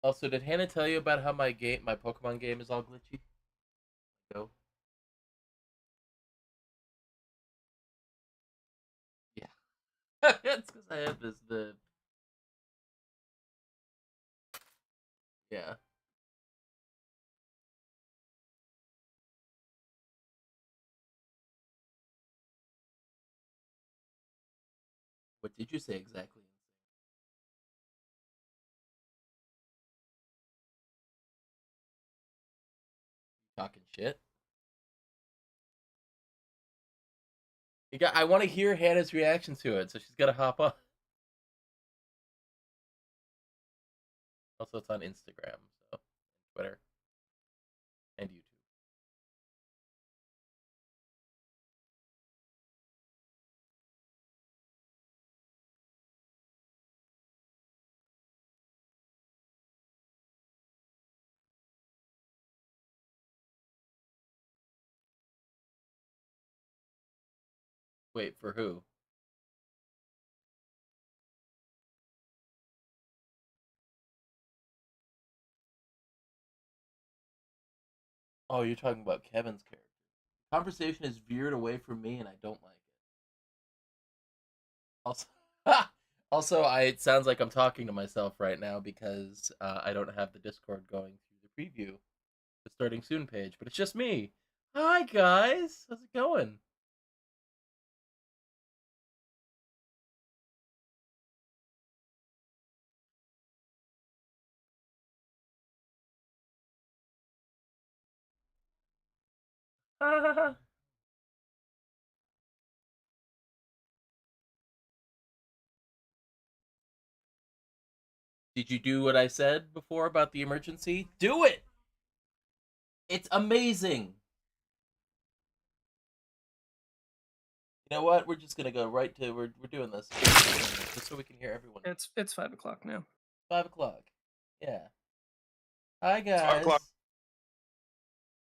Also, did Hannah tell you about how my Pokemon game is all glitchy? No. Yeah. It's because I have the yeah. What did you say exactly? Talking shit. I want to hear Hannah's reaction to it, so she's got to hop on. Also, it's on Instagram, so Twitter and YouTube. Wait, for who? Oh, you're talking about Kevin's character. Conversation is veered away from me, and I don't like it. Also, it sounds like I'm talking to myself right now because I don't have the Discord going through the preview, the starting soon page, but it's just me. Hi guys, how's it going? Did you do what I said before about the emergency? Do it. It's amazing. You know what? We're just gonna go right to we're doing this just so we can hear everyone. It's 5 o'clock now. 5 o'clock. Yeah. Hi It's 5 o'clock. guys.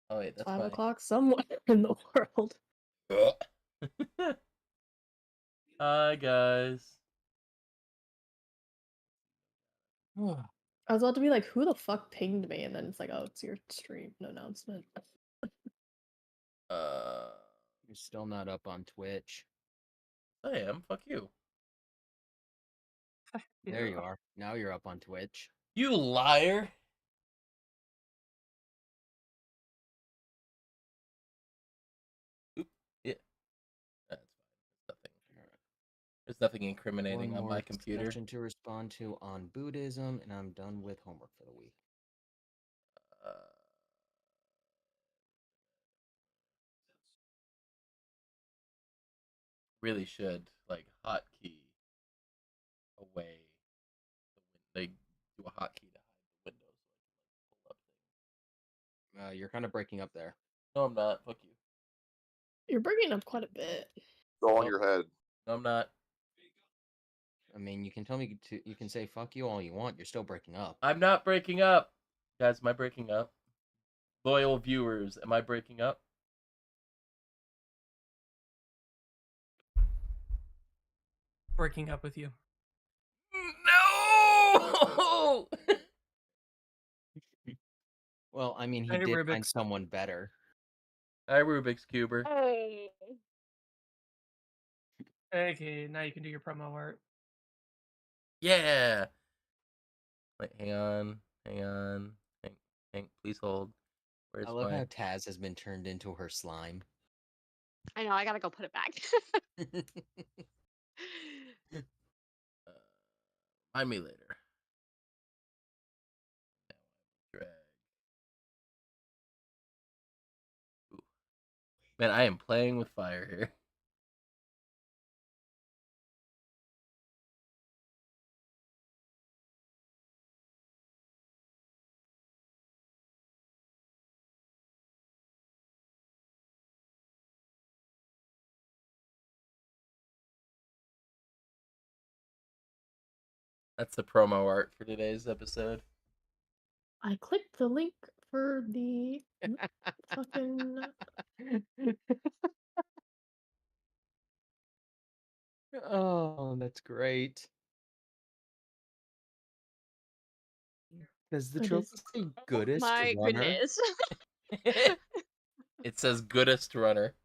Oh wait, that's 5 o'clock somewhere in the world. Hi guys. I was about to be like, who the fuck pinged me? And then it's like, oh, it's your stream announcement. You're still not up on Twitch. I am. Fuck you. There you are. Now you're up on Twitch. You liar. Oop. Yeah. That's fine. There's nothing incriminating One on more my computer. question to respond to on Buddhism, and I'm done with homework for the week. Really should like hotkey away they do a hotkey to hide the windows so I can like pull up things. You're kind of breaking up there. No, I'm not. Fuck you. You're bringing up quite a bit. Go on Nope. your head. No, I'm not. I mean, you can tell me you can say fuck you all you want. You're still breaking up. I'm not breaking up. Guys, am I breaking up? Loyal viewers, am I breaking up? Breaking up with you. No! Well, I mean, he Hey, did find Rubik's. someone better. Hi, Rubik's Cuber. Hey. Okay, now you can do your promo art. Yeah. Wait, hang on. Please hold. Where's I love my... how Taz has been turned into her slime. I know, I gotta go put it back. Find me later. Drag. Ooh. Man, I am playing with fire here. That's the promo art for today's episode. I clicked the link for the fucking. Oh, that's great. Does the It trophy is. say goodest My runner? goodness. It says goodest runner.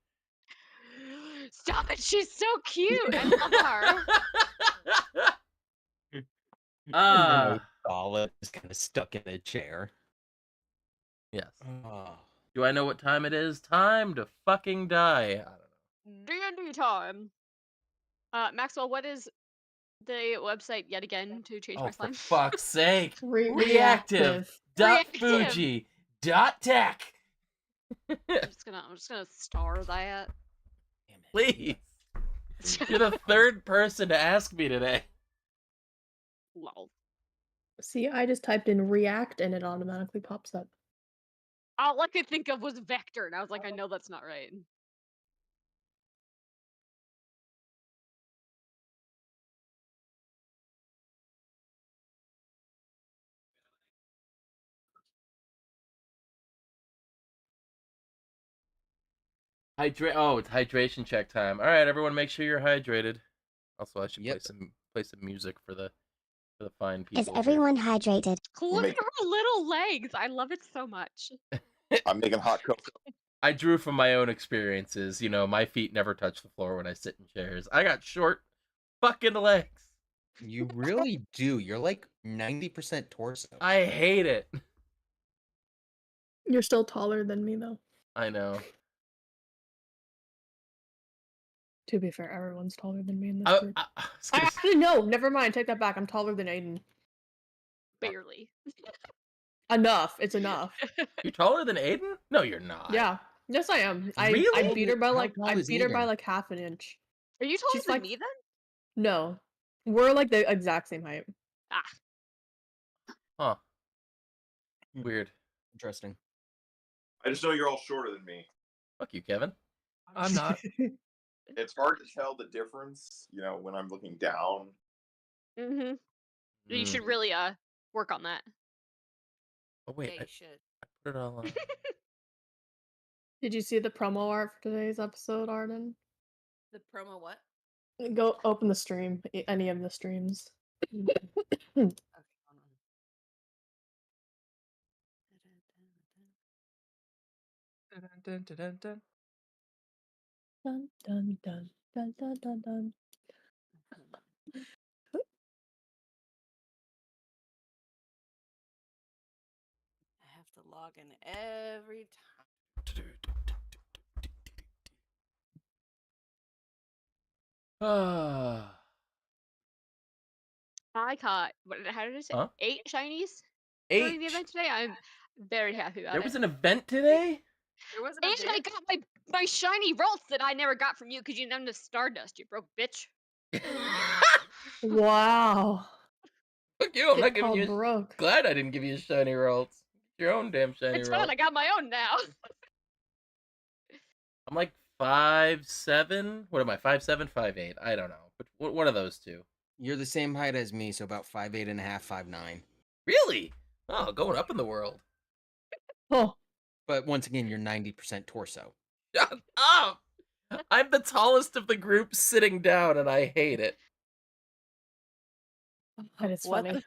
Stop it. She's so cute. I love her. No, Ah, solid is kind of stuck in a chair. yes. Oh. Do I know what time it is? Time to fucking die. I don't know. D&D time. Maxwell, what is the website yet again to change my Oh, for slime? fuck's sake. Reactive. Reactive.fuji.tech. I'm just gonna star that. Damn it. Please. You're the third person to ask me today. Lol. See, I just typed in react and it automatically pops up. All I could think of was vector, and I was like, I know that's not right. Oh, it's hydration check time. All right, everyone, make sure you're hydrated. Also, I should Yep. play some music for the fine Is people. everyone hydrated? Look at her little legs. I love it so much. I'm making hot cocoa. I drew from my own experiences. You know, my feet never touch the floor when I sit in chairs. I got short fucking legs. You really do. You're like 90% torso. I hate it. You're still taller than me, though. I know. To be fair, everyone's taller than me in this group. I was gonna say- Actually, no, never mind. Take that back. I'm taller than Aiden. Barely. Enough. It's enough. You're taller than Aiden? No, you're not. Yeah. Yes, I am. I Really? beat her by How like tall I is beat her by Aiden? like half an inch. Are you taller She's than like- me then? No, we're like the exact same height. Huh. Hmm. Weird. Interesting. I just know you're all shorter than me. Fuck you, Kevin. I'm not. It's hard to tell the difference, when I'm looking down. Mm-hmm. You Mm. should really work on that. Oh wait, Yeah, I you should. put it all on. Did you see the promo art for today's episode, Arden? The promo what? Go open the stream. Any of the streams. Okay, hold on. Dun, dun, dun, dun, dun. Dun dun dun dun dun dun dun. I have to log in every time. Ah. I caught, how did I say? Huh? 8 shinies during the Eight. event today. I'm very happy about There it. was an event today? There was an And I event. got my shiny rolls that I never got from you because you didn't have enough Stardust, you broke bitch. Wow. Fuck you, I'm Get not giving called you broke. Glad I didn't give you a shiny rolls. Your own damn shiny It's rolls. fine, I got my own now. I'm like 5'7". What am I? 5'7", 5'8". I don't know. But one of those two. You're the same height as me, so about 5'8 and a half, 5'9. Really? Oh, going up in the world. Oh, But once again, you're 90% torso. Shut up! I'm the tallest of the group sitting down, and I hate it. that is What funny. the-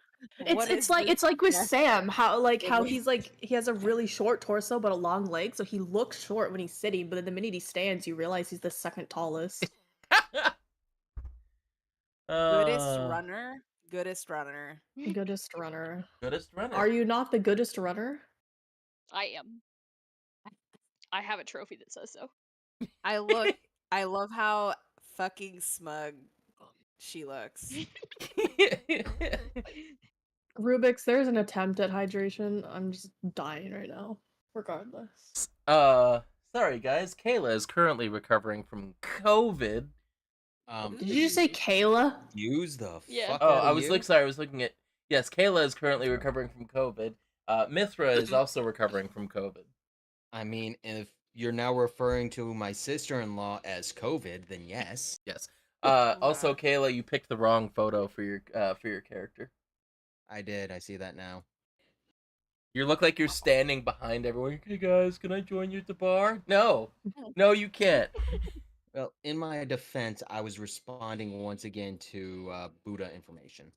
what is It's like with this? Sam, how What he's like he has a really short torso but a long leg, so he looks short when he's sitting, but then the minute he stands, you realize he's the second tallest. Goodest runner. Goodest runner. Goodest runner. Goodest runner. Are you not the goodest runner? I am. I have a trophy that says so. I love how fucking smug she looks. Rubik's, there's an attempt at hydration. I'm just dying right now. Regardless. Sorry guys. Kayla is currently recovering from COVID. Did you just say Kayla? Use the Yeah. fuck Oh, out of I was you. sorry. I was looking at. Yes, Kayla is currently recovering from COVID. Mithra is also recovering from COVID. I mean, if you're now referring to my sister-in-law as COVID, then yes. Yes. Also, Wow. Kayla, you picked the wrong photo for your character. I did. I see that now. You look like you're standing behind everyone. Hey guys, can I join you at the bar? No, no, you can't. Well, in my defense, I was responding once again to Buddha information.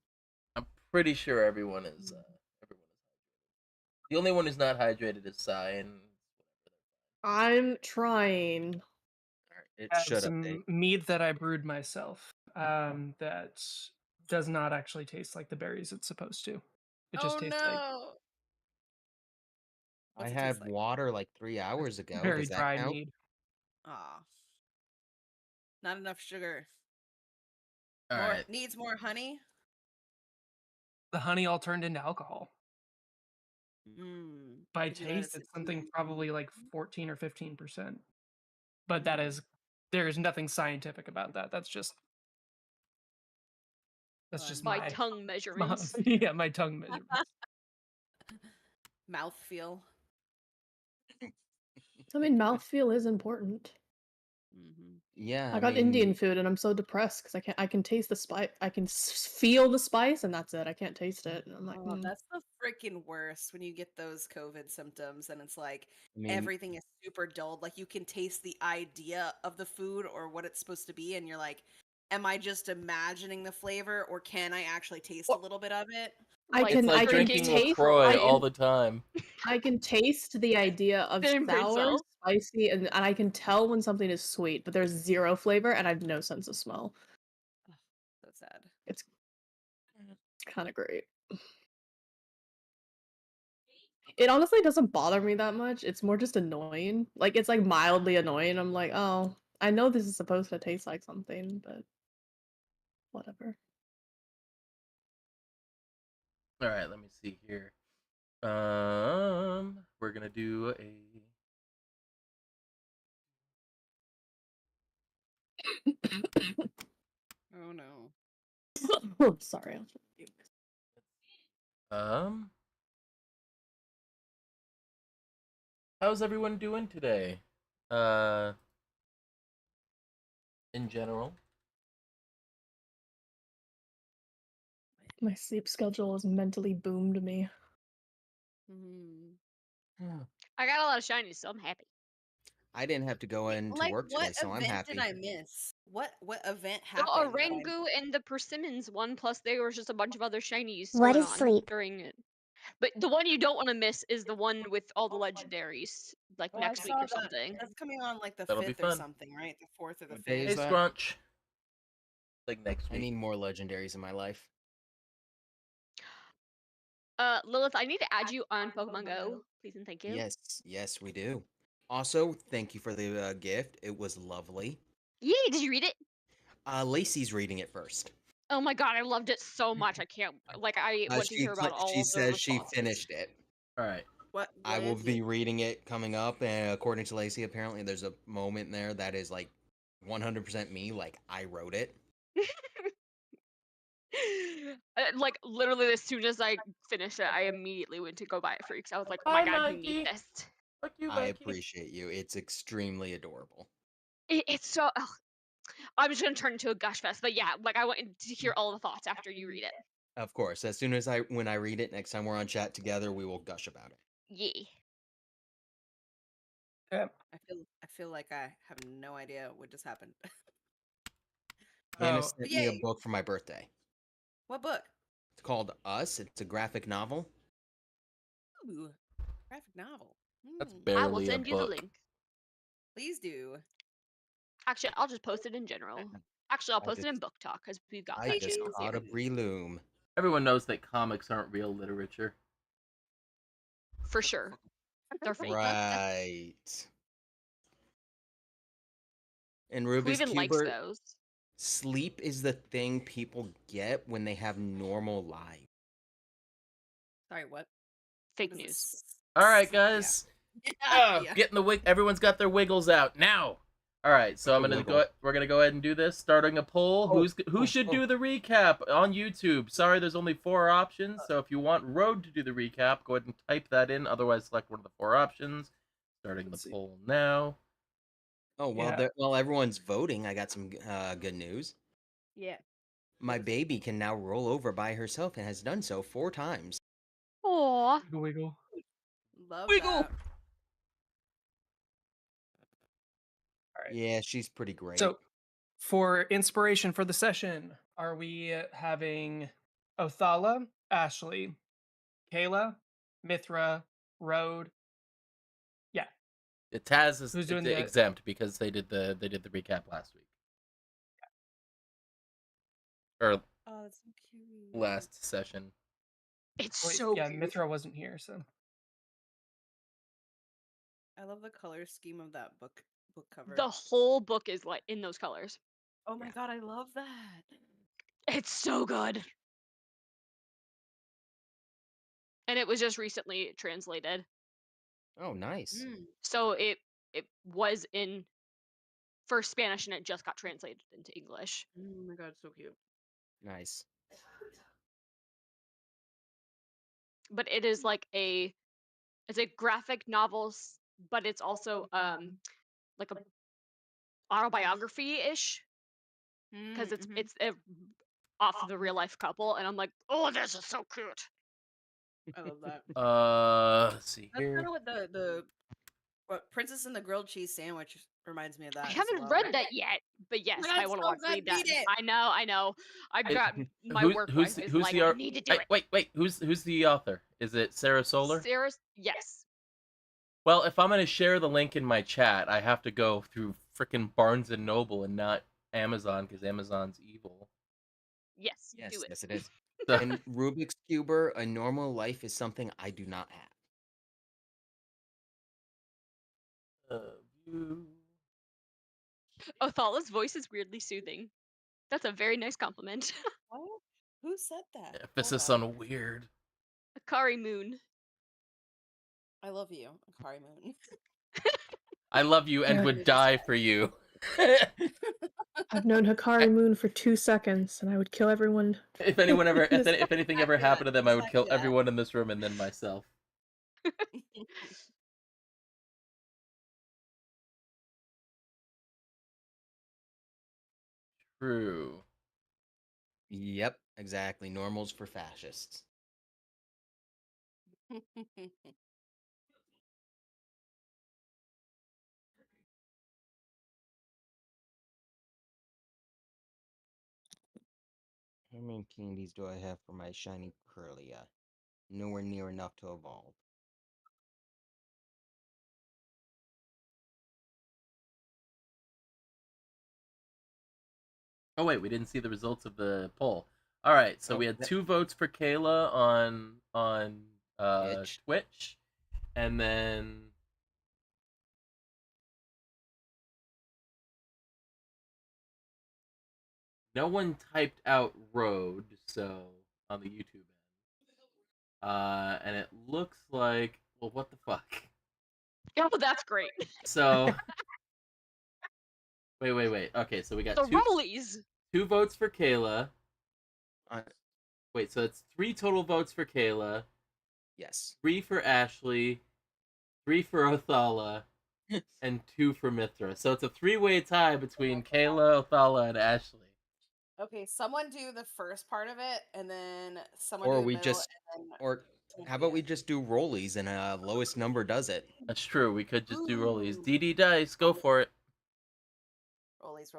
I'm pretty sure everyone is. The only one who's not hydrated is Sai, and I'm trying. It I have should update. some mead that I brewed myself. That does not actually taste like the berries it's supposed to. It just Oh tastes like no! I What's it had taste like? water like 3 hours ago. very Does that dry count? mead. Aw. Not enough sugar. all More right. needs more honey. The honey all turned into alcohol. Mm. By Could you let it taste, sit it's too something long? probably like 14 or 15%. But that is there is nothing scientific about that. That's just Fun. My my tongue measurements. yeah, my tongue measurements. Mouthfeel. I mean, mouthfeel is important. Mm-hmm. Yeah, I I got Indian mean, food and I'm so depressed because I can taste the spice. I can feel the spice and that's it. I can't taste it. And I'm like, Oh, that's the freaking worst when you get those COVID symptoms and it's like I mean, everything is super dulled. Like you can taste the idea of the food or what it's supposed to be, and you're like, am I just imagining the flavor or can I actually taste a little bit of it? I It's like can drinking taste LaCroix I all can, the time. I can taste the idea of Same brain sour, cell. spicy, and I can tell when something is sweet, but there's zero flavor and I have no sense of smell. So sad. It's kind of great. It honestly doesn't bother me that much. It's more just annoying. Like it's like mildly annoying. I'm like, oh, I know this is supposed to taste like something, but whatever. All right, let me see here. We're gonna do a. Oh no. Oh, sorry. I'll just mute this. How's everyone doing today? In general. My sleep schedule has mentally boomed me. Mm-hmm. I got a lot of shinies, so I'm happy. I didn't have to go into Like work what today, so I'm event did happy. I miss? What event The happened that I Orangu and the Persimmons one, plus there was just a bunch of other shinies What going is on sleep? during it. But the one you don't want to miss is the one with all the legendaries, like Oh, I next week saw or that. something. That's coming on like the That'll be 5th or fun. something, right? The 4th or the What day 5th. is Hey, that? Scrunch. Like next I week. need more legendaries in my life. Lilith, I need to add you on Pokemon Go, please and thank you. Yes, we do. Also, thank you for the gift. It was lovely. Yay! Did you read it? Lacey's reading it first. Oh my god, I loved it so much. I can't. Like, I want to hear about all She of the says she responses. finished it. All right. What I will is be it? reading it coming up, and according to Lacey, apparently there's a moment there that is like 100% me, like I wrote it. Like literally, as soon as I finished it, I immediately went to go buy it for you because I was like, "Oh my Bye, god, you need Mikey. this." Fuck you, I Mikey. appreciate you. It's extremely adorable. It's so. Ugh. I'm just gonna turn into a gush fest, but yeah, like I want to hear all the thoughts after you read it. Of course, as soon as when I read it next time we're on chat together, we will gush about it. Yeah. Yeah. I feel like I have no idea what just happened. Hannah Oh, sent me a Yay. book for my birthday. What book? It's called Us. It's a graphic novel. Ooh, graphic novel. That's Hmm, I will barely a send you the book. link. please do. Actually, I'll just post it in general. Actually, I'll I post it just- in book talk because we've got I that just channel. caught a breloom. Everyone knows that comics aren't real literature. For sure. They're fake. Right. And Who Rubik's even likes Cube, those? sleep is the thing people get when they have normal lives. Sorry, what? Fake What is news. this? All right, Yeah. guys. Yeah. Getting the wig. Everyone's got their wiggles out now. All right, so What's a wiggle? we're gonna go ahead and do this. Starting a poll. Who should do the recap on YouTube? Sorry, there's only 4 options. So if you want Road to do the recap, go ahead and type that in. Otherwise, select one of the 4 options. Starting Let's the see. poll now. Oh, Yeah. while everyone's voting, I got some good news. Yeah. My baby can now roll over by herself and has done so 4 times. Aww. Wiggle, wiggle. Love Wiggle. that. All right. Yeah, she's pretty great. So, for inspiration for the session, are we having Othala, Ashley, Kayla, Mithra, road. Yeah. Taz is Who's doing the- exempt because they did the recap last week. Or Oh, that's so cute. last session. It's Wait, so yeah, cute. Mithra wasn't here, so. I love the color scheme of that book cover. The whole book is like in those colors. Oh my god, I love that. It's so good. And it was just recently translated. Oh, nice. So it was in first Spanish and it just got translated into English. Oh my god, so cute. Nice. But it is like it's a graphic novel, but it's also like a autobiography-ish because it's off of the real life couple, and I'm like, oh, this is so cute. I love that. Let's see That's here. kind of what what Princess and the Grilled Cheese Sandwich reminds me of that. I as haven't well. read that yet, but yes, I That's want to so watch good, read that. read it. I know. I've got my Who's- work who's- wife is who's like, the you art- need to do it. Wait. Who's the author? Is it Sarah Solar? Sarah's, yes. Well, if I'm gonna share the link in my chat, I have to go through frickin' Barnes and Noble and not Amazon because Amazon's evil. Yes, Yes, do it. yes, it is. So, And Rubik's Cuber, a normal life is something I do not have. view. Othala's voice is weirdly soothing. That's a very nice compliment. What? Who said that? Emphasis Hold on weird. Akari Moon. I love you, Akari Moon. I love you and Yeah. would die for you. I've known Hikari Moon for 2 seconds, and I would kill everyone. If anyone ever, This- if anything ever Exactly happened to them, I would kill exactly that. everyone in this room and then myself. True. Yep, exactly. Normals for fascists. How many candies do I have for my shiny Curlia? Nowhere near enough to evolve. Oh wait, we didn't see the results of the poll. All right, so Oh, we had that- 2 votes for Kayla on Twitch, and then no one typed out road, so on the YouTube end. And it looks like, well, what the fuck? Oh, that's great. So wait. Okay, so we got The two rollies. 2 votes for Kayla. Uh, Wait, so it's 3 total votes for Kayla, yes. 3 for Ashley, 3 for Othala, and 2 for Mithra. So it's a 3-way tie between Kayla, Othala, and Ashley. Okay, someone do the first part of it, and then someone Or do the we middle, just, and then or someone how do about the we end. just do rollies and lowest number does it? That's true. We could just do rollies. Ooh. DD Dice, go for it. Rollies.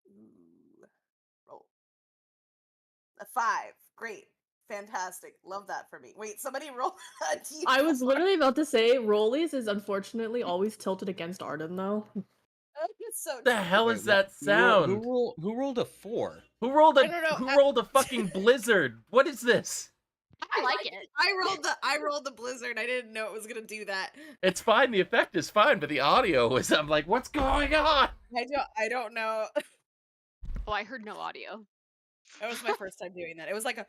Ooh. Roll. A 5. Great. Fantastic. Love that for me. Wait, somebody roll a D4. I was literally about to say Rollies is unfortunately always tilted against Arden, though. It's so What the true. hell Wait, is that Who, roll, sound? who rolled a 4? Who rolled a I don't know. Who rolled a fucking blizzard? What is this? I like it. I rolled the blizzard. I didn't know it was gonna do that. It's fine. The effect is fine, but the audio is. I'm like, what's going on? I don't know. Oh, I heard no audio. That was my first time doing that. It was like a.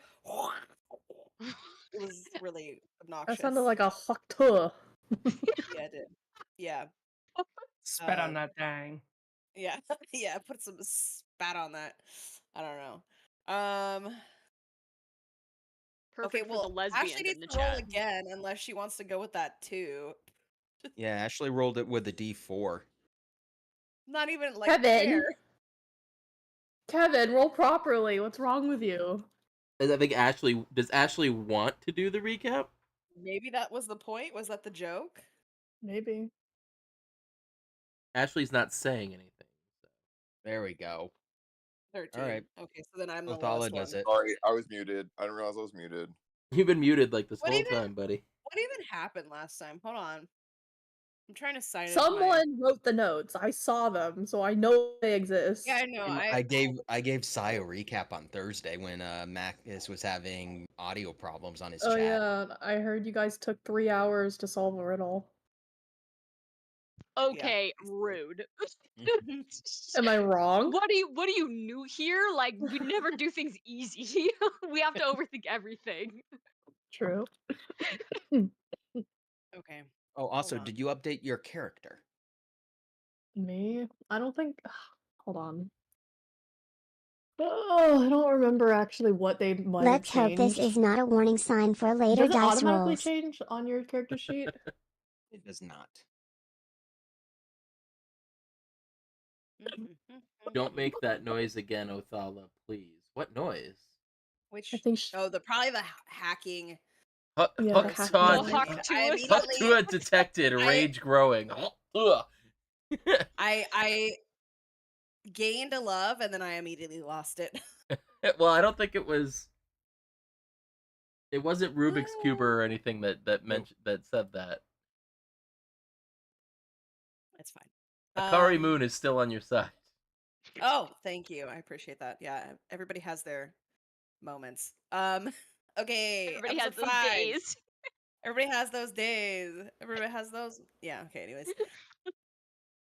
It was really obnoxious. That sounded like a hawk. Yeah, it did. Yeah. Spat on that dang. Yeah. Yeah. Put some spat on that. I don't know. Perfect Okay, well, for the lesbians Ashley in needs the to roll chat. again unless she wants to go with that too. Yeah, Ashley rolled it with a D4. Not even like Kevin! fair. Kevin, roll properly. What's wrong with you? I think does Ashley want to do the recap? Maybe that was the point. Was that the joke? Maybe. Ashley's not saying anything. There we go. 13. All right. Okay, so then I'm the Othala last does one. it. Sorry, I was muted. I didn't realize I was muted. You've been muted like this What whole even- time, buddy. What even happened last time? Hold on. I'm trying to sign into my... Someone wrote the notes. I saw them, so I know they exist. Yeah, I know. And I gave Sai a recap on Thursday when Macus was having audio problems on his Oh chat. yeah, I heard you guys took 3 hours to solve a riddle. Okay, rude. Am I wrong? What are you new here? Like, we never do things easy. We have to overthink everything. True. Okay. Oh, also, on. did you update your character? Me? I don't think. Hold on. Oh, I don't remember actually what they might have Let's hope this changed. is not a warning sign for later Does it dice automatically rolls. change on your character sheet? It does not. Don't make that noise again, Othala, please. What noise? Which? I think. Probably the hacking. Yeah, Huktua detected rage growing. I gained a love and then I immediately lost it. Well, I don't think it was. It wasn't Rubik's Cube or anything that said that. That's fine. Akari Moon is still on your side. Oh, thank you. I appreciate that. Yeah, everybody has their moments. Okay. Everybody has episode those 5. days. Everybody has those days. Everybody has those. Yeah. Okay. Anyways.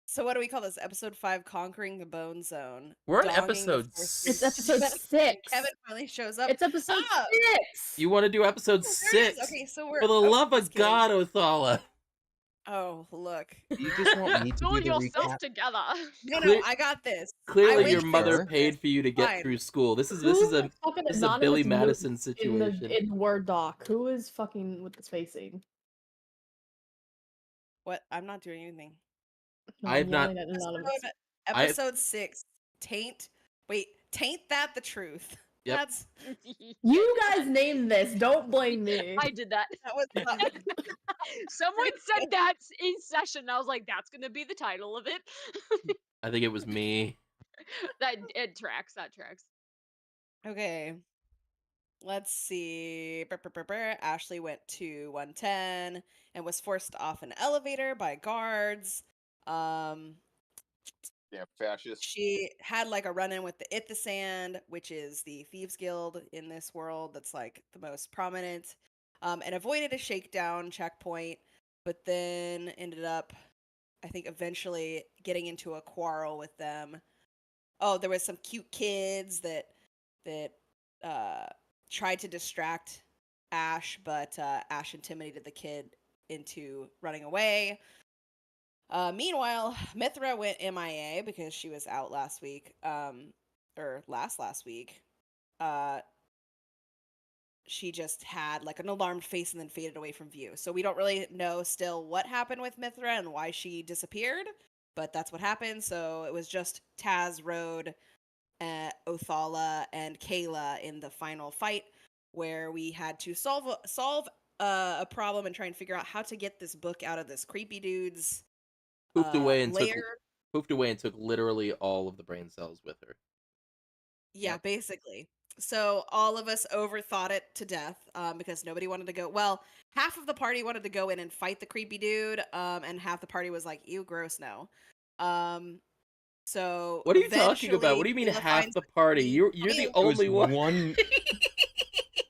So what do we call this? Episode 5, Conquering the Bone Zone. We're on Donging the episode forces. It's episode 6. Kevin finally shows up. It's episode 6. You want to do episode Oh, there it 6? is. Okay, so we're... For the love of God, Othala. Oh, look. You just want me to Pull do the yourself recap? together. No, I got this. Clearly, your went mother through paid this. for you to get Fine. through school. This is Who a is fucking this is a anonymous Billy notes Madison situation. in Word doc. Who is fucking with the spacing? What? I'm not doing anything. No, I've I'm not- yelling at anonymous. Episode 6. Taint that the truth. Yep. That's You guys named this. Don't blame me. I did that. that was not... Someone said that in session. I was like, that's gonna be the title of it. I think it was me. It tracks. That tracks. Okay. Let's see. Ashley went to 110 and was forced off an elevator by guards. Damn fascist. She had like a run-in with the Ithasand, which is the Thieves Guild in this world that's like the most prominent, and avoided a shakedown checkpoint, but then ended up, I think, eventually getting into a quarrel with them. Oh, there was some cute kids that tried to distract Ash, but Ash intimidated the kid into running away. Meanwhile, Mithra went MIA because she was out last week, or last week. She just had like an alarmed face and then faded away from view. So we don't really know still what happened with Mithra and why she disappeared, but that's what happened. So it was just Taz, Road, Othala, and Kayla in the final fight, where we had to solve a problem and try and figure out how to get this book out of this creepy dude's Poofed away and lair. took literally all of the brain cells with her. Yeah, Yep. basically. So all of us overthought it to death because nobody wanted to go. Well, half of the party wanted to go in and fight the creepy dude, and half the party was like, "Ew, gross, no." So What are you talking about? What do you mean Kayla half finds the party? key. You're I the mean- only one.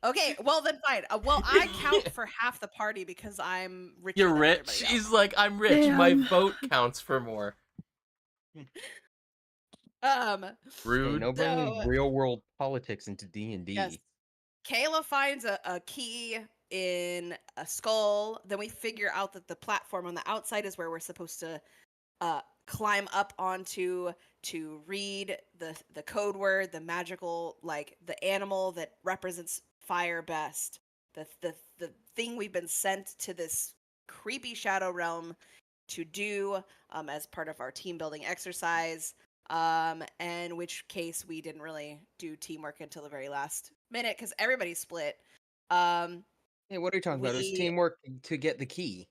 Okay, well then fine. Well, I count for half the party because I'm richer You're than rich. everybody else. He's like, I'm rich. My Damn. vote counts for more. Rude. No bringing So- real world politics into D&D. Yes. Kayla finds a key in a skull. Then we figure out that the platform on the outside is where we're supposed to climb up onto to read the code word, the magical, like the animal that represents fire best. The thing we've been sent to this creepy shadow realm to do as part of our team building exercise. In which case we didn't really do teamwork until the very last minute because everybody split. Hey, what are you talking about? It was we- teamwork to get the key.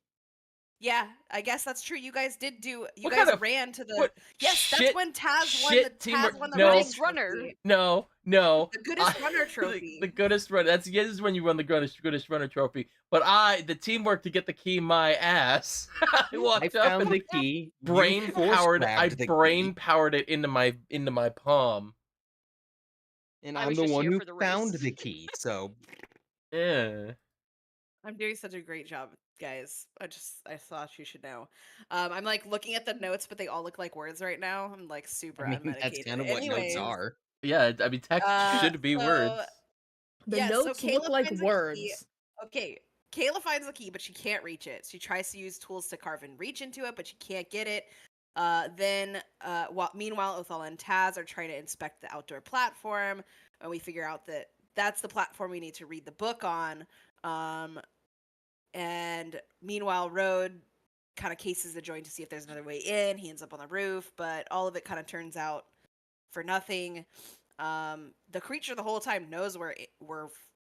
Yeah, I guess that's true. You guys did do. You What guys kind of- ran to the. What Yes, shit- that's when Taz shit won the teamwork- Taz won the No. running Runner. trophy. No, No, The goodest runner the trophy. goodest runner. This is when you won the goodest runner trophy. But the teamwork to get the key, my ass. I I walked up found and the key. You brain force powered. grabbed I the brain key, powered it into my palm. and I I'm was the just one here who for the found race. the key. So Yeah. I'm doing such a great job, guys. I thought you should know. I'm like looking at the notes, but they all look like words right now. I'm like super I mean, that's unmedicated. kind of what notes Anyways, are. Yeah. I mean, text should be so words. The yeah, so notes Kayla look like finds a key. words. Okay, Kayla finds the key, but she can't reach it. She tries to use tools to carve and reach into it, but she can't get it. Meanwhile, Othala and Taz are trying to inspect the outdoor platform, and we figure out that that's the platform we need to read the book on. And meanwhile, Road kind of cases the joint to see if there's another way in. He ends up on the roof, but all of it kind of turns out for nothing. The creature the whole time knows we're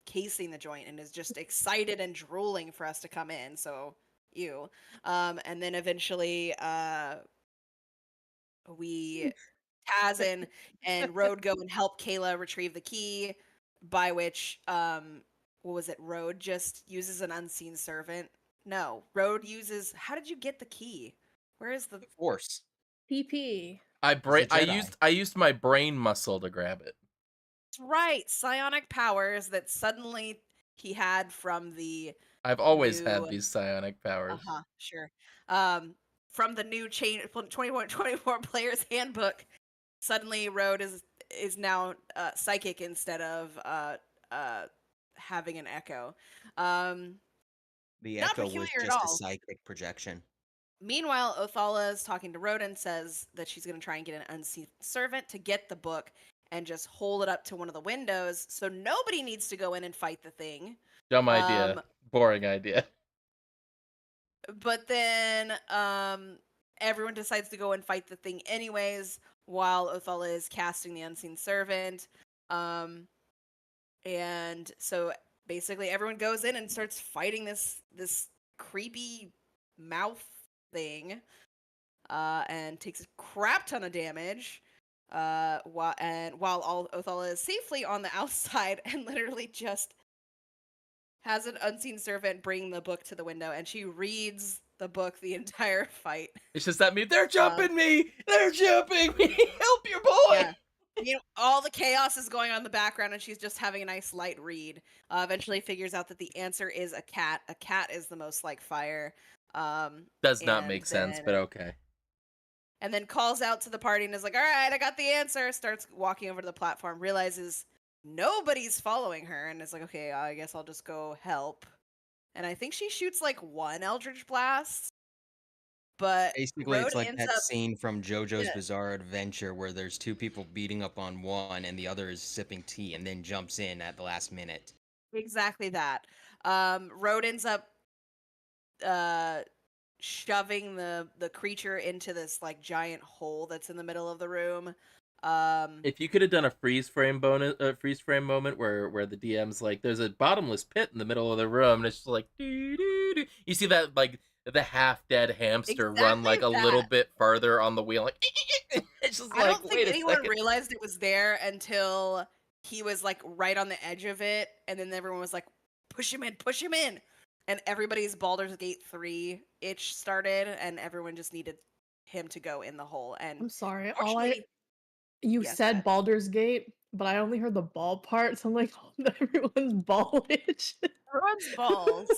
casing the joint and is just excited and drooling for us to come in. So ew. And then eventually, Taz and Road go and help Kayla retrieve the key, by which what was it? Road just uses an unseen servant. No, Road uses. How did you get the key? Where is the? Force. PP. I Jedi. used my brain muscle to grab it. Right, psionic powers that suddenly he had from the I've always new. had these psionic powers. Sure. From the new 21-24 players handbook, suddenly Road is now psychic instead of having an echo. The Not echo was peculiar at just a all. psychic projection. Meanwhile, Othala is talking to Road and says that she's going to try and get an unseen servant to get the book and just hold it up to one of the windows so nobody needs to go in and fight the thing. Dumb idea. Boring idea. But then everyone decides to go and fight the thing anyways while Othala is casting the unseen servant. And so basically everyone goes in and starts fighting this creepy mouth thing, and takes a crap ton of damage. While Othala is safely on the outside and literally just has an unseen servant bring the book to the window, and she reads the book the entire fight. It's just that meme. They're jumping me. They're jumping me. Help your boy. Yeah. You know, all the chaos is going on in the background, and she's just having a nice light read. Eventually figures out that the answer is a cat. A cat is the most like fire. Does not make sense, but okay. And then calls out to the party and is like, all right, I got the answer. Starts walking over to the platform, realizes nobody's following her, and is like, okay, I guess I'll just go help. And I think she shoots like one Eldritch Blast. But Basically, Road it's like ends that up, scene from JoJo's Yeah. Bizarre Adventure where there's two people beating up on one and the other is sipping tea and then jumps in at the last minute. exactly that. Road ends up shoving the creature into this like giant hole that's in the middle of the room. If you could have done a freeze frame moment where the DM's like, there's a bottomless pit in the middle of the room, and it's just like, doo-doo-doo. You see that like the half dead hamster run like a little bit farther on the wheel, like it's just I like, don't think wait a anyone second. realized it was there until he was like right on the edge of it, and then everyone was like, push him in, and everybody's Baldur's Gate 3 itch started, and everyone just needed him to go in the hole. And I'm sorry. Yes, You go said ahead. Baldur's Gate, but I only heard the ball part, so I'm like, oh, everyone's ball itch. Everyone's balls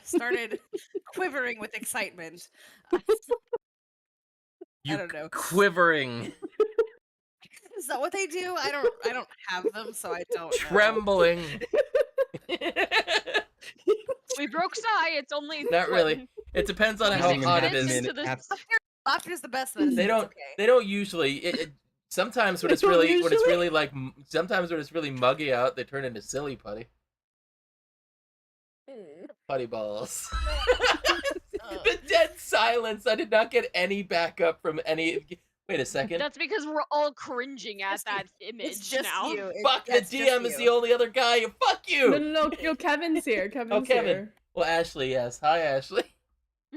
started quivering with excitement. You I don't know. quivering, Is that what they do? I don't have them, so I don't know. trembling. We broke Sai. It's only Not really. what, It depends on Let how me see, hot it 10 is. minutes into this- Laughter is the best medicine. They don't. It's okay. They don't usually. Sometimes when it's really like. Sometimes when it's really muggy out, they turn into silly putty. Putty balls. The dead silence. I did not get any backup from any. Wait a second. That's because we're all cringing at that image It's just now. you. Fuck, the It's just DM is you. the only other guy. Fuck you. No, Kevin's here. Kevin's Kevin. here. Well, Ashley, yes. Hi, Ashley.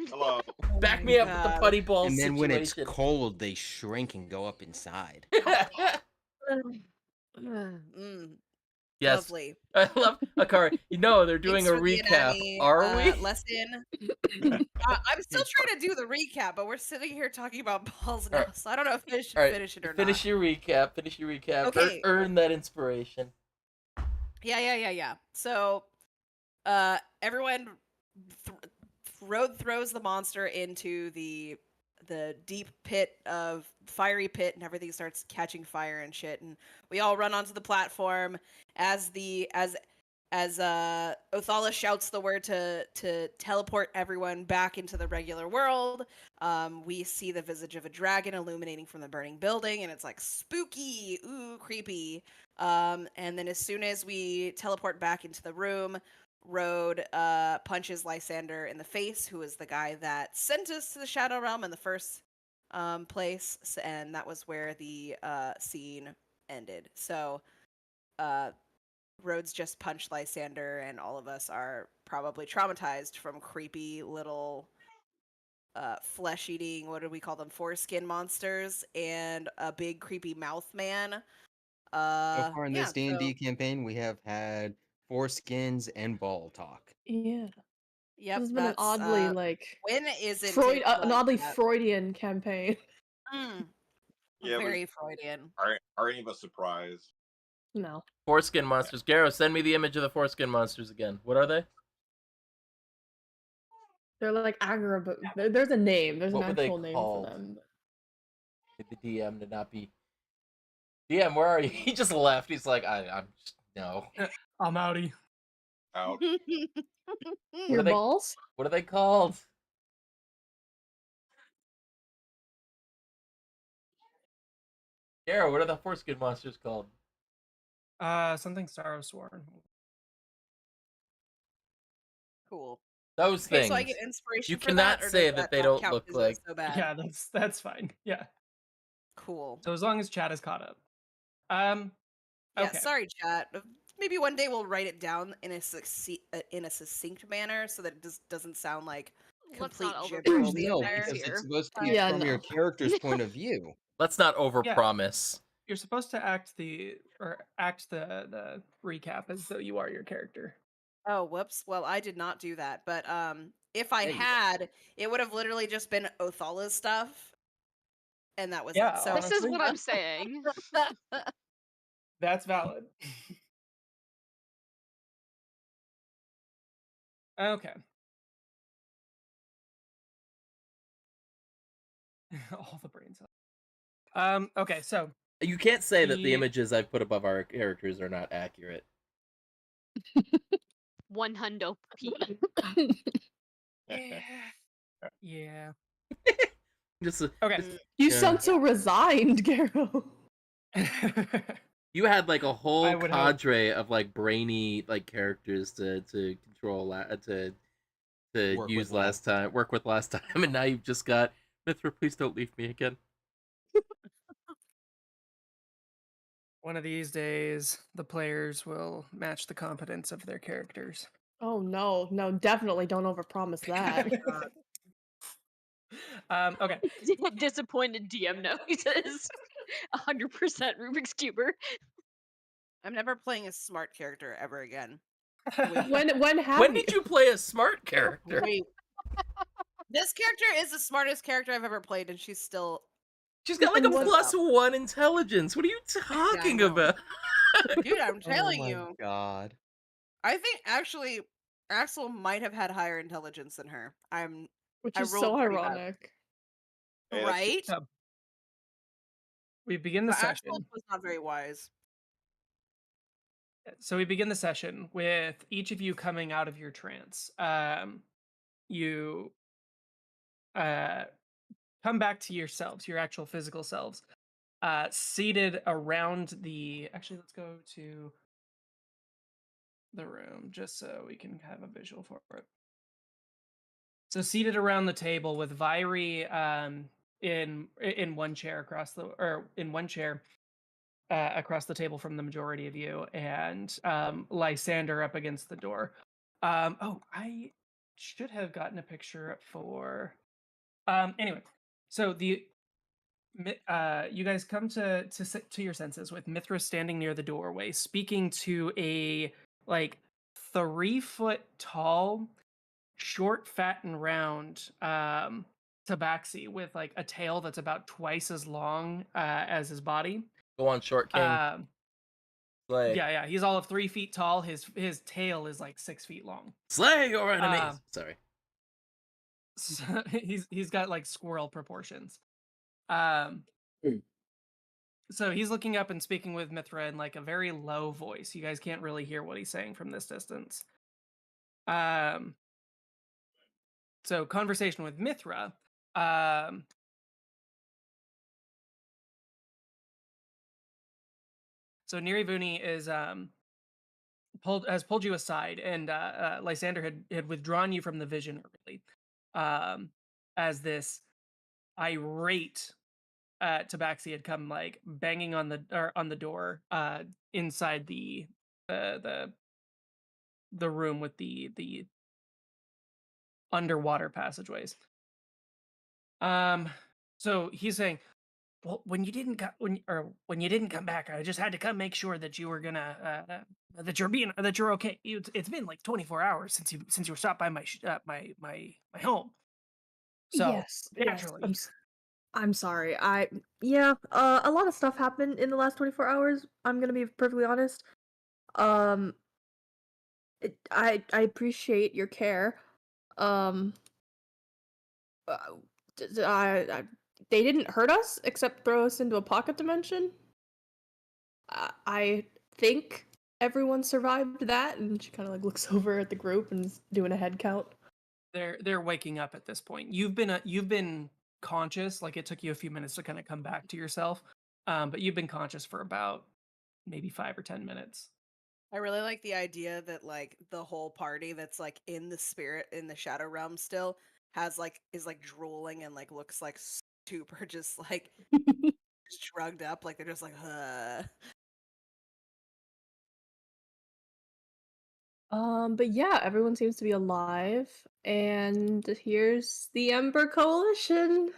Hello. Back my me up with the God. putty balls And then when it's situation. cold, they shrink and go up inside. Yes. Lovely. I love Akari. You know, they're doing Thanks a for the recap. anatomy Are we? lesson. I'm still trying to do the recap, but we're sitting here talking about balls now, Alright. so I don't know if I should All right. finish it or Finish not. your recap. Finish your recap. Okay. Earn that inspiration. Yeah. So, everyone Road throws the monster into the deep pit of fiery pit, and everything starts catching fire and shit. And we all run onto the platform as Othala shouts the word to teleport everyone back into the regular world. We see the visage of a dragon illuminating from the burning building, and it's like spooky, ooh, creepy. And then as soon as we teleport back into the room, Road punches Lysander in the face, who is the guy that sent us to the Shadow Realm in the first place, and that was where the scene ended. So, Rhodes just punched Lysander, and all of us are probably traumatized from creepy little flesh-eating, what do we call them, foreskin monsters, and a big creepy mouth man. So far in Yeah, this D&D campaign, we have had foreskins and ball talk. Yeah. Yep, This has been an that's oddly like when isn't Freud, it an like oddly that? Freudian campaign. Yeah, Very Freudian. are any of us surprised? No. Foreskin monsters. Garo, send me the image of the foreskin monsters again. What are they? They're like but there's a name. There's What an were they actual name for called? them. The DM to not be. DM, where are you? He just left. He's like, I'm just no. I'm outie. Out. Your they- balls? What are they called? Garo, what are the foreskin monsters called? Something Sorrow Sworn. Cool. Those Okay, things. so I get inspiration You for that, cannot or say does that they don't count? look Is like. it so bad? Yeah, that's fine. Yeah. Cool. So as long as chat is caught up. Yeah, Okay. sorry, chat. Maybe one day we'll write it down in a succinct manner, so that it just doesn't sound like Let's complete not gibberish. overpromise No, things because here. it's supposed to be Yeah, from your no. character's point of view. Let's not Yeah. overpromise. You're supposed to act the recap as though you are your character. Oh, whoops. Well, I did not do that, but if I had, it would have literally just been Othala's stuff, and that was Yeah, it. So This is honestly. what I'm saying. That's valid. Okay. All the brain cells. Okay, so You can't say that the The- images I've put above our characters are not accurate. 100 p. yeah. Just Okay. You Yeah. sound so resigned, Garo. You had like a whole I would hope. cadre of like brainy like characters to control to Work use with last time, work with last time, and now you've just got Mithra. Please don't leave me again. One of these days, the players will match the competence of their characters. Oh no, definitely don't overpromise that. Okay. Disappointed DM noises. 100% Rubik's Cuber. I'm never playing a smart character ever again. when have When you? did you play a smart character? Wait. This character is the smartest character I've ever played, and she's still. She's got like And a what- +1 intelligence. What are you talking know. about? Dude, I'm telling Oh my you. God. I think actually Axel might have had higher intelligence than her. Which I is rolled so pretty bad. ironic. Hey, that's- Right? So, we begin the But Axel session. was not very wise. So we begin the session with each of you coming out of your trance. You come back to yourselves, your actual physical selves, seated around the. Actually, let's go to the room just so we can have a visual for it. So seated around the table with Vyri in one chair across the table from the majority of you, and Lysander up against the door. I should have gotten a picture for. Anyway, so You guys come to your senses with Mithra standing near the doorway, speaking to a like 3-foot tall, short, fat, and round tabaxi with like a tail that's about twice as long as his body. Go on, Short King. Slay. Yeah, he's all of 3 feet tall. His tail is like 6 feet long. Slay your enemies. Sorry. So he's got like squirrel proportions. So he's looking up and speaking with Mithra in like a very low voice. You guys can't really hear what he's saying from this distance. So conversation with Mithra. So Nirivuni is has pulled you aside, and Lysander had withdrawn you from the vision early, as this irate Tabaxi had come like banging on the door inside the room with the underwater passageways. So he's saying, well, when you didn't come back, I just had to come make sure that you were gonna that you're okay. It's been like 24 hours since you were stopped by my home. So Yes, naturally, I'm sorry. A lot of stuff happened in the last 24 hours. I'm gonna be perfectly honest. I appreciate your care. They didn't hurt us except throw us into a pocket dimension. I think everyone survived that, and she kind of like looks over at the group and is doing a head count. they're waking up at this point. You've been conscious. Like it took you a few minutes to kind of come back to yourself, but you've been conscious for about maybe 5 or 10 minutes. I really like the idea that like the whole party that's like in the spirit in the shadow realm still is like drooling and like looks like super just like shrugged up, like they're just like But yeah, everyone seems to be alive, and here's the Ember Coalition.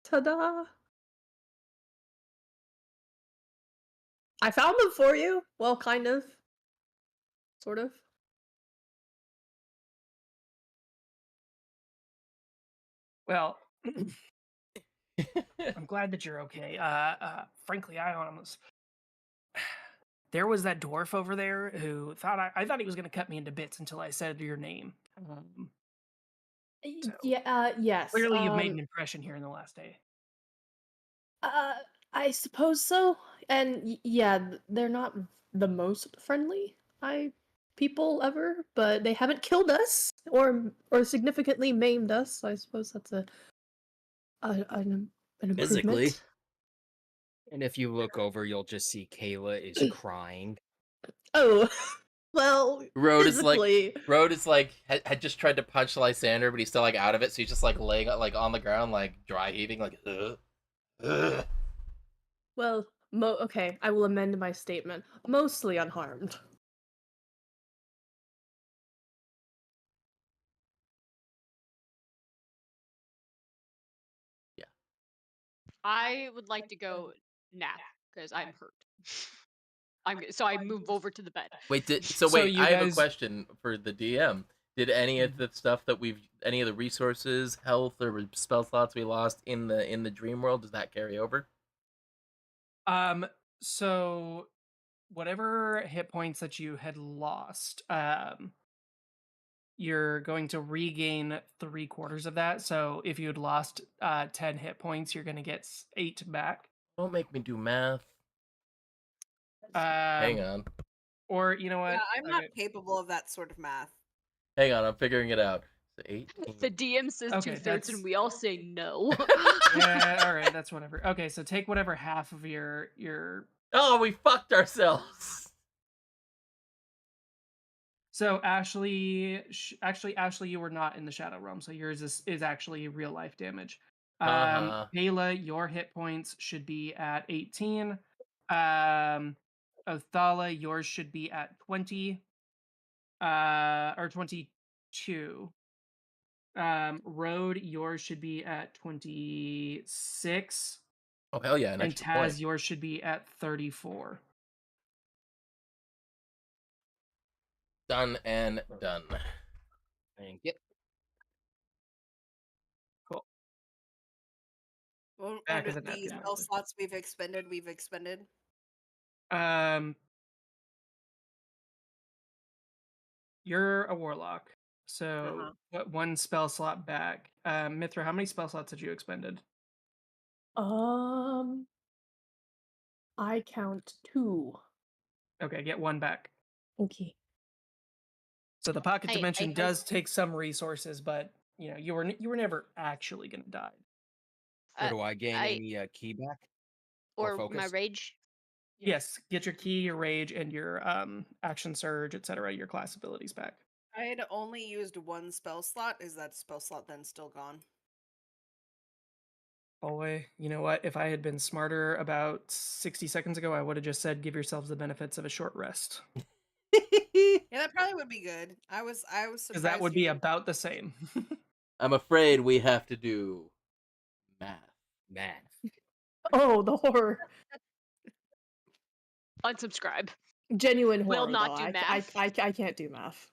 Ta-da! I found them for you. Well, kind of. Sort of. Well, I'm glad that you're okay. Frankly, I almost there was that dwarf over there who thought I thought he was going to cut me into bits until I said your name. So Yes. clearly, you've made an impression here in the last day. I suppose so. And they're not the most friendly people ever, but they haven't killed us or significantly maimed us. I suppose that's an improvement. Physically. And if you look over, you'll just see Kayla is crying. Oh, well, Road physically. is like had just tried to punch Lysander, but he's still like out of it, so he's just like laying like on the ground, like dry heaving, like ugh. Well, okay, I will amend my statement. Mostly unharmed. I would like to go nap because I'm hurt. So I move over to the bed. Wait, So wait, you I have a guys- question for the DM. Did any of the stuff that any of the resources, health, or spell slots we lost in the dream world, does that carry over? So whatever hit points that you had lost, you're going to regain 3/4 of that. So if you had lost 10 hit points, you're going to get 8 back. Don't make me do math. Hang on. Or you know what? yeah, I'm not capable of that sort of math. Hang on, I'm figuring it out. So 18. The DM says Okay, 2/3, that's- and we all say no. Yeah, all right, that's whatever. Okay, so take whatever half of your Oh, we fucked ourselves. So Ashley, Ashley, you were not in the Shadow Realm, so yours is actually real life damage. Kayla, your hit points should be at 18. Othala, yours should be at 20. Or 22. Road, yours should be at 26. Oh hell yeah, an And extra Taz, point. yours should be at 34. Done and done. Thank you. Cool. Or Back of the the napkin, spell actually. slots we've expended. You're a warlock, so Uh-huh. put one spell slot back. Mithra, how many spell slots had you expended? I count 2. Okay, get one back. Okay. So the pocket I dimension had- does take some resources, but you know you were never actually gonna die. So do I gain I- any key back? Or or my focus? rage. Yes, get your key, your rage, and your action surge, etc. Your class abilities back. I had only used one spell slot. Is that spell slot then still gone? Boy, you know what? If I had been smarter about 60 seconds ago, I would have just said give yourselves the benefits of a short rest. Yeah, that probably would be good. I was surprised. Because that would be about the same. I'm afraid we have to do math. Math. Oh, the horror. Unsubscribe. Genuine horror. Will not though. do I math. I can't do math.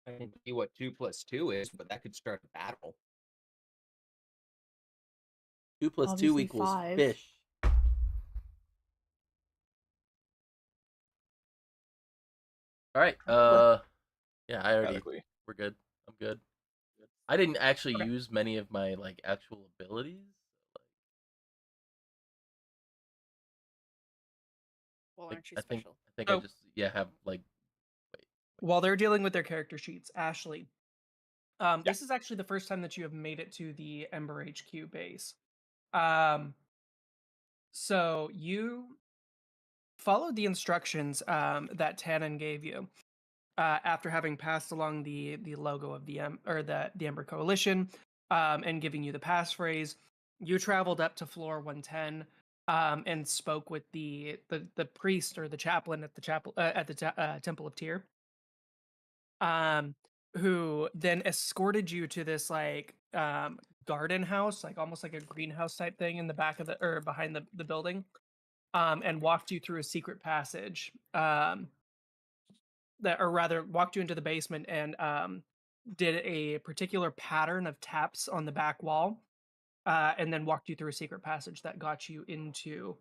I can see what 2 + 2 is, but that could start a battle. 2 + 2 Obviously equals 5. fish. All right. Yeah, I already. Medically. We're good. I'm good. I didn't actually Okay. use many of my like actual abilities. Well, Like, aren't you I think special? I Oh. just have like. While they're dealing with their character sheets, Ashley, this is actually the first time that you have made it to the Ember HQ base. So you followed the instructions that Tannen gave you after having passed along the logo of the Ember Coalition and giving you the passphrase. You traveled up to floor 110 and spoke with the priest or the chaplain at the Temple of Tyr. Who then escorted you to this like garden house, like almost like a greenhouse type thing in the back of or behind the building, and walked you through a secret passage. Or rather, walked you into the basement and did a particular pattern of taps on the back wall, and then walked you through a secret passage that got you into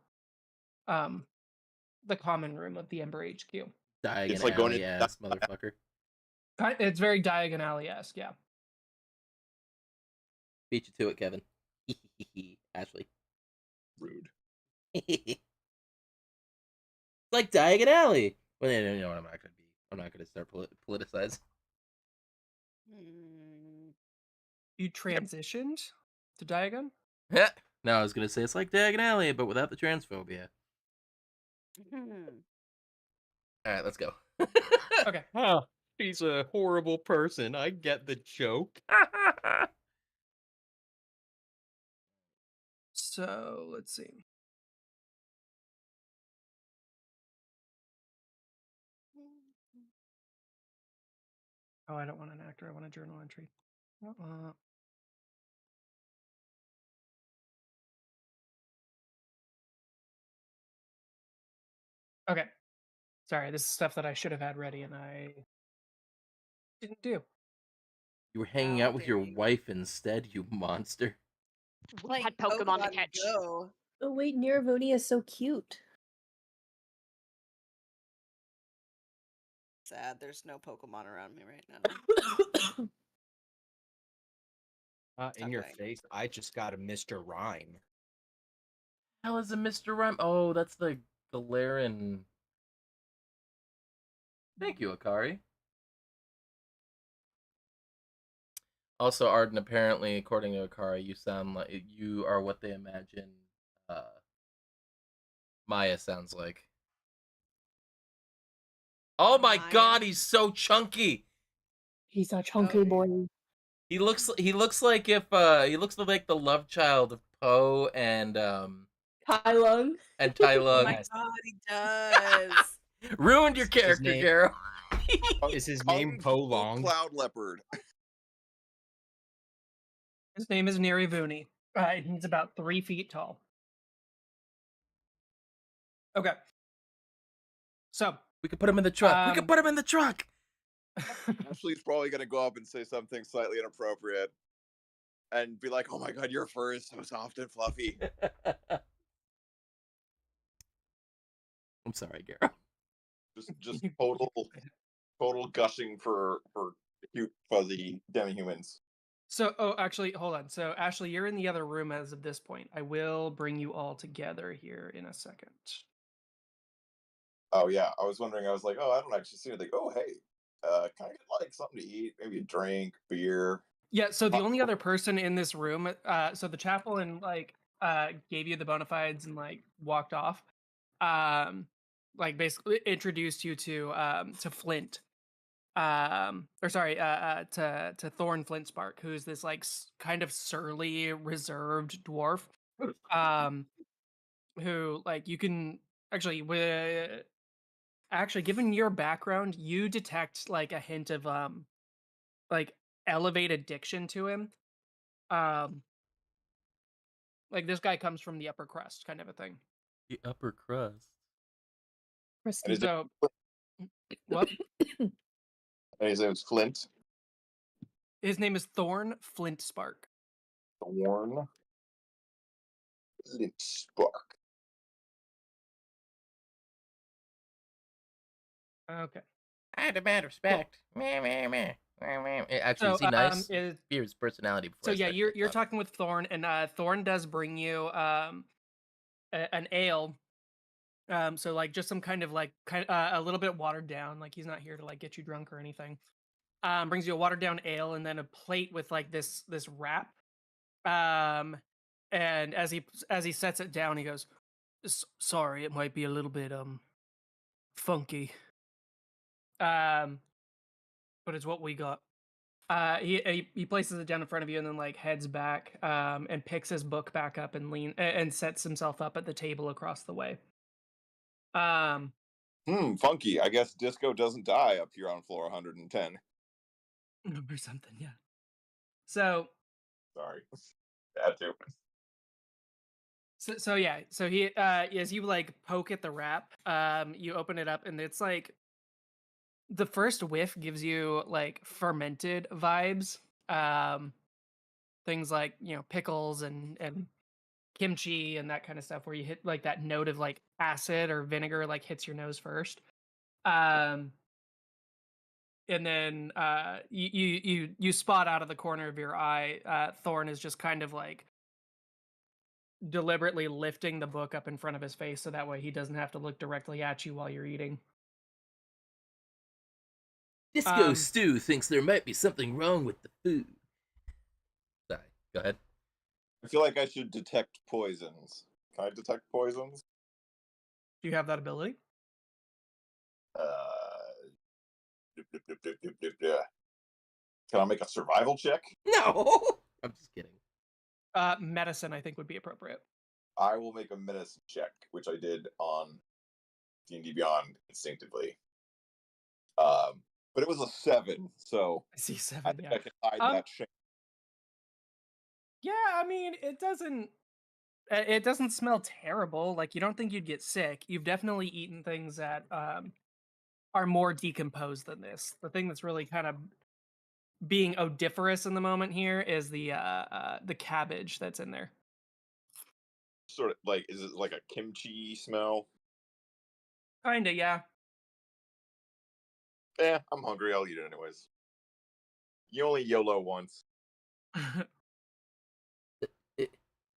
the common room of the Ember HQ. Diagon It's like going alley in- ass motherfucker. It's very Diagon Alley-esque, yeah. Beat you to it, Kevin. Ashley. Rude. It's like Diagon Alley. Well, you know what? I'm not gonna start politicize. You transitioned to Diagon? No, I was gonna say it's like Diagon Alley, but without the transphobia. All right, let's go. Okay. Oh, she's a horrible person. I get the joke. So let's see. Oh, I don't want an actor. I want a journal entry. Okay. Sorry, this is stuff that I should have had ready and I didn't do. You were hanging How out with dare your you. wife instead, you monster. Playing Had Pokemon to catch. Go. Oh wait, Niravoni is so cute. Sad. There's no Pokemon around me right now. In your Okay. face, I just got a Mr. Rhyme. Hell is a Mr. Rhyme? Oh, that's the Galarian. Thank you, Akari. Also, Arden, apparently, according to Akari, you sound like you are what they imagine Maya sounds like. Oh my Maya? god, he's so chunky. He's a chunky Oh. boy. He looks like if he looks like the love child of Poe and Tai Lung. Tai Oh Lung. my god, he does. Ruined your Is his character, name- Garo. Is his name Kung Po Fu Long? Cloud Leopard. His name is Neri Vooney. He's about 3 feet tall. Okay. So We could put him in the truck. We could put him in the truck. Ashley's probably gonna go up and say something slightly inappropriate, and be like, "Oh my god, your fur is so soft and fluffy." I'm sorry, Garo. Just total gushing for cute fuzzy demi-humans. So, actually, hold on. So, Ashley, you're in the other room as of this point. I will bring you all together here in a second. Oh yeah, I was wondering. I was like, oh, I don't actually see anything. Oh hey, can I get like something to eat? Maybe a drink, beer. Yeah. So the only other person in this room, so the chaplain gave you the bona fides and like walked off, like basically introduced you to Flint, or sorry, to Thorne Flintspark, who's this like kind of surly, reserved dwarf, who like you can actually, given your background, you detect like a hint of like elevated addiction to him. Um, like this guy comes from the upper crust, kind of a thing. The upper crust. And his, So, what? and his name is Flint. His name is Thorne Flintspark. Thorne Flintspark. Okay. I demand respect. Meh, meh, meh. Actually, So, is he nice? is Hear his personality before. so I yeah, start you're shitting on him. talking with Thorne, and Thorne does bring you an ale. So like just some kind of a little bit watered down. Like he's not here to like get you drunk or anything. Brings you a watered down ale and then a plate with like this wrap. And as he sets it down, he goes, Sorry, it might be a little bit funky. But it's what we got." He places it down in front of you and then like heads back and picks his book back up and sets himself up at the table across the way. Funky. I guess disco doesn't die up here on floor 110. Or something, yeah. So Sorry, had to. So yeah, so he as you like poke at the wrap, you open it up and it's like the first whiff gives you like fermented vibes. Things like, pickles and kimchi and that kind of stuff where you hit like that note of like acid or vinegar like hits your nose first. Um and then you spot out of the corner of your eye, Thorne is just kind of like deliberately lifting the book up in front of his face so that way he doesn't have to look directly at you while you're eating. Disco Stew thinks there might be something wrong with the food. Sorry, go ahead. I feel like I should detect poisons. Can I detect poisons? Do you have that ability? Can I make a survival check? No, I'm just kidding. Medicine, I think, would be appropriate. I will make a medicine check, which I did on D&D Beyond instinctively. But it was a 7, so I see 7. I think I can hide that shame. Yeah, I mean, it doesn't smell terrible. Like you don't think you'd get sick. You've definitely eaten things that are more decomposed than this. The thing that's really kind of being odoriferous in the moment here is the cabbage that's in there. Sort of like, is it like a kimchi smell? Kinda, yeah. Eh, I'm hungry. I'll eat it anyways. You only YOLO once.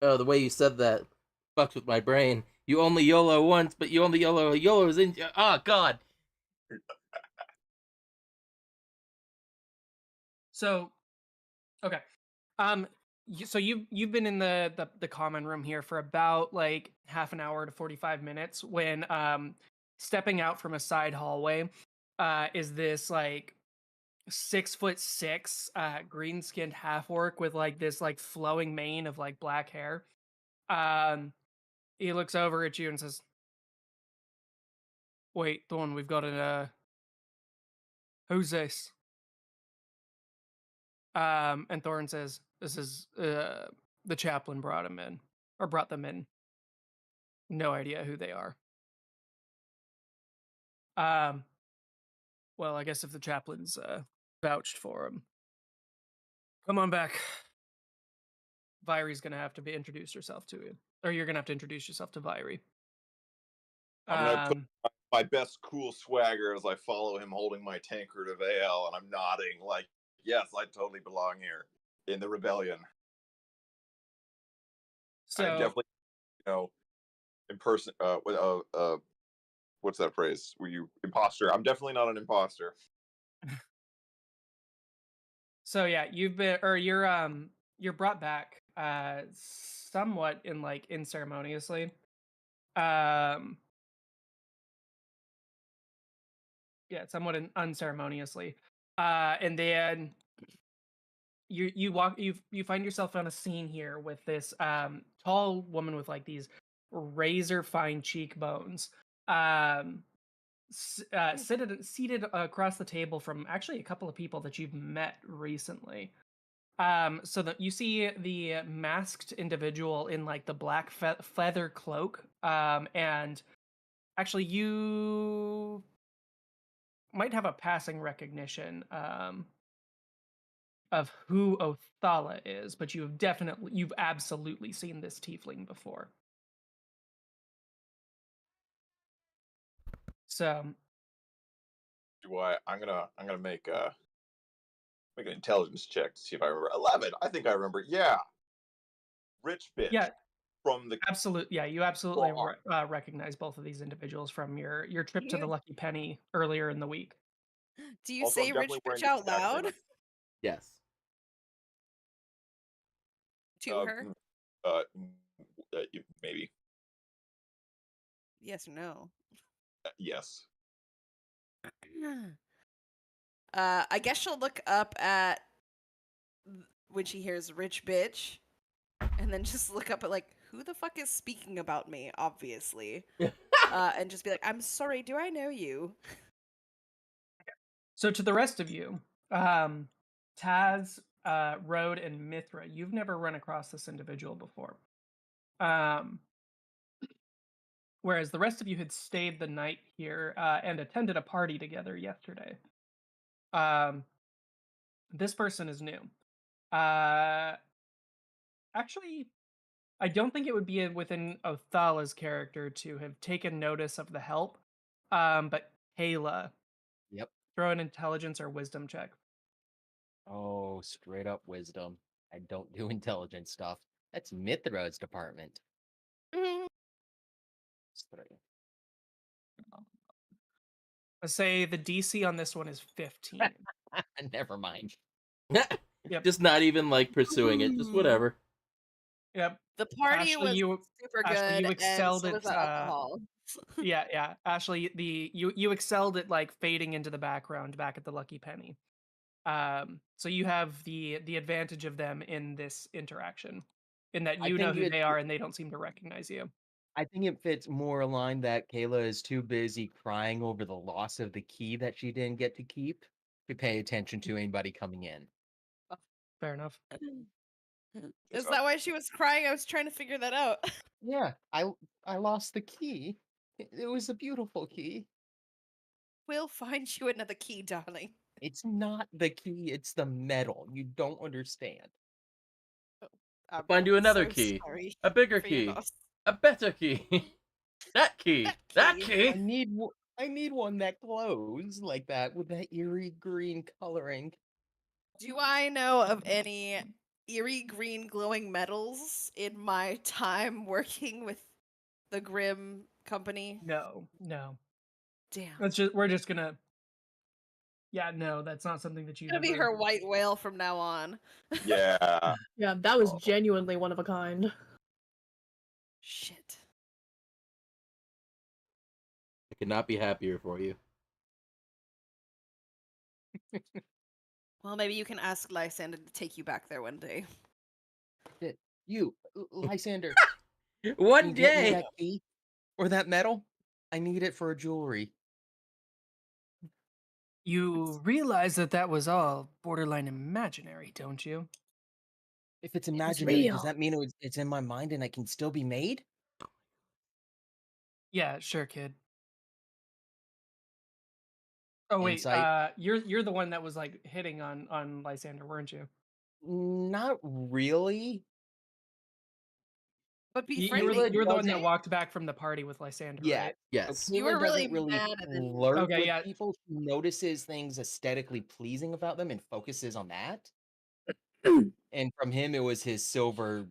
The way you said that fucks with my brain. You only YOLO once, but you only YOLO's in. Oh God. So, okay. So you've been in the common room here for about like half an hour to 45 minutes when stepping out from a side hallway is this like 6'6" green skinned half orc with like this like flowing mane of like black hair. He looks over at you and says, "Wait, Thorne, we've got who's this?" And Thorne says, "This is the chaplain brought them in. No idea who they are." Well, I guess if the chaplain's vouched for him, come on back. Vyri's gonna have to introduce herself to you, or you're gonna have to introduce yourself to Vyri. I'm gonna put my best cool swagger as I follow him holding my tankard of ale, and I'm nodding like, yes, I totally belong here in the rebellion. I'm So definitely, what's that phrase? Were you imposter? I'm definitely not an imposter. So yeah, you're brought back somewhat unceremoniously. Yeah, somewhat unceremoniously. And then you find yourself on a scene here with this tall woman with like these razor fine cheekbones. Seated across the table from actually a couple of people that you've met recently. So that you see the masked individual in like the black feather cloak. And actually you might have a passing recognition of who Othala is, but you've absolutely seen this tiefling before. So I'm gonna make an intelligence check to see if I remember. 11. I think I remember. Yeah, rich bitch yeah, from the you absolutely bar. recognize both of these individuals from your trip to the You- Lucky Penny earlier in the week. Do you Also, I'm say rich definitely wearing bitch the out exact same. loud Yes. to her? Maybe. Yes or no? Yes. I guess she'll look up at when she hears rich bitch, and then just look up at like, who the fuck is speaking about me? Obviously, and just be like, I'm sorry. Do I know you? So to the rest of you, Taz, Rode, and Mithra, you've never run across this individual before. Whereas the rest of you had stayed the night here and attended a party together yesterday. This person is new. Actually, I don't think it would be within Othala's character to have taken notice of the help. But Kayla, Yep. throw an intelligence or wisdom check. Oh, straight up wisdom. I don't do intelligence stuff. That's Mithra's department. Mhm. It's 3. Let's say the DC on this one is 15. Never mind. Yep. Just not even like pursuing it. Just whatever. Yep. The party Ashley, was super Ashley, good, you and excelled so was the at alcohol. yeah. Ashley, you excelled at like fading into the background back at the Lucky Penny. So you have the advantage of them in this interaction, in that I you know think who they are and they don't seem to recognize you. I think it fits more aligned that Kayla is too busy crying over the loss of the key that she didn't get to keep to pay attention to anybody coming in. Fair enough. Is that why she was crying? I was trying to figure that out. Yeah, I lost the key. It was a beautiful key. We'll find you another key, darling. It's not the key, it's the metal. You don't understand. I'll I'm find you another so key. sorry A bigger for your key. loss. A better key. That key. That That key. key. I need one that glows like that with that eerie green coloring. Do I know of any eerie green glowing metals in my time working with the Grimm company? No. Damn. We're just gonna. Yeah, no, that's not something that you've Gonna be ever. her white whale from now on. Yeah. Yeah, that was genuinely one of a kind. Shit. I could not be happier for you. Well, maybe you can ask Lysander to take you back there one day. You, Lysander, can One you get me day. that key? Or that metal? I need it for a jewelry. You realize that that was all borderline imaginary, don't you? If it's was imaginary, does real. that mean it's in my mind and I can still be made? Yeah, sure, kid. Oh wait, Insight? you're the one that was like hitting on Lysander, weren't you? Not really. But be You were friendly. you were the one that doesn't. walked back from the party with Lysander, Yeah. right? So Yes. You were Kayla really doesn't really mad and then flirt Okay, with yeah. people. She notices things aesthetically pleasing about them and focuses on that. And from him, it was his silver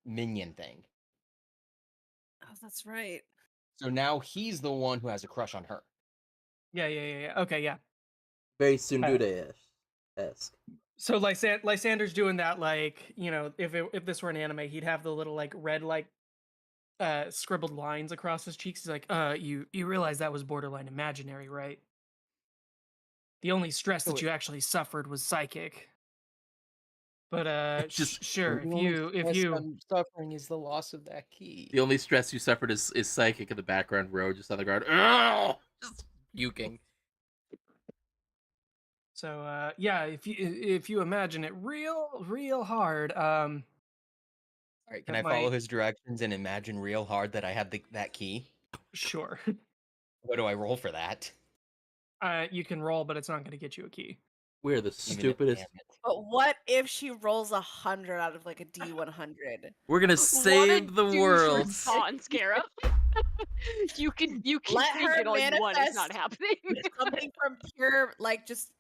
minion thing. Oh, that's right. So now he's the one who has a crush on her. Yeah. Okay, yeah. Very Sundude-esque. So Lysander's doing that, like, you know, if this were an anime, he'd have the little like red like scribbled lines across his cheeks. He's like, you realize that was borderline imaginary, right? The only stress So that you actually suffered was psychic. But Just sure, the only if stress you I'm suffering is the loss of that key. the only stress you suffered is psychic in the background row, just on the ground. Ugh! Just puking. So yeah, if you imagine it real hard, All right, can that I follow might his directions and imagine real hard that I have that key? sure. What do I roll for that? You can roll, but it's not going to get you a key. We're the Even stupidest. damn it. But what if she rolls 100 out of like a D100? We're gonna What a save the douche world. response, Scarab. you can Let think her it all you want. It's not manifest happening. something from pure, like, just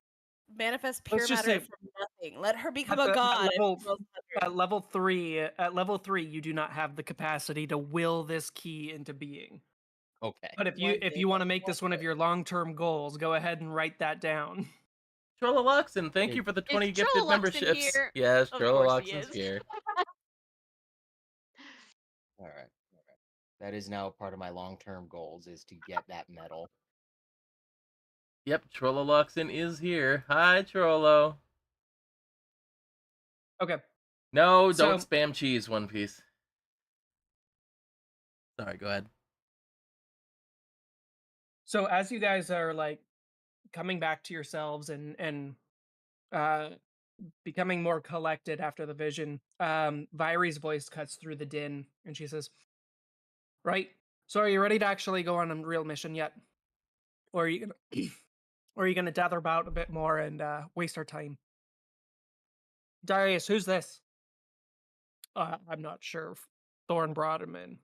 manifest pure Let's just matter say from nothing. Let her become at a god. if level she rolls 100. at level 3, you do not have the capacity to will this key into being. Okay. But if One day you want to I'll make this roll one of it. your long-term goals, go ahead and write that down. Trollaloxin, thank Is- you for the Is 20 gifted Trollaloxin memberships. here? Yes, Of course he Trollaloxin's is. here. All right. That is now part of my long-term goals is to get that medal. Yep, Trollaloxin is here. Hi, Trollo. Okay. No, So- don't spam cheese, One Piece. Sorry, go ahead. So as you guys are like coming back to yourselves and uh becoming more collected after the vision, Vyrie's voice cuts through the din and she says, "Right. So are you ready to actually go on a real mission yet? Or are you gonna or are you gonna dather about a bit more and waste our time?" Darius, who's this? I'm not sure. Thorne brought him in.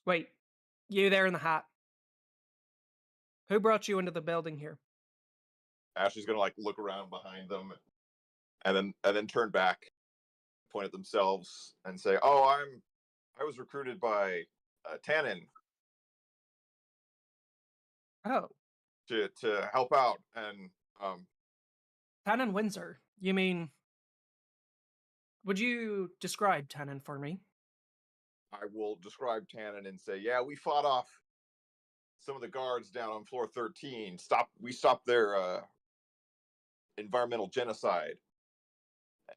Wait, you there in the hat. Who brought you into the building here? Ashley's gonna like look around behind them, and then turn back, point at themselves, and say, "Oh, I was recruited by Tannen Oh, to help out, and Tannen Windsor. You mean, would you describe Tannen for me? I will describe Tannen and say, yeah, we fought off some of the guards down on floor 13. We stopped their environmental genocide,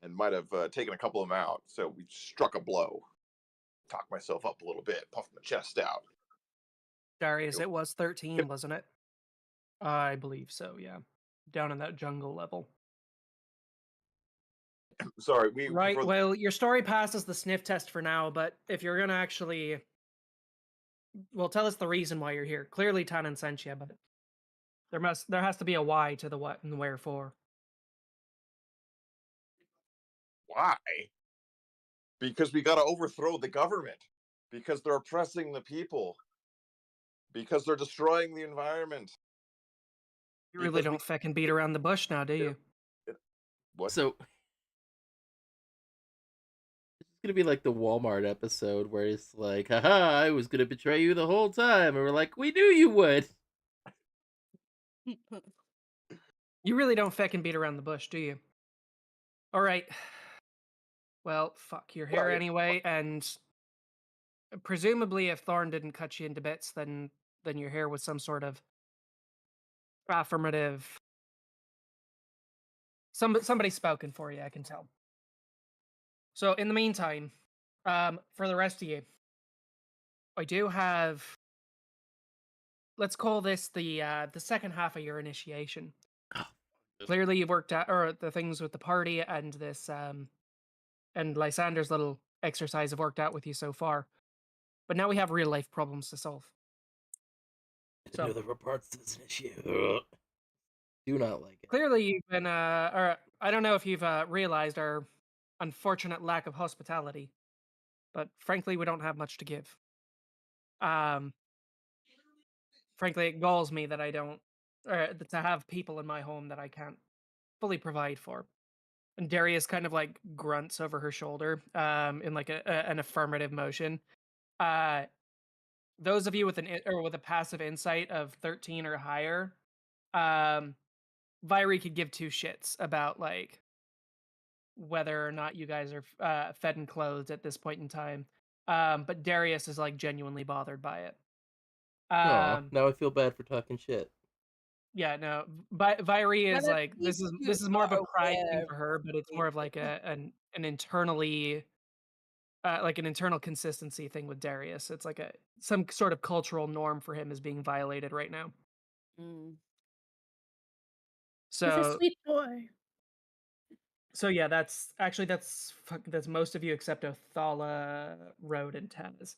and might have taken a couple of them out. So we struck a blow. Talked myself up a little bit, puffed my chest out. Darius, it was 13, wasn't it? I believe so, yeah. Down in that jungle level. Sorry, Right, well, your story passes the sniff test for now, but if you're gonna actually... Well, tell us the reason why you're here. Clearly Tannen sent you, but there has to be a why to the what and the wherefore. Why? Because we got to overthrow the government. Because they're oppressing the people. Because they're destroying the environment. You really Because we- don't feckin' beat around the bush now, do you? What? So this is gonna be like the Walmart episode where it's like, haha, I was gonna betray you the whole time. And we're like, we knew you would. You really don't feckin' beat around the bush, do you? Alright. Well, fuck, you're here Right. anyway, and presumably if Thorne didn't cut you into bits, then you're here with some sort of affirmative... Somebody's spoken for you, I can tell. So in the meantime, for the rest of you, I do have let's call this the second half of your initiation. Oh, Clearly, you've worked out or the things with the party and this and Lysander's little exercise have worked out with you so far. But now we have real life problems to solve. I know So there were parts to this issue. Do not like it. clearly, you've been or I don't know if you've realized our unfortunate lack of hospitality, but frankly, we don't have much to give. Um, frankly, it galls me that I don't, or to have people in my home that I can't fully provide for. And Darius kind of like grunts over her shoulder, in like an affirmative motion. Uh, those of you with or with a passive insight of 13 or higher, um, Vyri could give two shits about like whether or not you guys are fed and clothed at this point in time. But Darius is like genuinely bothered by it. Aw, Um, now I feel bad for talking shit. yeah, no, Vyri But is at like least you this is more of a are pride thing aware. for her, but it's more of like an internally like an internal consistency thing with Darius. It's like some sort of cultural norm for him is being violated right now. Mm. He's a So sweet boy. yeah, that's most of you except Othala, Road, and Taz.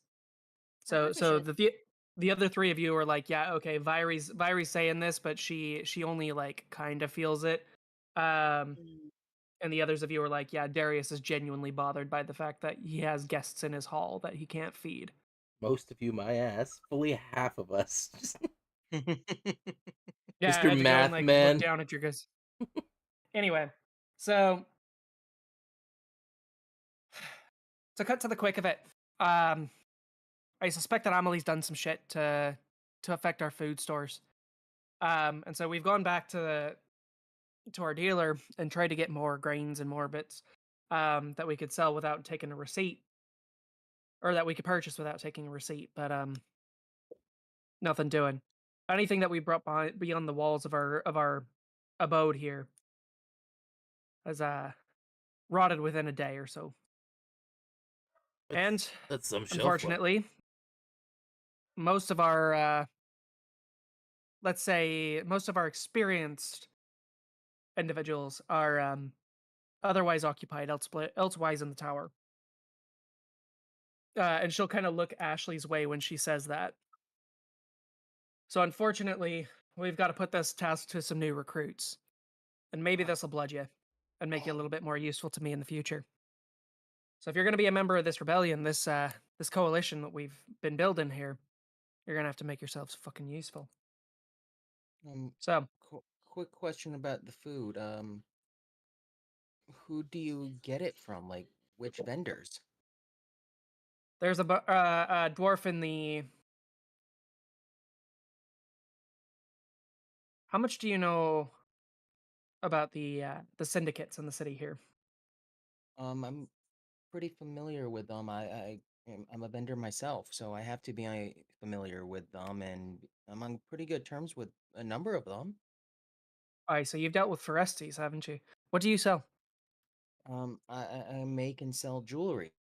I So appreciate the other three of you are like, yeah, okay, Vyri's saying this, but she only like kind of feels it. Um, it. and the others of you are like, yeah, Darius is genuinely bothered by the fact that he has guests in his hall that he can't feed. Most of you, my ass. Fully half of us. Yeah, I Mr. had to go and Math like look Man. down at your guys. Anyway, so to cut to the quick of it, I suspect that Amelie's done some shit to affect our food stores. And so we've gone back to our dealer and tried to get more grains and more bits that we could sell without taking a receipt, or that we could purchase without taking a receipt. But nothing doing. Anything that we brought beyond the walls of our abode here has rotted within a day or so. And That's some shelf life. unfortunately, most of our let's say most of our experienced individuals are otherwise occupied elsewise in the tower. And she'll kind of look Ashley's way when she says that. So unfortunately, we've got to put this task to some new recruits. And maybe this will blood you and make you a little bit more useful to me in the future. So if you're going to be a member of this rebellion, this coalition that we've been building here, you're going to have to make yourselves fucking useful. So, Quick question about the food. Who do you get it from? Like, which vendors? there's a dwarf in the. How much do you know about the syndicates in the city here? I'm pretty familiar with them. I'm a vendor myself, so I have to be familiar with them, and I'm on pretty good terms with a number of them. All right, so you've dealt with Forestes, haven't you? What do you sell? I make and sell jewelry.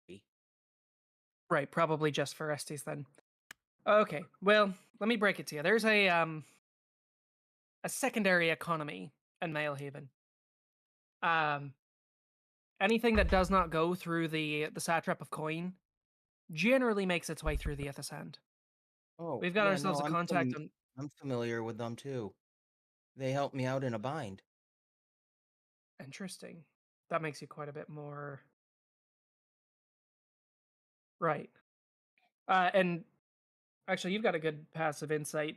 Right, probably just Forestes then. Okay, well, let me break it to you. There's a secondary economy in Maelhaven. Anything that does not go through the satrap of coin generally makes its way through the Ithasand. Oh, We've got yeah, ourselves no, a contact on. I'm familiar with them too. They help me out in a bind. Interesting. That makes you quite a bit more. Right. And actually, you've got a good passive insight.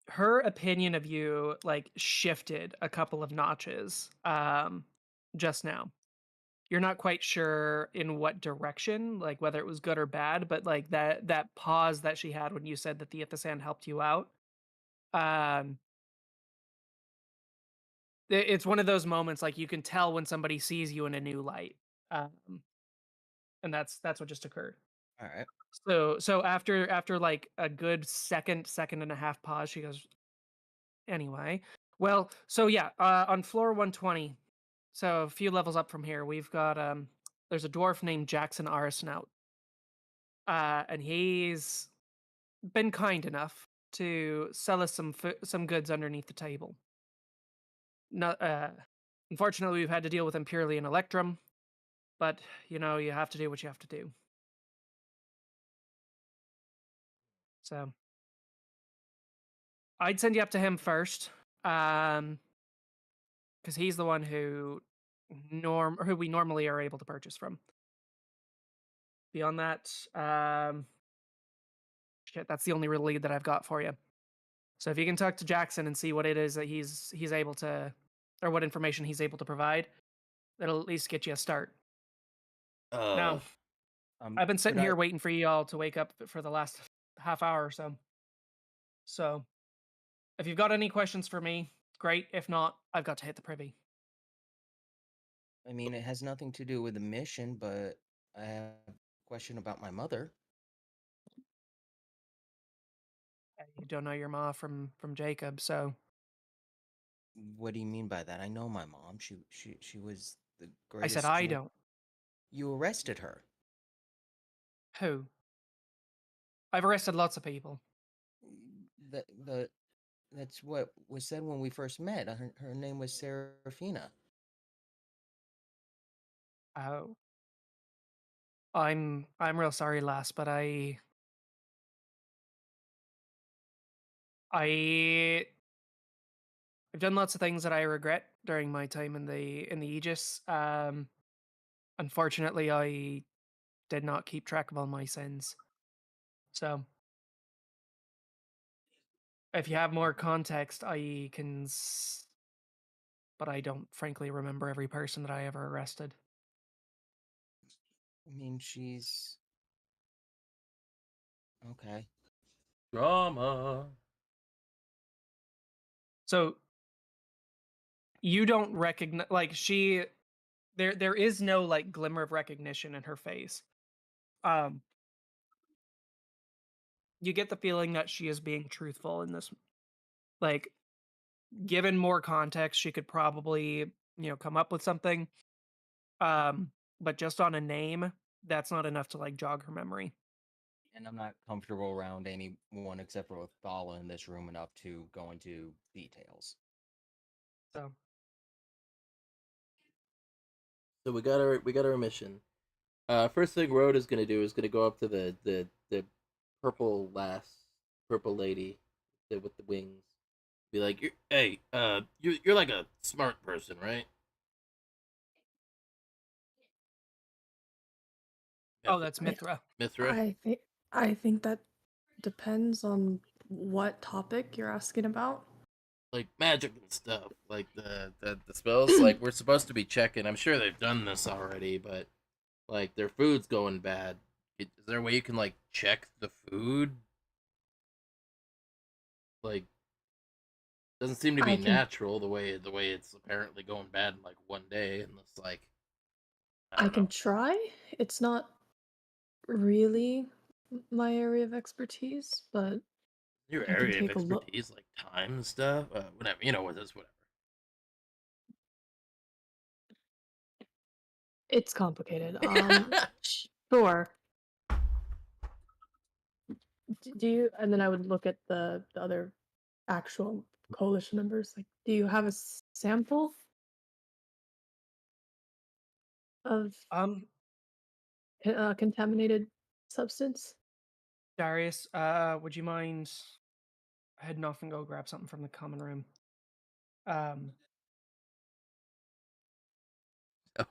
Her opinion of you like shifted a couple of notches just now. You're not quite sure in what direction, like whether it was good or bad, but like that pause that she had when you said that the Ithasand helped you out. Um it's one of those moments like you can tell when somebody sees you in a new light. Um and that's what just occurred. All right. So after like a good second and a half pause, she goes, anyway. Well, so yeah, on floor 120, so a few levels up from here, we've got there's a dwarf named Jackson Arsnout. And he's been kind enough to sell us some goods underneath the table. Not, unfortunately, we've had to deal with him purely in Electrum, but you know, you have to do what you have to do. So, I'd send you up to him first, because he's the one who we normally are able to purchase from. Beyond that, shit, that's the only real lead that I've got for you. So if you can talk to Jackson and see what it is that he's able to, or what information he's able to provide, that'll at least get you a start. Now, I've been sitting could I- here waiting for you all to wake up for the last half hour or so. So, if you've got any questions for me, great. If not, I've got to hit the privy. I mean, it has nothing to do with the mission, but I have a question about my mother. You don't know your ma from Jacob, so What do you mean by that? I know my mom. She was the I greatest. said I don't. You arrested her. Who? I've arrested lots of people. That's what was said when we first met. Her name was Serafina. Oh. I'm real sorry, lass, but I've done lots of things that I regret during my time in the Aegis. Unfortunately, I did not keep track of all my sins. So, if you have more context, I can. But I don't, frankly, remember every person that I ever arrested. I mean, she's okay. Drama. So, you don't recognize, like, there is no like glimmer of recognition in her face. You get the feeling that she is being truthful in this. Like, given more context, she could probably, come up with something. But just on a name, that's not enough to like jog her memory. And I'm not comfortable around anyone except for Thala in this room enough to go into details. So, So we got our mission. First thing Road is gonna do is gonna go up to the purple purple lady with the wings. Be like, hey, you're like a smart person, right? oh, that's Mithra. Mithra. I think that depends on what topic you're asking about. Like magic and stuff, like the spells. Like we're supposed to be checking. I'm sure they've done this already, but like their food's going bad. Is there a way you can like check the food? Like doesn't seem to be I can natural the way it's apparently going bad in like one day, and it's like I I don't can know. try. It's not really my area of expertise, but Your I can area of take a look. expertise, like time and stuff, whatever. You know what this, whatever. It's complicated. Sure. Do you? And then I would look at the other actual coalition members. Like, do you have a sample of Um, contaminated substance? Darius, would you mind heading off and go grab something from the common room? Um,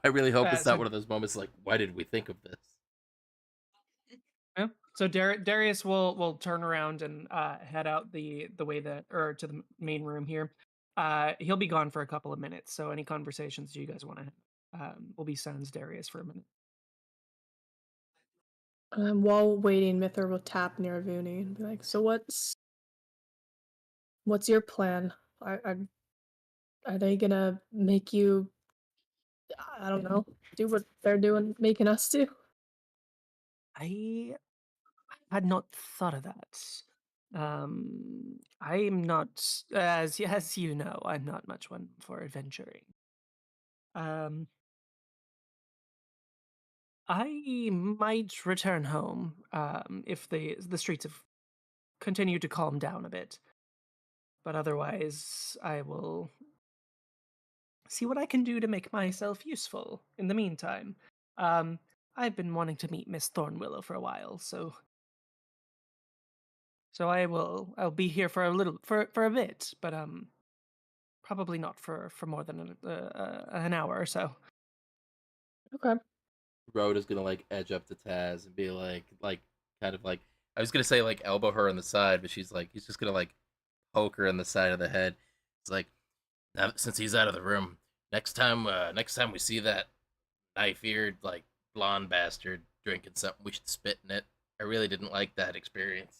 I really hope it's so not one of those moments like, why did we think of this? yeah. So Darius will turn around and head out the way that, or to the main room here. He'll be gone for a couple of minutes. So any conversations you guys want to have will be sans Darius for a minute. While waiting, Mithra will tap Niravuni and be like, "So what's your plan? Are they gonna make you? I don't know. Do what they're doing, making us do." I had not thought of that. I'm not, as you know, I'm not much one for adventuring. Um, I might return home if the streets of continue to calm down a bit. But otherwise, I will see what I can do to make myself useful in the meantime. Um, I've been wanting to meet Miss Thornwillow for a while, so I'll be here for a bit, but probably not for more than an hour or so. Okay. Road is gonna like edge up to Taz and be like kind of like I was gonna say like elbow her on the side, but he's just gonna like poke her in the side of the head. It's like now, since he's out of the room, next time we see that knife-eared like blonde bastard drinking something, we should spit in it. I really didn't like that experience.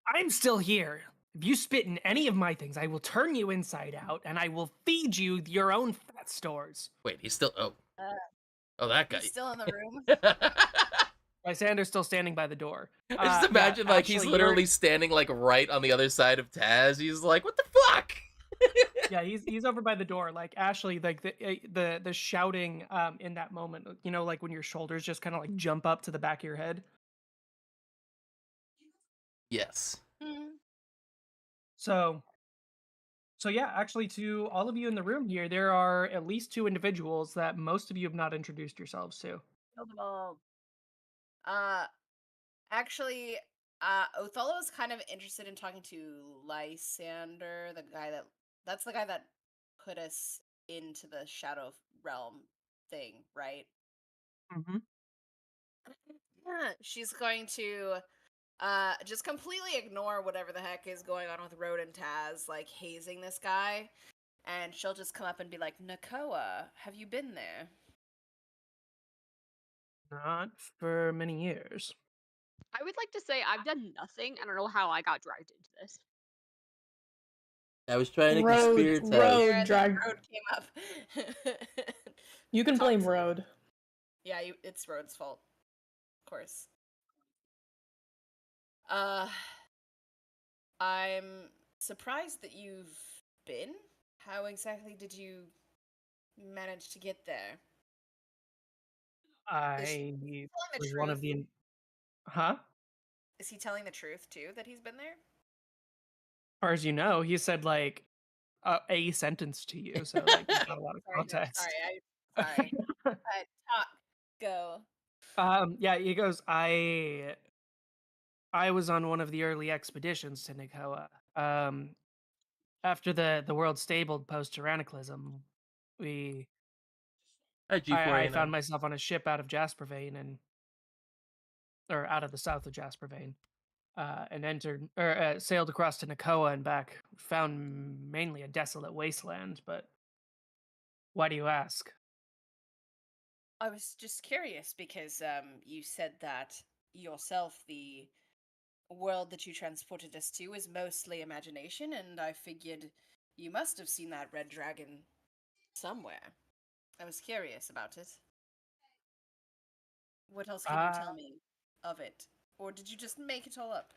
I'm still here. If you spit in any of my things, I will turn you inside out, and I will feed you your own fat stores. Wait, he's still Uh, oh that guy. he's still in the room. Lysander's still standing by the door. I just imagine like he's actually, literally standing like right on the other side of Taz. He's like, "What the fuck?" Yeah, he's over by the door. Like Ashley, like the shouting in that moment, like when your shoulders just kind of like jump up to the back of your head. Yes. Mm. So yeah, actually, to all of you in the room here, there are at least 2 individuals that most of you have not introduced yourselves to. Kill them all. Actually, Othello is kind of interested in talking to Lysander, that's the guy that put us into the Shadow Realm thing, right? Mm-hmm. Yeah, she's going to just completely ignore whatever the heck is going on with Road and Taz, like hazing this guy, and she'll just come up and be like, Nakoa, have you been there? Not for many years. I would like to say I've done nothing. I don't know how I got dragged into this. I was trying to get Road, spirits out. road, And then drag. Road came up. You can Talk blame to me. Road. Yeah, it's Road's fault. Of course. I'm surprised that you've been. How exactly did you manage to get there? Is she I telling the was one of truth? the. Huh? Is he telling the truth too that he's been there? As far as you know, he said like a sentence to you, so like there's not a lot of Sorry, no, context. sorry. Talk. Go. Yeah, he goes, I was on one of the early expeditions to Nikoa. After the world stabled post tyrannicalism, Hi, I G4A9. found myself on a ship out of Jaspervane or out of the south of Jaspervane, and sailed across to Nikoa and back. Found mainly a desolate wasteland, but why do you ask? I was just curious because you said that yourself the world that you transported us to is mostly imagination, and I figured you must have seen that red dragon somewhere. I was curious about it. What else can you tell me of it? Or did you just make it all up?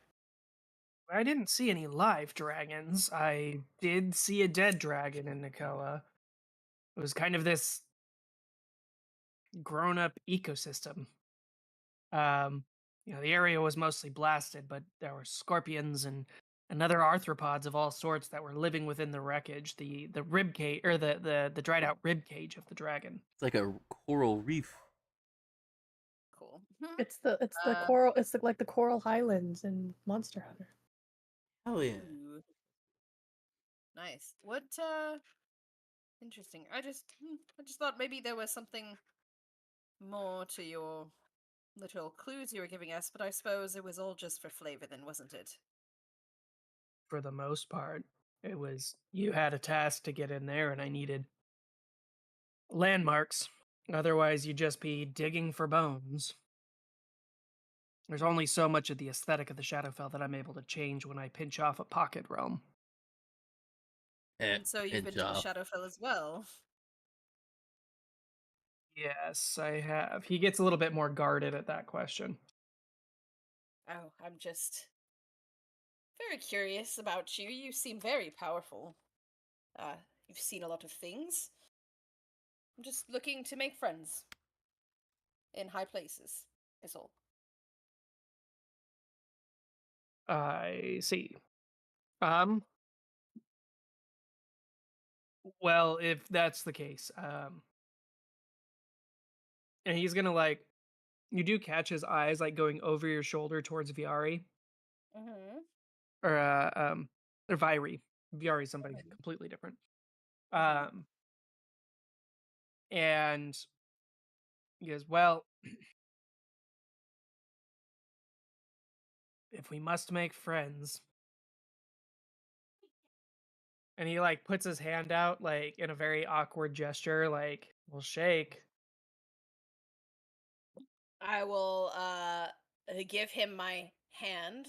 I didn't see any live dragons. I did see a dead dragon in Nikoa. It was kind of this grown-up ecosystem. The area was mostly blasted, but there were scorpions and other arthropods of all sorts that were living within the wreckage, the rib cage or the dried out rib cage of the dragon. It's like a coral reef. Cool. It's the coral. It's like the Coral Highlands in Monster Hunter. Hell yeah. Ooh. Nice. What interesting. I just thought maybe there was something more to your little clues you were giving us, but I suppose it was all just for flavor then, wasn't it? For the most part, it was you had a task to get in there, and I needed landmarks. Otherwise, you'd just be digging for bones. There's only so much of the aesthetic of the Shadowfell that I'm able to change when I pinch off a pocket realm. And so you've been to the Shadowfell as well. Yes, I have. He gets a little bit more guarded at that question. Oh, I'm just very curious about you. You seem very powerful. You've seen a lot of things. I'm just looking to make friends. In high places, is all. I see. Um, well, if that's the case, and he's gonna like, you do catch his eyes like going over your shoulder towards Viari Mm-hmm. or or Viry. Viari is somebody completely different. Um, and he goes, well, if we must make friends, and he like puts his hand out like in a very awkward gesture, like we'll shake. I will give him my hand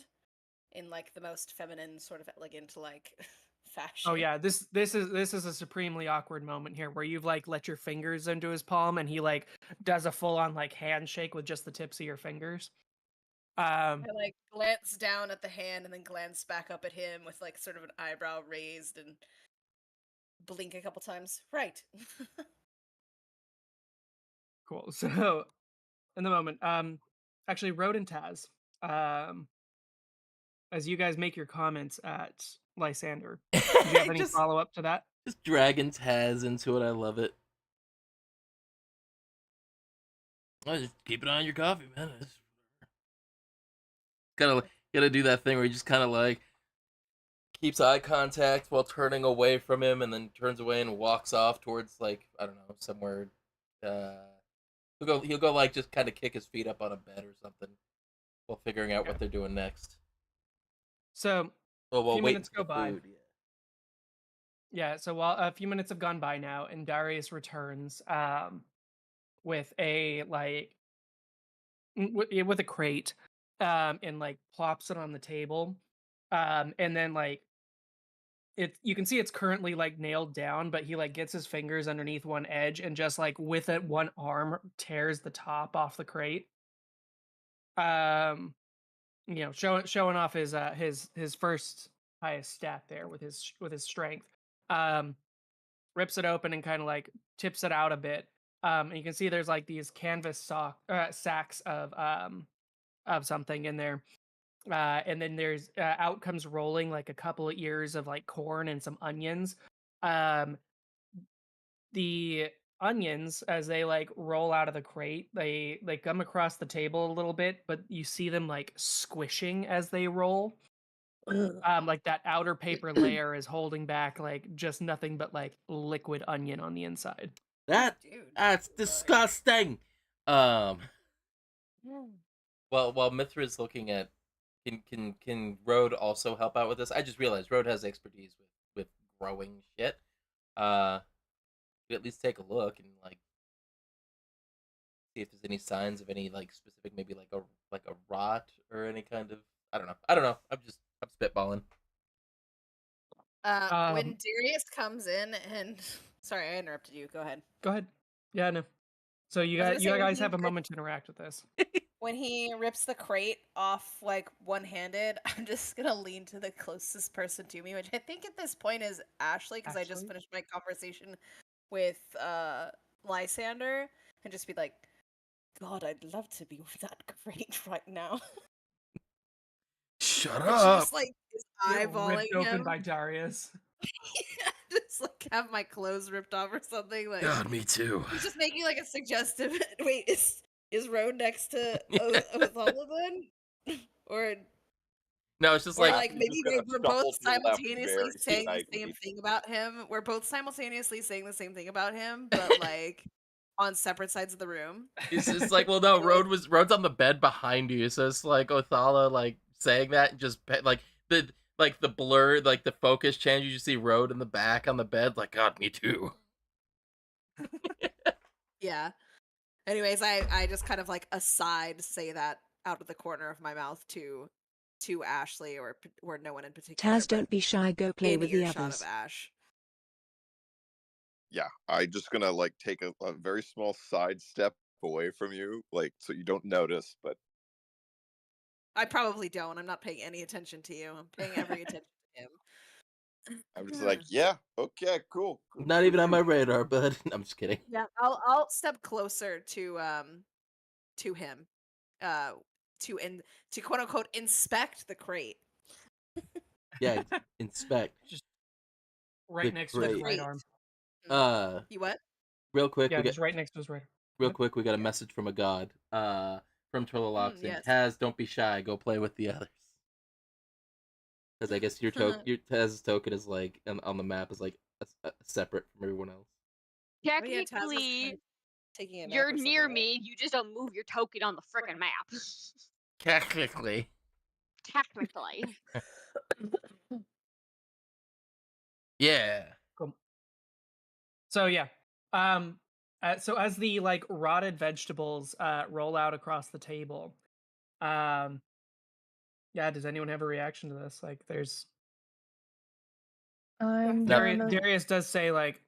in like the most feminine sort of elegant like fashion. Oh yeah, this is a supremely awkward moment here where you've like let your fingers into his palm and he like does a full on like handshake with just the tips of your fingers. I like glance down at the hand and then glance back up at him with like sort of an eyebrow raised and blink a couple times. Right. Cool. So in the moment, actually Rode and Taz, um, as you guys make your comments at Lysander, did you have any just follow up to that? dragging Taz into it. I love it. Oh, just keep it on your coffee, man. Gotta do that thing where he just kind of like keeps eye contact while turning away from him, and then turns away and walks off towards like I don't know somewhere. Uh, he'll go like just kind of kick his feet up on a bed or something while figuring out Okay. what they're doing next. So Oh well, few wait minutes for go the by. food. Yeah, so while a few minutes have gone by now, and Darius returns with a like with a crate, and like plops it on the table, and then like you can see it's currently like nailed down, but he like gets his fingers underneath one edge and just like with it one arm tears the top off the crate. Um, you know, showing off his first highest stat there with his strength. Um, rips it open and kind of like tips it out a bit. And you can see there's like these canvas sacks of something in there. And then there's out comes rolling like a couple of ears of like corn and some onions. Um, the onions as they like roll out of the crate, they come across the table a little bit, but you see them like squishing as they roll. Like that outer paper layer is holding back like just nothing but like liquid onion on the inside. Dude. That's disgusting. Um, Mm. while Mithra's looking at, can Road also help out with this? I just realized Road has expertise with growing shit. At least take a look and like see if there's any signs of any like specific, maybe like a rot or any kind of I don't know. I'm spitballing. When Darius comes in and sorry, I interrupted you. Go ahead. Go ahead. Yeah, no. So you I was guys gonna say, guys have a moment to interact with this. when he rips the crate off like one-handed, I'm just gonna lean to the closest person to me, which I think at this point is Ashley, because I just Ashley? finished my conversation with Lysander, and just be like, God, I'd love to be with that crate right now. Shut And she up. just like is Get eyeballing ripped open him. by Darius. Just like have my clothes ripped off or something. Like God, me too. he's just making like a suggestive. Wait, is Road next to Othala then? Or No, it's just or like like He's maybe just gonna we're shuffle both to the left simultaneously very saying the tightly. same thing about him. We're both simultaneously saying the same thing about him, but like on separate sides of the room. it's like well no, Road's on the bed behind you, so it's like Othala like saying that and just like the blur, like the focus changes. You see Road in the back on the bed, like God, me too. Yeah. Anyways, I just kind of like aside say that out of the corner of my mouth to Ashley or no one in particular. Taz, don't be shy, go play in with the earshot others. of Ash. Yeah, I'm just gonna like take a very small side step away from you, like so you don't notice, but I probably don't. I'm not paying any attention to you. I'm paying every attention to him. I'm just like, yeah, okay, cool. Good Not for even on you. my radar, bud. I'm just kidding. Yeah, I'll step closer to him, to quote unquote inspect the crate Yeah, inspect. Just right The next to his crate. right arm. You what? Real quick, Yeah, we got just right next to his right. real What? quick, we got a Yeah. message from a god. From Turlock saying, Yes. Taz, don't be shy, go play with the others. Because I guess your Taz's token is like on the map is like separate from everyone else. Oh yeah, Taz is Technically, taking a nap you're or something, near right? me. You just don't move your token on the frickin' map. Technically. Technically. Yeah. Cool. So yeah, so as the like rotted vegetables roll out across the table, yeah, does anyone have a reaction to this? Like, there's I'm No. gonna. Darius does say like,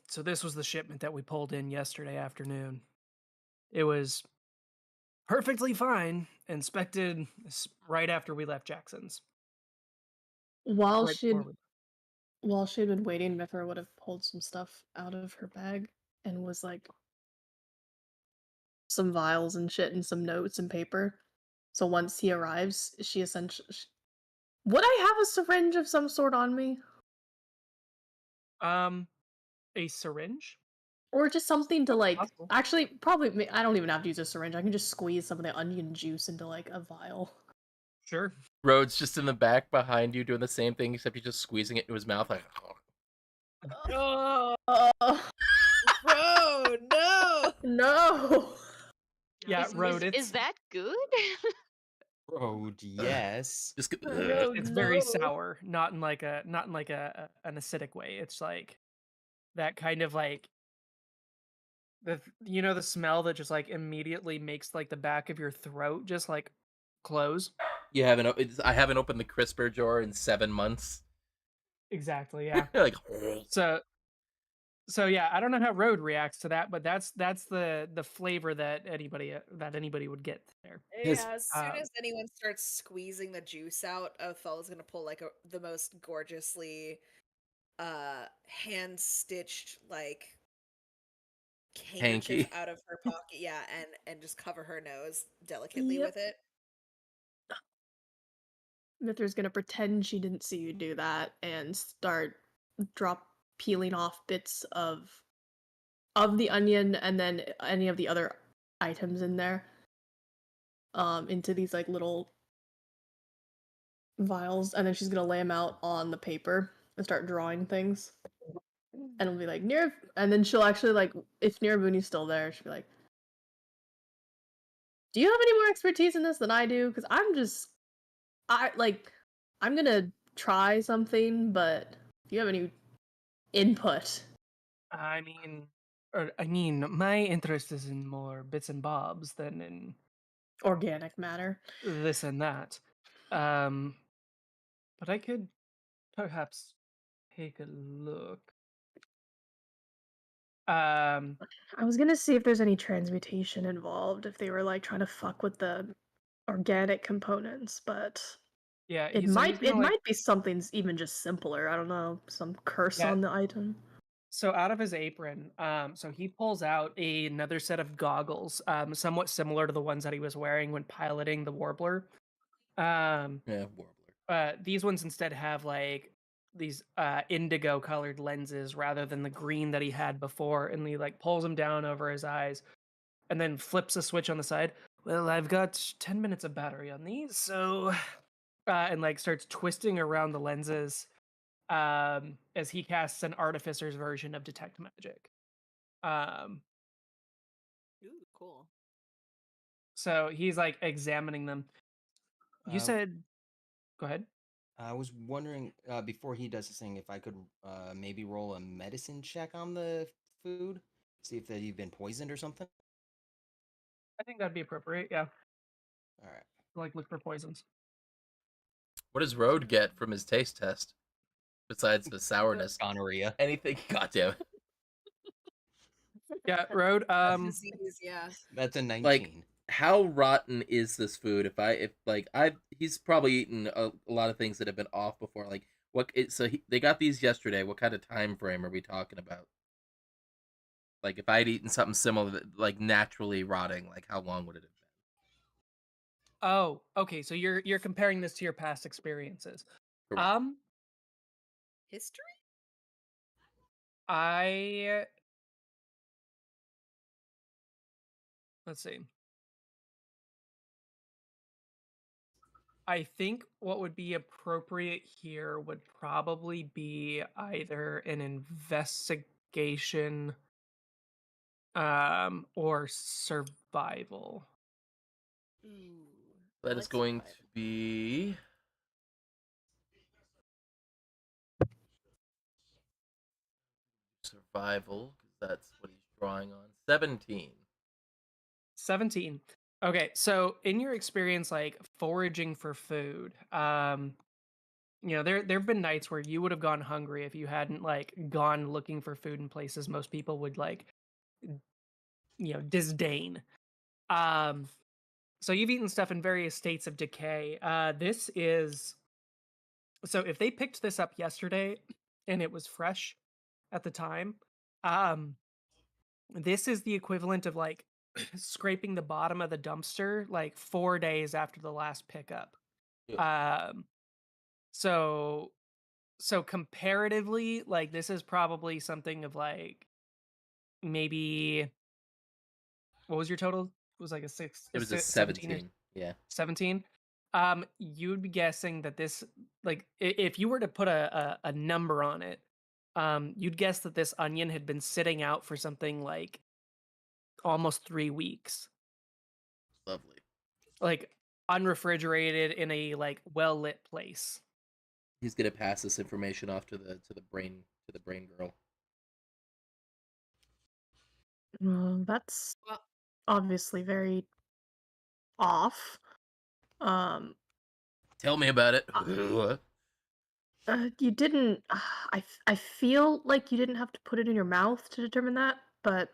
so this was the shipment that we pulled in yesterday afternoon. It was perfectly fine, inspected right after we left Jackson's. While Right she'd before been waiting, Mithra would have pulled some stuff out of her bag and was like some vials and shit and some notes and paper. So once he arrives, she essentially would I have a syringe of some sort on me? A syringe? Or just something to like Possible. actually probably I don't even have to use a syringe. I can just squeeze some of the onion juice into like a vial. Sure. Rhodes just in the back behind you doing the same thing, except he's just squeezing it into his mouth like. Oh Bro, no. no. Yeah, Road, Is that good? Road, yes. Just it's very sour, not in like an acidic way. It's like that kind of like the smell that just like immediately makes like the back of your throat just like close. You haven't. I haven't opened the crisper drawer in 7 months. Exactly, yeah. Like. So yeah, I don't know how Road reacts to that, but that's the flavor that anybody would get there. His- Yeah, as soon Um, as anyone starts squeezing the juice out, Othello's gonna pull like the most gorgeously hand stitched like handkerchief Hanky. out of her pocket, yeah, and just cover her nose delicately Yep. with it. Mithra's gonna pretend she didn't see you do that and start peeling off bits of the onion and then any of the other items in there into these like little vials, and then she's gonna lay them out on the paper and start drawing things. And it'll be like and then she'll actually like if Nirabuni's still there, she'll be like, "Do you have any more expertise in this than I do? Because I'm gonna try something, but if you have any input." I mean, my interest is in more bits and bobs than in Organic matter. this and that. But I could perhaps take a look. I was gonna see if there's any transmutation involved, if they were like trying to fuck with the organic components, but yeah, it he's might gonna, like, be something even just simpler. I don't know, some curse Yeah. on the item. So out of his apron, so he pulls out another set of goggles, somewhat similar to the ones that he was wearing when piloting the Warbler. Yeah, Warbler. These ones instead have like these indigo colored lenses rather than the green that he had before, and he like pulls them down over his eyes and then flips a switch on the side. Well, I've got 10 minutes of battery on these, so and like starts twisting around the lenses as he casts an artificer's version of detect magic. Ooh, cool. So he's like examining them. You Uh, said, go ahead. I was wondering before he does this thing if I could maybe roll a medicine check on the food, see if they've been poisoned or something. I think that'd be appropriate. Yeah, All right. like look for poisons. What does Road get from his taste test? Besides the sourness. Gonorrhea. Anything. Goddamn. Yeah, Road. Disease, yeah. That's a 19. Like, how rotten is this food? He's probably eaten a lot of things that have been off before. Like, they got these yesterday. What kind of time frame are we talking about? Like, if I'd eaten something similar, like naturally rotting, like how long would it have been? Oh, okay. So you're comparing this to your past experiences. Correct. History? Let's see. I think what would be appropriate here would probably be either an investigation or survival. Ooh. I That is like going survival. to be survival, because that's what he's drawing on. 17. 17. Okay, so in your experience, like foraging for food, there've been nights where you would have gone hungry if you hadn't like gone looking for food in places most people would like, disdain. Um, so you've eaten stuff in various states of decay. This is so if they picked this up yesterday and it was fresh at the time, um, this is the equivalent of like scraping the bottom of the dumpster like 4 days after the last pickup. Um, so comparatively, like this is probably something of like maybe what was your total? It was like a six, It was a 17 or 17. Yeah. 17. You would be guessing that this, like, if you were to put a number on it, you'd guess that this onion had been sitting out for something like almost 3 weeks, Lovely. like unrefrigerated in a like well lit place. He's gonna pass this information off to the brain girl. That's Well, obviously very off. Um, Tell me about it. you didn't. I feel like you didn't have to put it in your mouth to determine that, but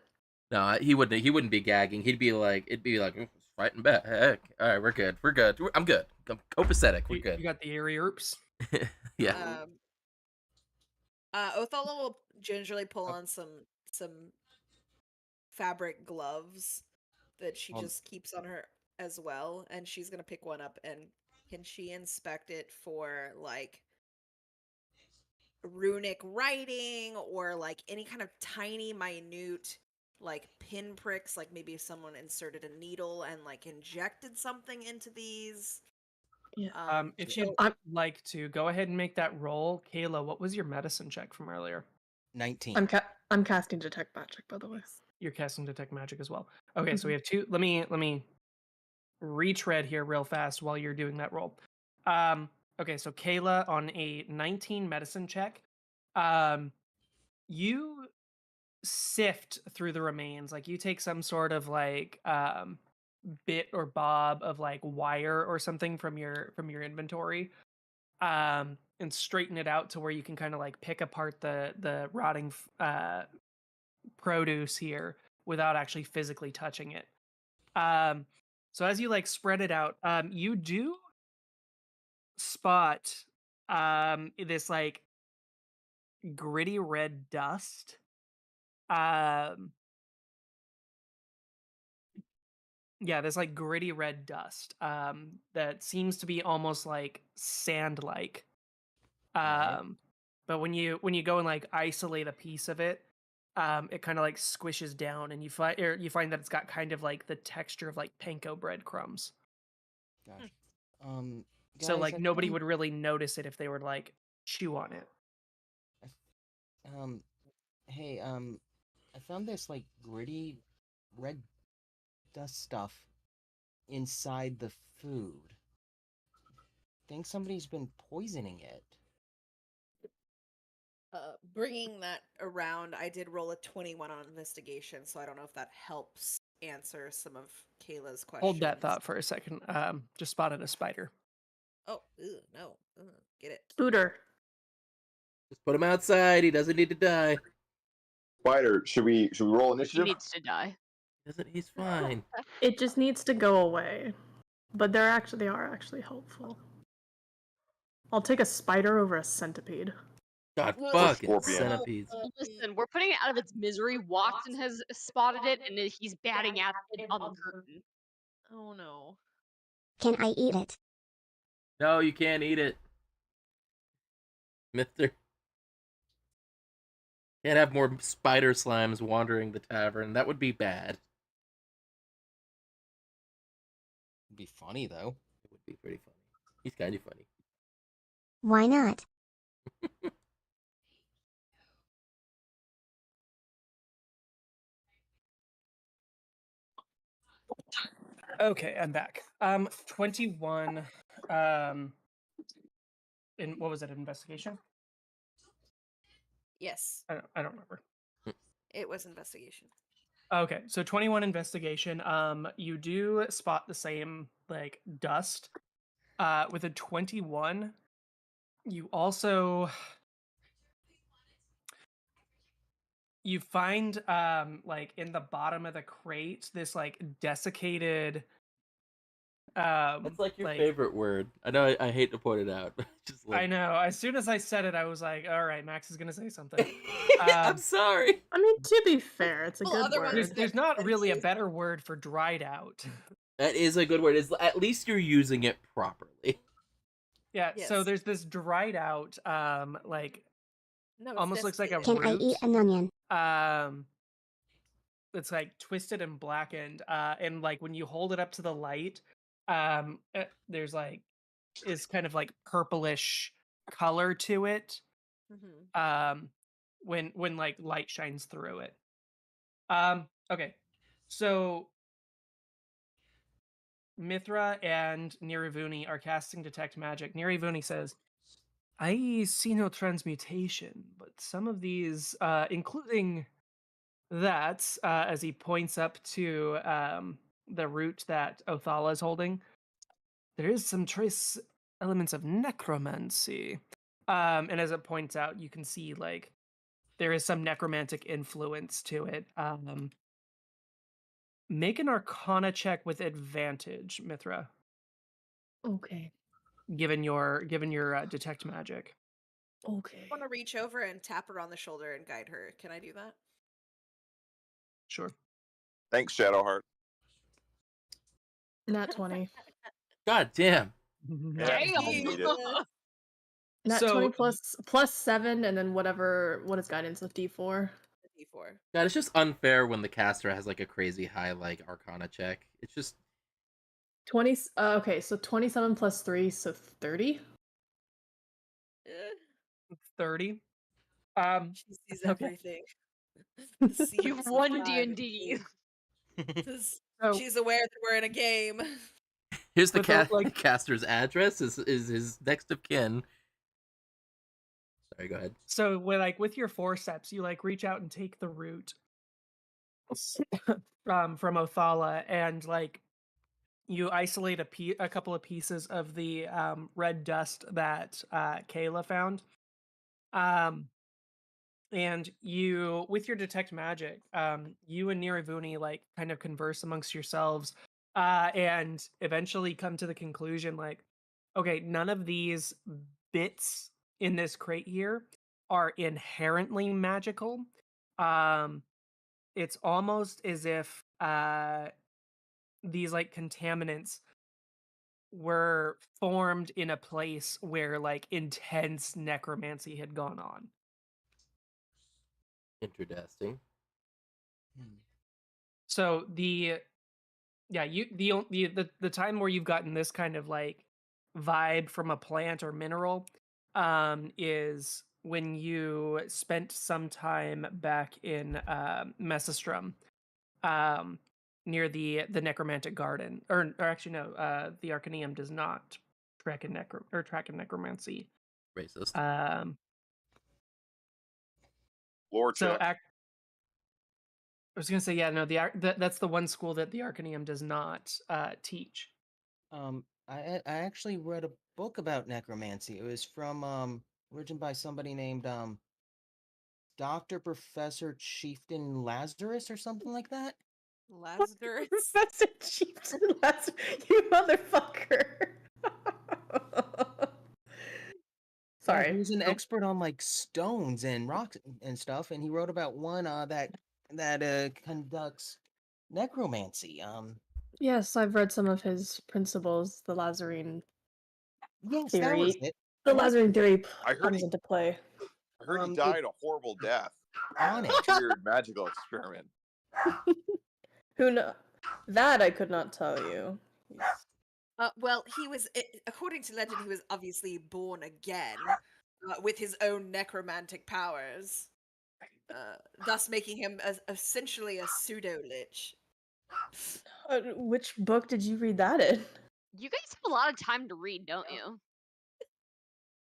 No, he wouldn't. He wouldn't be gagging. He'd be like, it'd be like, fighting back. Heck. All right, we're good. We're good. I'm good. I'm copacetic. We're You good. got the eerie oops. Yeah. Othello will gingerly pull on some fabric gloves that she just keeps on her as well, and she's gonna pick one up and can she inspect it for like runic writing or like any kind of tiny minute like pinpricks, like maybe if someone inserted a needle and like injected something into these. Yeah. If you'd I'm like to go ahead and make that roll, Kayla, what was your medicine check from earlier? 19. I'm casting detect magic, by the way. You're casting detect magic as well. Okay, so we have two. Let me retread here real fast while you're doing that roll. Okay, so Kayla on a 19 medicine check, you sift through the remains. Like you take some sort of like bit or bob of like wire or something from your inventory, and straighten it out to where you can kind of like pick apart the rotting produce here without actually physically touching it. So as you like spread it out, you do spot this like gritty red dust. Yeah, this like gritty red dust that seems to be almost like sand like. Alright. But when you go and like isolate a piece of it, it kind of like squishes down, and you find that it's got kind of like the texture of like panko breadcrumbs. Gosh. So Guys, like nobody would really notice it if they were to like chew on it. Hey, I found this like gritty red dust stuff inside the food. Think somebody's been poisoning it. Bringing that around, I did roll a 21 on investigation, so I don't know if that helps answer some of Kayla's questions. Hold that thought for a second. Just spotted a spider. Oh, no. Get it. Booter. Just put him outside. He doesn't need to die. Spider, should we roll He initiative? needs to die. He's fine. It just needs to go away. But they are actually helpful. I'll take a spider over a centipede. God, Or fuck it. scorpion. Centipedes. Listen, we're putting it out of its misery. Watson has spotted it, and he's batting at it on the curtain. Oh no. Can I eat it? No, you can't eat it. Mister. Can't have more spider slimes wandering the tavern. That would be bad. It'd be funny though. It would be pretty funny. He's kind of funny. Why not? Okay, I'm back. 21. In what was it? Investigation? Yes, I don't remember. it was investigation. Okay, so 21 investigation. You do spot the same like dust. With a 21, you also you find like in the bottom of the crate this like desiccated That's like your favorite word. I know I hate to point it out, but just I like know. As soon as I said it, I was like, all right, Max is gonna say something. I'm sorry. I mean, to be fair, it's a Well, good other ones word. There's not really a better word for dried out. That is a good word. At least you're using it properly. Yeah, so Yes. there's this dried out like No, it's almost looks like a desiccated. Can I eat an onion? it's like twisted and blackened, and like when you hold it up to the light, there's like is kind of like purplish color to it, Mhm. when like light shines through it. Okay, so Mithra and Nirivuni are casting detect magic. Nirivuni says, I see no transmutation, but some of these, including that, as he points up to the root that Othala is holding, there is some trace elements of necromancy. And as it points out, you can see like there is some necromantic influence to it. Make an Arcana check with advantage, Mithra, Okay. given your detect magic. Okay. I want to reach over and tap her on the shoulder and guide her. Can I do that? Sure. Thanks, Shadowheart. Nat 20. God damn. Yeah, Damn. you need it. Nat So 20 plus 7, and then whatever. What is guidance with D4? D4. God, it's just unfair when the caster has like a crazy high like Arcana check. It's just 20. Okay, so 27 plus 3, so 30. 30. She sees Okay. everything. You've won D&D. So She's aware that we're in a game. here's the With the, like- caster's address is his next of kin. Sorry, go ahead. So with your forceps, you like reach out and take the root from Othala, and like you isolate a couple of pieces of the red dust that Kayla found. And you, with your detect magic, you and Nirivuni like kind of converse amongst yourselves, and eventually come to the conclusion like, okay, none of these bits in this crate here are inherently magical. It's almost as if these like contaminants were formed in a place where like intense necromancy had gone on. Interesting. So the time where you've gotten this kind of like vibe from a plant or mineral is when you spent some time back in Mesostrum, near the necromantic garden, or actually no, the Arcaneum does not track in necromancy. Racist. Lore So check. I was gonna say, yeah, no, that's the one school that the Arcaneum does not teach. I actually read a book about necromancy. It was from written by somebody named Dr. Professor Chieftain Lazarus or something like that. Lazarus. Professor Chieftain Lazarus, you motherfucker. Yeah, Sorry. he was an expert on like stones and rocks and stuff, and he wrote about one that conducts necromancy. Yes, I've read some of his principles. The Lazarine Yes, that was theory. it. The And that's Lazarine theory I heard comes he- into play. I heard he it- died a horrible death. Onyx. Weird magical experiment. Who know? That I could not tell you. Well, he was, according to legend, he was obviously born again with his own necromantic powers, thus making him essentially a pseudo lich. Which book did you read that in? You guys have a lot of time to read, don't you?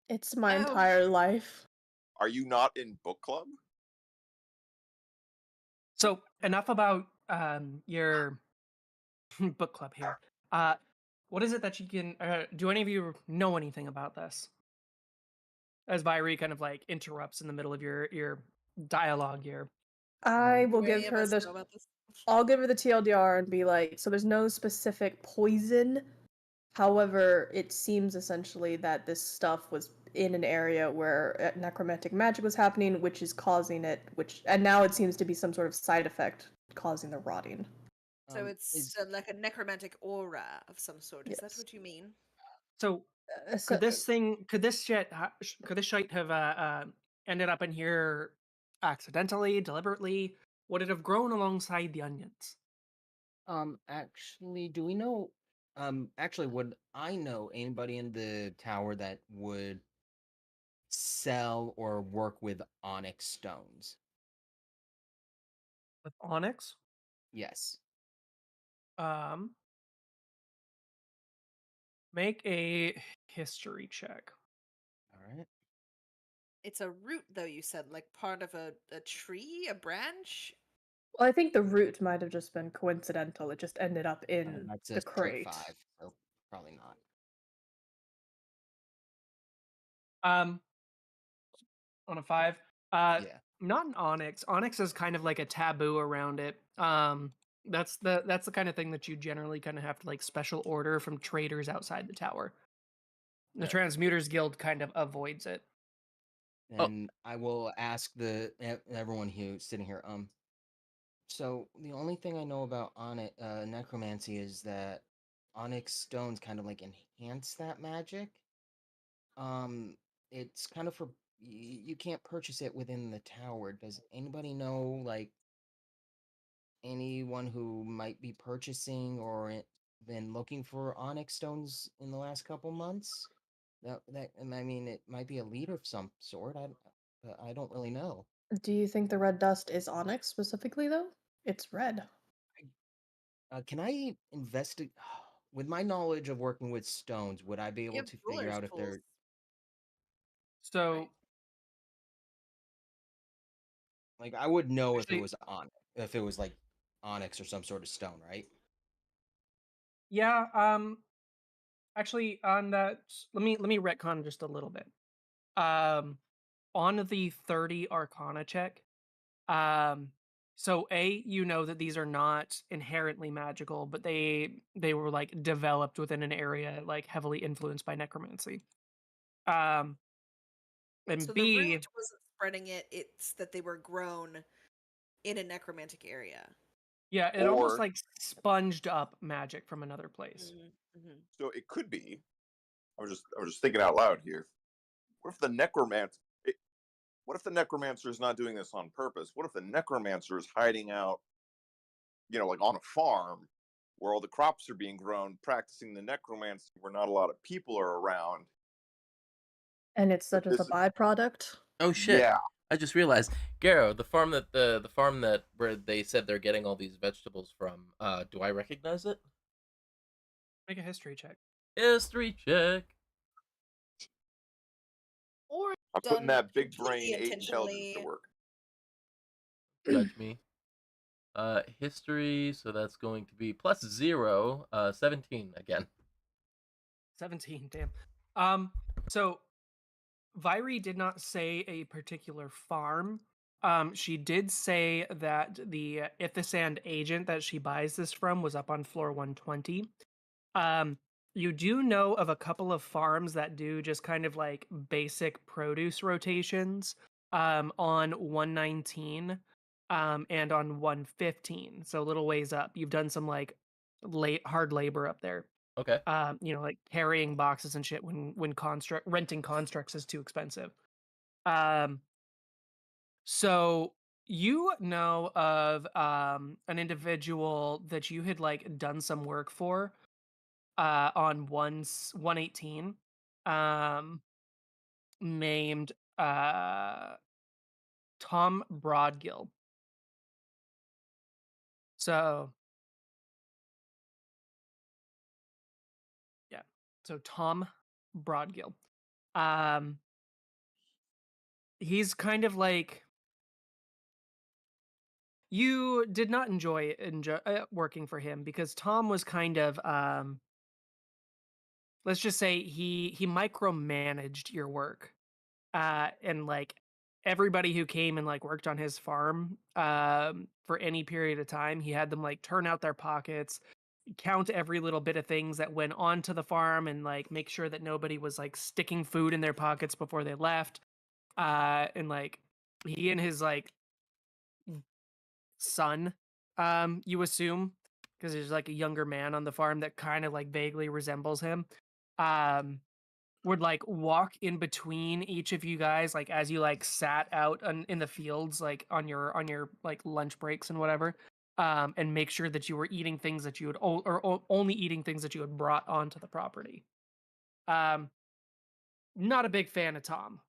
It's my Oh. entire life. Are you not in book club? So enough about your book club here. What is it that you can? Do any of you know anything about this? As Vyri kind of like interrupts in the middle of your dialogue here. I will Do any give of her us the. know about this? I'll give her the TLDR and be like, so there's no specific poison. However, it seems essentially that this stuff was in an area where necromantic magic was happening, which is causing it. And now it seems to be some sort of side effect causing the rotting. So it's like a necromantic aura of some sort. Is that Yes. what you mean? So could this shite have ended up in here accidentally, deliberately? Would it have grown alongside the onions? Actually, do we know? Actually, would I know anybody in the tower that would sell or work with onyx stones? With onyx? Yes. Make a history check. All right. It's a root, though, you said, like part of a tree, a branch? Well, I think the root might have just been coincidental. It just ended up in That's the a straight crate. 5, so probably not. On a 5. Yeah. Not an onyx. Onyx is kind of like a taboo around it. That's the kind of thing that you generally kind of have to like special order from traders outside the tower. The Yeah. Transmuters Guild kind of avoids it. And I will ask everyone who's sitting here. So the only thing I know about necromancy is that onyx stones kind of like enhance that magic. It's kind of for you can't purchase it within the tower. Does anybody know like anyone who might be purchasing or been looking for onyx stones in the last couple months? And I mean, it might be a lead of some sort. I don't really know. Do you think the red dust is onyx specifically, though? It's red. Can I investigate? With my knowledge of working with stones, would I be You able have to figure jeweler's out if tools. they're So Right. like I would know Actually- if it was like onyx or some sort of stone, right? yeah, actually on that, let me retcon just a little bit. On the 30 Arcana check, so you know that these are not inherently magical, but they were like developed within an area like heavily influenced by necromancy. And So the B, root wasn't spreading it, it's that they were grown in a necromantic area. yeah, it almost Or- like sponged up magic from another place. Mm-hmm. So it could be. I was just thinking out loud here. What if the necromancer? What if the necromancer is not doing this on purpose? What if the necromancer is hiding out, like on a farm where all the crops are being grown, practicing the necromancy where not a lot of people are around? And it's But just a this- byproduct. Oh shit! Yeah. I just realized, Garrow, the farm that where they said they're getting all these vegetables from. Do I recognize it? Make a history check. History check. Or I'm putting done that big completely brain 8 intelligence to intentionally. work. Judge me. History. So that's going to be plus 0. 17 again. 17, damn. So Vyri did not say a particular farm. She did say that the Ithasand agent that she buys this from was up on floor 120. You do know of a couple of farms that do just kind of like basic produce rotations on 119 and on 115. So a little ways up. You've done some like hard labor up there. Okay. Like carrying boxes and shit when renting constructs is too expensive. So you know of an individual that you had like done some work for on 118 um named Tom Broadgill. So yeah. So Tom Broadgill. Um he's kind of like you did not enjoy working for him because Tom was kind of let's just say he micromanaged your work. And like everybody who came and like worked on his farm for any period of time, he had them like turn out their pockets, count every little bit of things that went onto the farm, and like make sure that nobody was like sticking food in their pockets before they left. And like he and his like son, you assume, because there's like a younger man on the farm that kind of like vaguely resembles him. Um, would like walk in between each of you guys, like as you like sat out in the fields, like on your like lunch breaks and whatever, and make sure that you were eating things that you had only eating things that you had brought onto the property. Um, Not a big fan of Tom,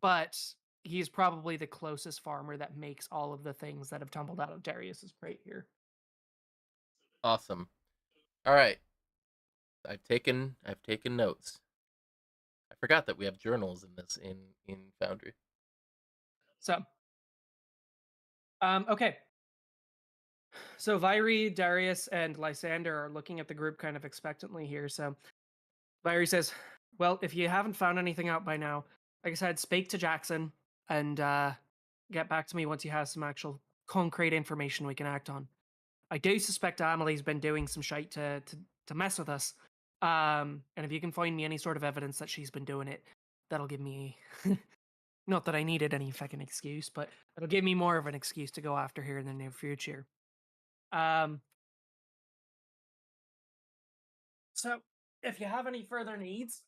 but he's probably the closest farmer that makes all of the things that have tumbled out of Darius's crate here. Awesome. All right. I've taken notes. I forgot that we have journals in this in Foundry. So, okay. So Vyri, Darius, and Lysander are looking at the group kind of expectantly here. So Vyri says, well, if you haven't found anything out by now, like I said, speak to Jackson and get back to me once you have some actual concrete information we can act on. I do suspect Amelie's been doing some shite to mess with us. And if you can find me any sort of evidence that she's been doing it, that'll give me not that I needed any fucking excuse, but it'll give me more of an excuse to go after her in the near future. So if you have any further needs,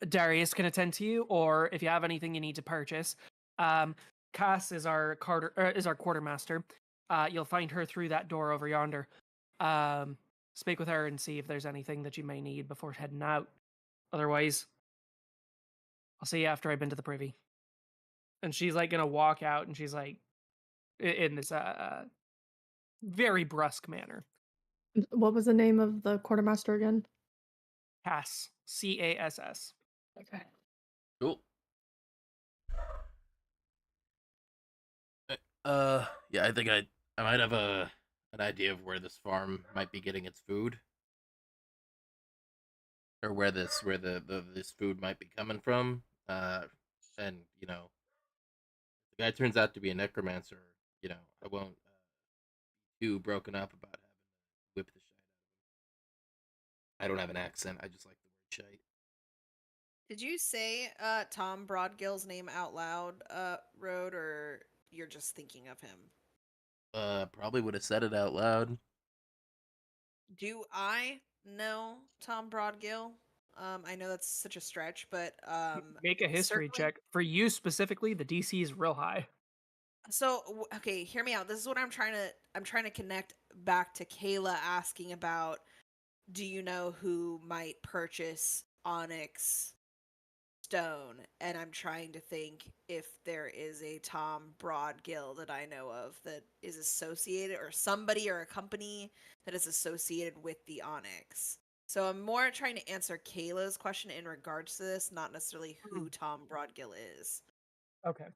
Darius can attend to you, or if you have anything you need to purchase, Cass is our quartermaster. You'll find her through that door over yonder. Speak with her and see if there's anything that you may need before heading out. Otherwise, I'll see you after I've been to the privy. And she's like gonna walk out, and she's like in this very brusque manner. What was the name of the quartermaster again? Cass, Cass. Okay. Cool. Yeah, I think I might have an idea of where this farm might be getting its food, or where this food might be coming from. And you know, if the guy turns out to be a necromancer. You know, I won't be too broken up about having to whip the shit out of him. I don't have an accent. I just like the word shite. Did you say Tom Broadgill's name out loud, Road, or you're just thinking of him? Probably would have said it out loud. Do I know Tom Broadgill? I know that's such a stretch, but Make a history certainly. check. For you specifically, the DC is real high. So okay, hear me out. This is what I'm trying to connect back to Kayla asking about. Do you know who might purchase Onyx Stone? And I'm trying to think if there is a Tom Broadgill that I know of that is associated, or somebody or a company that is associated with the Onyx. So I'm more trying to answer Kayla's question in regards to this, not necessarily who Tom Broadgill is. Okay.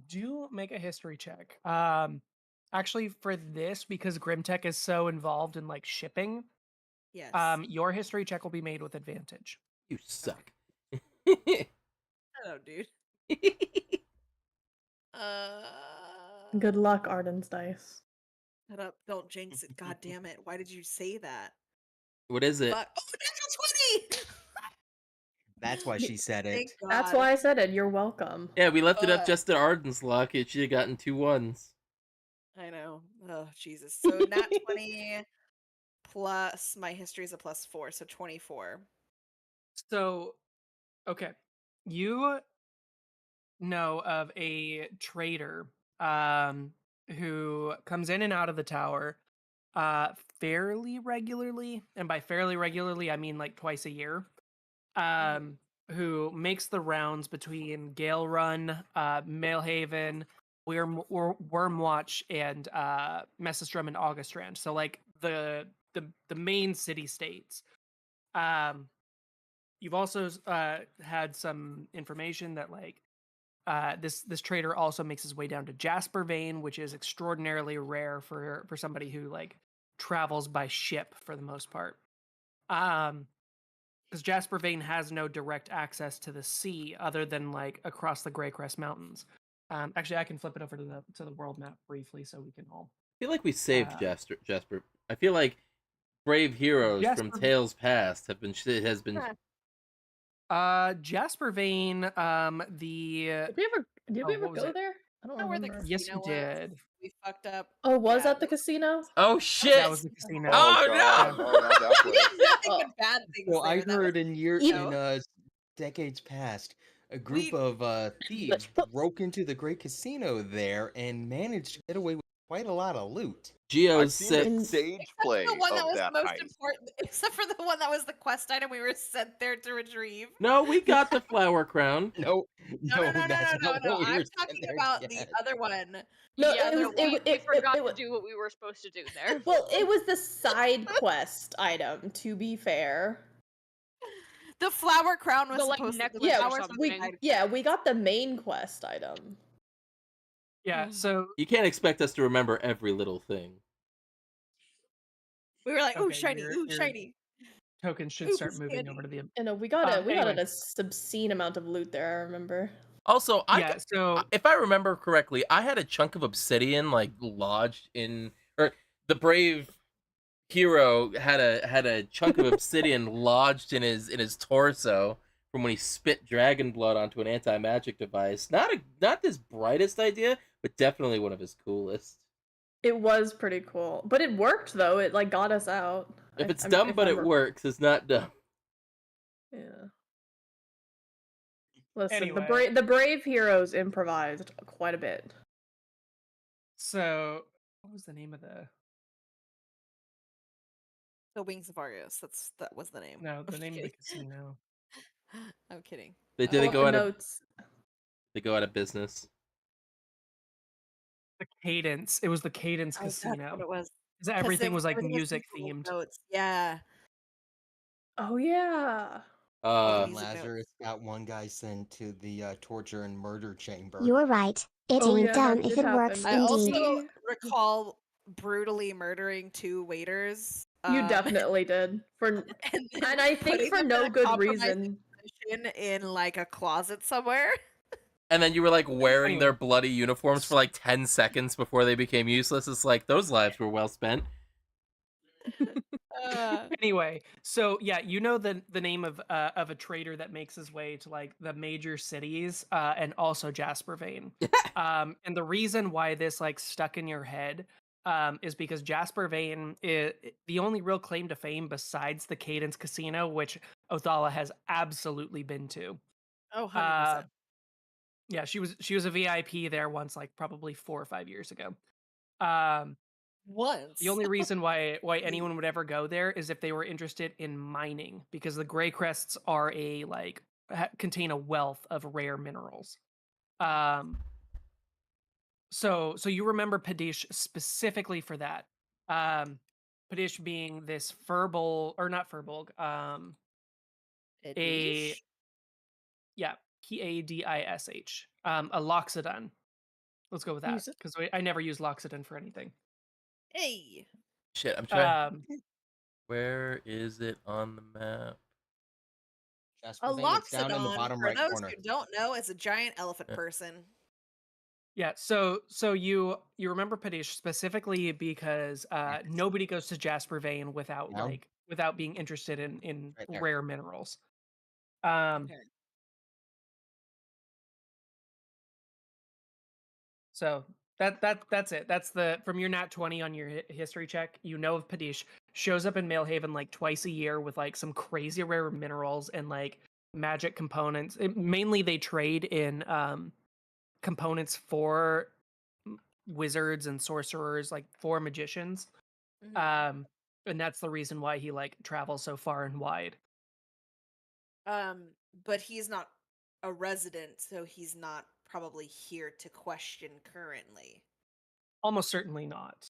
Do make a history check. Actually, for this, because Grimtech is so involved in like shipping, Yes. your history check will be made with advantage. You suck. Hello, dude. Good luck, Arden's dice. Shut up! Don't jinx it! God damn it! Why did you say that? What is it? Fuck. Oh, natural 20! That's why she said it. Thank God. That's why I said it. You're welcome. Yeah, we left it up just to Arden's luck. It should have gotten 2 1s. I know. Oh, Jesus. So nat 20 plus my history is a +4, so 24. So, okay, you know of a trader who comes in and out of the tower fairly regularly, and by fairly regularly I mean like twice a year. Who makes the rounds between Gale Run, Maelhaven, Wormwatch, and Messestrom and Augustrand. So like the main city states. You've also had some information that like this trader also makes his way down to Jasper Vein, which is extraordinarily rare for somebody who like travels by ship for the most part. Because Jasper Vein has no direct access to the sea other than like across the Greycrest Mountains. Actually, I can flip it over to the world map briefly so we can all. I feel like we saved Jasper. I feel like brave heroes from Jasper- Tales Past have been Jasper Vein, Did we Oh, ever what was go it? there? I don't Know where the remember. Yes, we casino was. did. We fucked up. Oh, was Yeah, that the casino? Oh shit! That was the casino. Oh, God. no! Oh, not that We place. did nothing Oh. but bad things So there. I That was heard in casino. decades past, a group We- of thieves broke into the great casino there and managed to get away with quite a lot of loot. Geo's I've seen a six. stage Except play for the one that of was that the most heist. important, except for the one that was the quest item we were sent there to retrieve. No, we got the flower crown. No, No, that's not what we I'm were sent talking there about to the get. other one. No, Yeah, it was we forgot to was, do what we were supposed to do there. well, it was the side quest item. To be fair, The flower crown was The, like, supposed to necklace be Yeah, or our something. we got the main quest item. Yeah, so You can't expect us to remember every little thing. We were like, ooh, Okay, shiny, your- ooh, your- shiny. tokens should Ooh, start moving Sandy. over to the. You know, we got Anyway. an obscene amount of loot there. I remember. Also, So if I remember correctly, I had a chunk of obsidian like lodged in, or the brave hero had a chunk of obsidian lodged in his torso from when he spit dragon blood onto an anti-magic device. Not his brightest idea, but definitely one of his coolest. It was pretty cool, but it worked though. It like got us out. If it's dumb but it works, it's not dumb. Yeah. Listen, Anyway. the brave heroes improvised quite a bit. So what was the name of The Wings of Argus. That was the name. the I'm name of the kidding. casino? I'm kidding. Did Pull they up go the out of notes. business? The Cadence. It was the Cadence Oh, that's Casino. what it was. 'Cause everything was like everything music musical themed. notes. Yeah. Oh yeah. Uh, music notes. Lazarus got one guy sent to the torture and murder chamber. You're right. It Oh, ain't yeah, done that if did it works happen. I indeed. also recall brutally murdering 2 waiters. You definitely did. and I think putting for them in no a good compromising reason. position in like a closet somewhere. and then you were like wearing Anyway. their bloody uniforms for like 10 seconds before they became useless. It's like those lives were well spent. Anyway, so yeah, you know the name of a trader that makes his way to like the major cities and also Jasper Vein. And the reason why this like stuck in your head is because Jasper Vein is the only real claim to fame besides the Cadence Casino, which Othala has absolutely been to. Oh, 100%. Yeah, she was a VIP there once, like probably 4 or 5 years ago. Once. The only reason why anyone would ever go there is if they were interested in mining, because the Greycrests are contain a wealth of rare minerals. So you remember Padish specifically for that. Padish being this Furbolg, or not Furbolg, Edish? Padish, a Loxodon. Let's go with that, Use it. because I never use Loxodon for anything. Hey. Shit, I'm trying. Where is it on the map? Jasper A Vein, it's down in the Loxodon, bottom for right those corner. who don't know, is a giant elephant person. Yeah, so you remember Padish specifically because nobody goes to Jasper Vein without No. without being interested in Right there. rare minerals. Okay. So that's it. That's the from your nat 20 on your history check. You know of Padish shows up in Maelhaven like twice a year with like some crazy rare minerals and like magic components. Mainly they trade in components for wizards and sorcerers, like for magicians. Mhm. And that's the reason why he like travels so far and wide. But he's not a resident, so he's not probably here to question currently. Almost certainly not.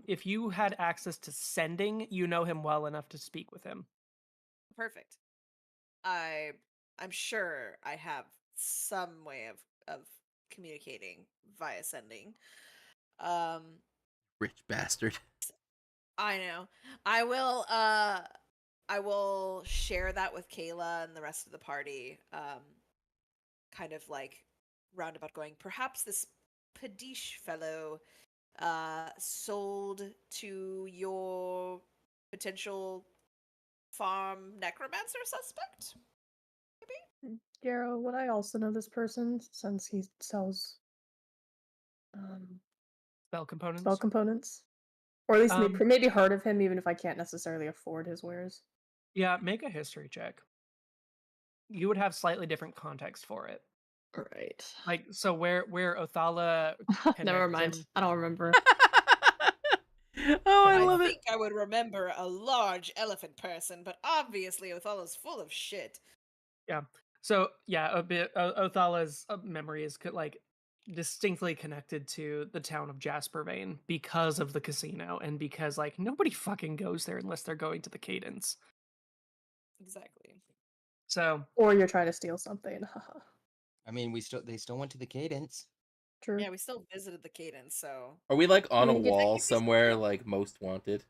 If you had access to sending, you know him well enough to speak with him. Perfect. I'm sure I have some way of communicating via sending. Um Rich bastard. I know. I will I will share that with Kayla and the rest of the party. Kind of like roundabout going, perhaps this Padish fellow sold to your potential farm necromancer suspect? Garrow, would I also know this person since he sells Spell components. spell components? Or at least Um, maybe heard of him, even if I can't necessarily afford his wares. Yeah, make a history check. You would have slightly different context for it. All right. Like, so where Othala Never connects mind. him. I don't remember. Oh, I I love it. think I would remember a large elephant person, but obviously Othala's full of shit. Yeah. So yeah, a bit Othala's memory is like distinctly connected to the town of Jaspervane because of the casino and because like nobody fucking goes there unless they're going to the Cadence. Exactly. So Or you're trying to steal something. Haha. I mean, they still went to the Cadence. True. Yeah, we still visited the Cadence, so Are we like on a mean, you wall technically somewhere, still- like Most Wanted,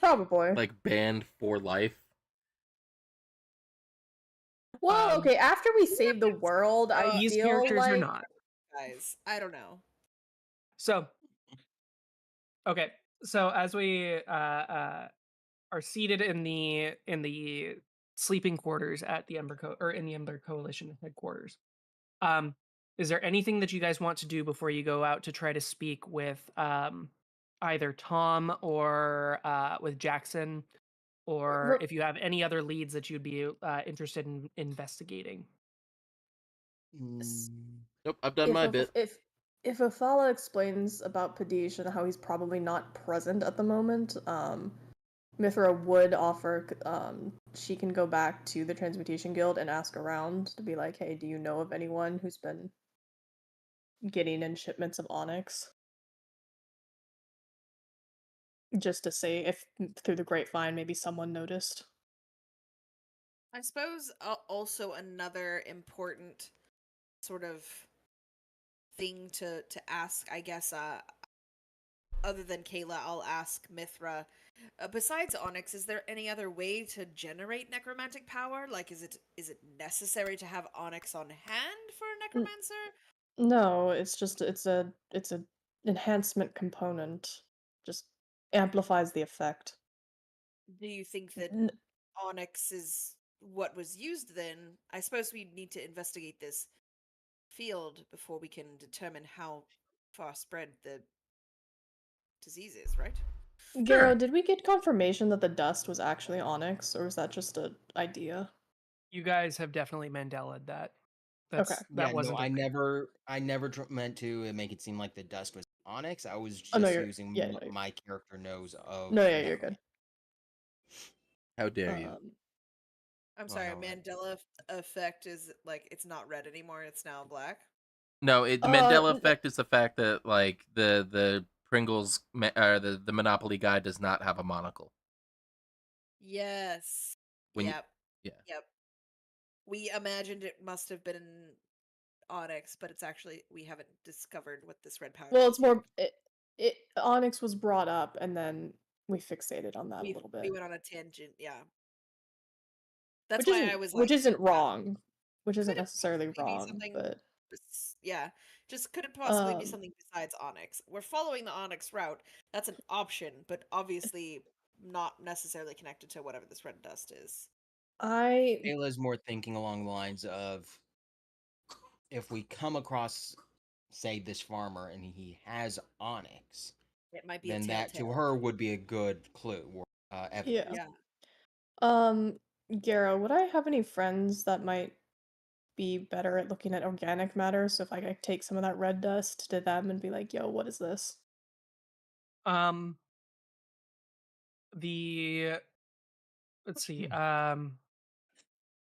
Probably. like banned for life? Well, okay, after we save the world, I these feel characters are like not. guys, I don't know. So okay, so as we are seated in the sleeping quarters at the in the Ember Coalition headquarters. Is there anything that you guys want to do before you go out to try to speak with either Tom or with Jackson, or Re- if you have any other leads that you'd be interested in investigating? Mm, Nope, I've done my bit. if Othala explains about Padish and how he's probably not present at the moment, Mithra would offer she can go back to the Transmutation Guild and ask around to be like, hey, do you know of anyone who's been getting in shipments of onyx? Just to see if through the grapevine maybe someone noticed. I suppose also another important sort of thing to ask, I guess, other than Kayla, I'll ask Mithra. Besides onyx, is there any other way to generate necromantic power? Like, is it necessary to have onyx on hand for a necromancer? No, it's just it's a enhancement component. Just amplifies the effect. Do you think that N- onyx is what was used then? I suppose we need to investigate this field before we can determine how far spread the disease is, right? Garo, did we get confirmation that the dust was actually onyx, or was that just an idea? You guys have definitely Mandela'd that. Okay. That yeah, wasn't. no, I never meant to make it seem like the dust was onyx. I was Oh, no, just you're using yeah, no, my character knows of. no, yeah, you're necromancy. good. How dare you? I'm Oh, sorry, no, right. Mandela effect is like it's not red anymore; it's now black. No, the Mandela effect is the fact that like the Pringles or the Monopoly guy does not have a monocle. Yes. When Yep. yeah. Yep. We imagined it must have been onyx, but it's actually we haven't discovered what this red powder. Well, is it's yet. more onyx was brought up, and then we fixated on that a little We bit, went on a tangent, yeah. That's why I was like, which isn't wrong, which isn't could it necessarily possibly be wrong, something? but Yeah, just could it possibly be um, something besides onyx? We're following the onyx route. That's an option, but obviously not necessarily connected to whatever this red dust is. Ayla's more thinking along the lines of if we come across, say, this farmer and he has onyx, It might be then a that to telltale. her would be a good clue. Evidence. yeah. Yeah. Garo, would I have any friends that might be better at looking at organic matter. So if like I take some of that red dust to them and be like, "Yo, what is this?" The let's see.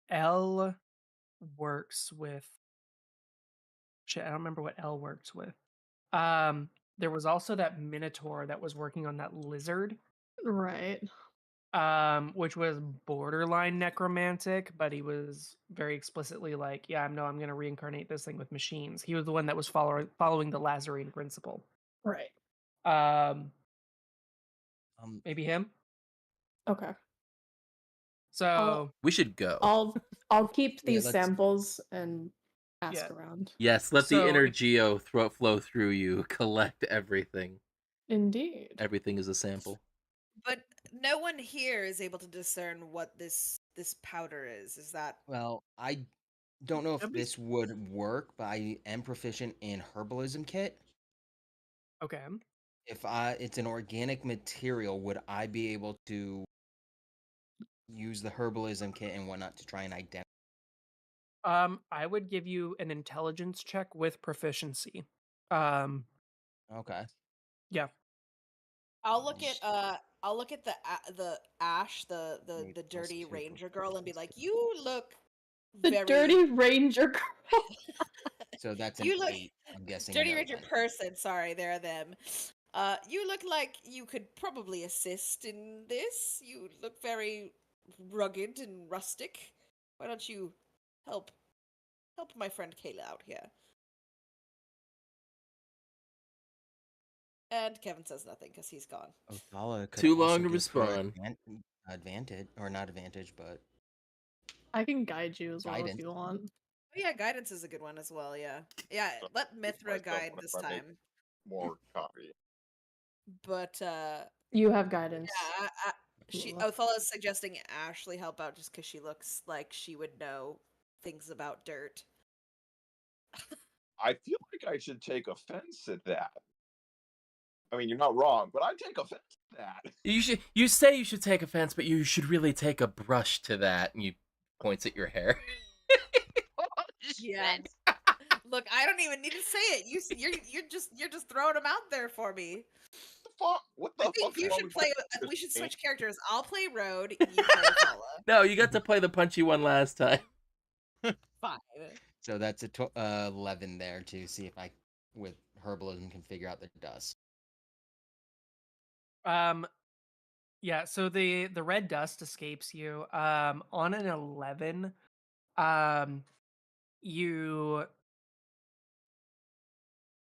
L works with shit. I don't remember what L works with. There was also that Minotaur that was working on that lizard, Right. which was borderline necromantic, but he was very explicitly like, "Yeah, I'm going to reincarnate this thing with machines." He was the one that was following the Lazarine principle. Right. Maybe him. Okay. So We should go. I'll keep Yeah, these let's- samples and ask Yeah. around. Yes, let the So inner if- geo flow through you. Collect everything. Indeed. Everything is a sample. But no one here is able to discern what this powder is. Is that Well, I don't know if That'd be- this would work, but I am proficient in herbalism kit. okay? If it's an organic material, would I be able to use the herbalism kit and whatnot to try and identify? I would give you an intelligence check with proficiency. Okay. Yeah. I'll look at the Ash, the Eight plus dirty 2 ranger plus girl, and be plus like, 2. "You look The very dirty ranger girl. So that's an You look 8. I'm guessing. dirty no ranger then. person." Sorry, they're them. You look like you could probably assist in this. You look very rugged and rustic. Why don't you help my friend Kayla out here? And Kevin says nothing because he's gone. Othala could Too also long to give her respond. advantage, or not advantage, but I can guide you as well if Guidance. you want. Oh, yeah, guidance is a good one as well. Yeah, let Mithra myself guide when this I make- time. More copy. But You have guidance. yeah, she Cool. Othala's suggesting Ashley help out just because she looks like she would know things about dirt. I feel like I should take offense at that. I mean, you're not wrong, but I take offense at that. You say you should take offense, but you should really take a brush to that. And you points at your hair. Yeah. Look, I don't even need to say it. You're just throwing them out there for me. What I the think fuck? you wrong should with play. this We should game? switch characters. I'll play Road. You play Othala. No, you got to play the punchy one last time. Fine. so that's a 11 there to see if I, with herbalism, can figure out the dust. Yeah, so the red dust escapes you. On an 11,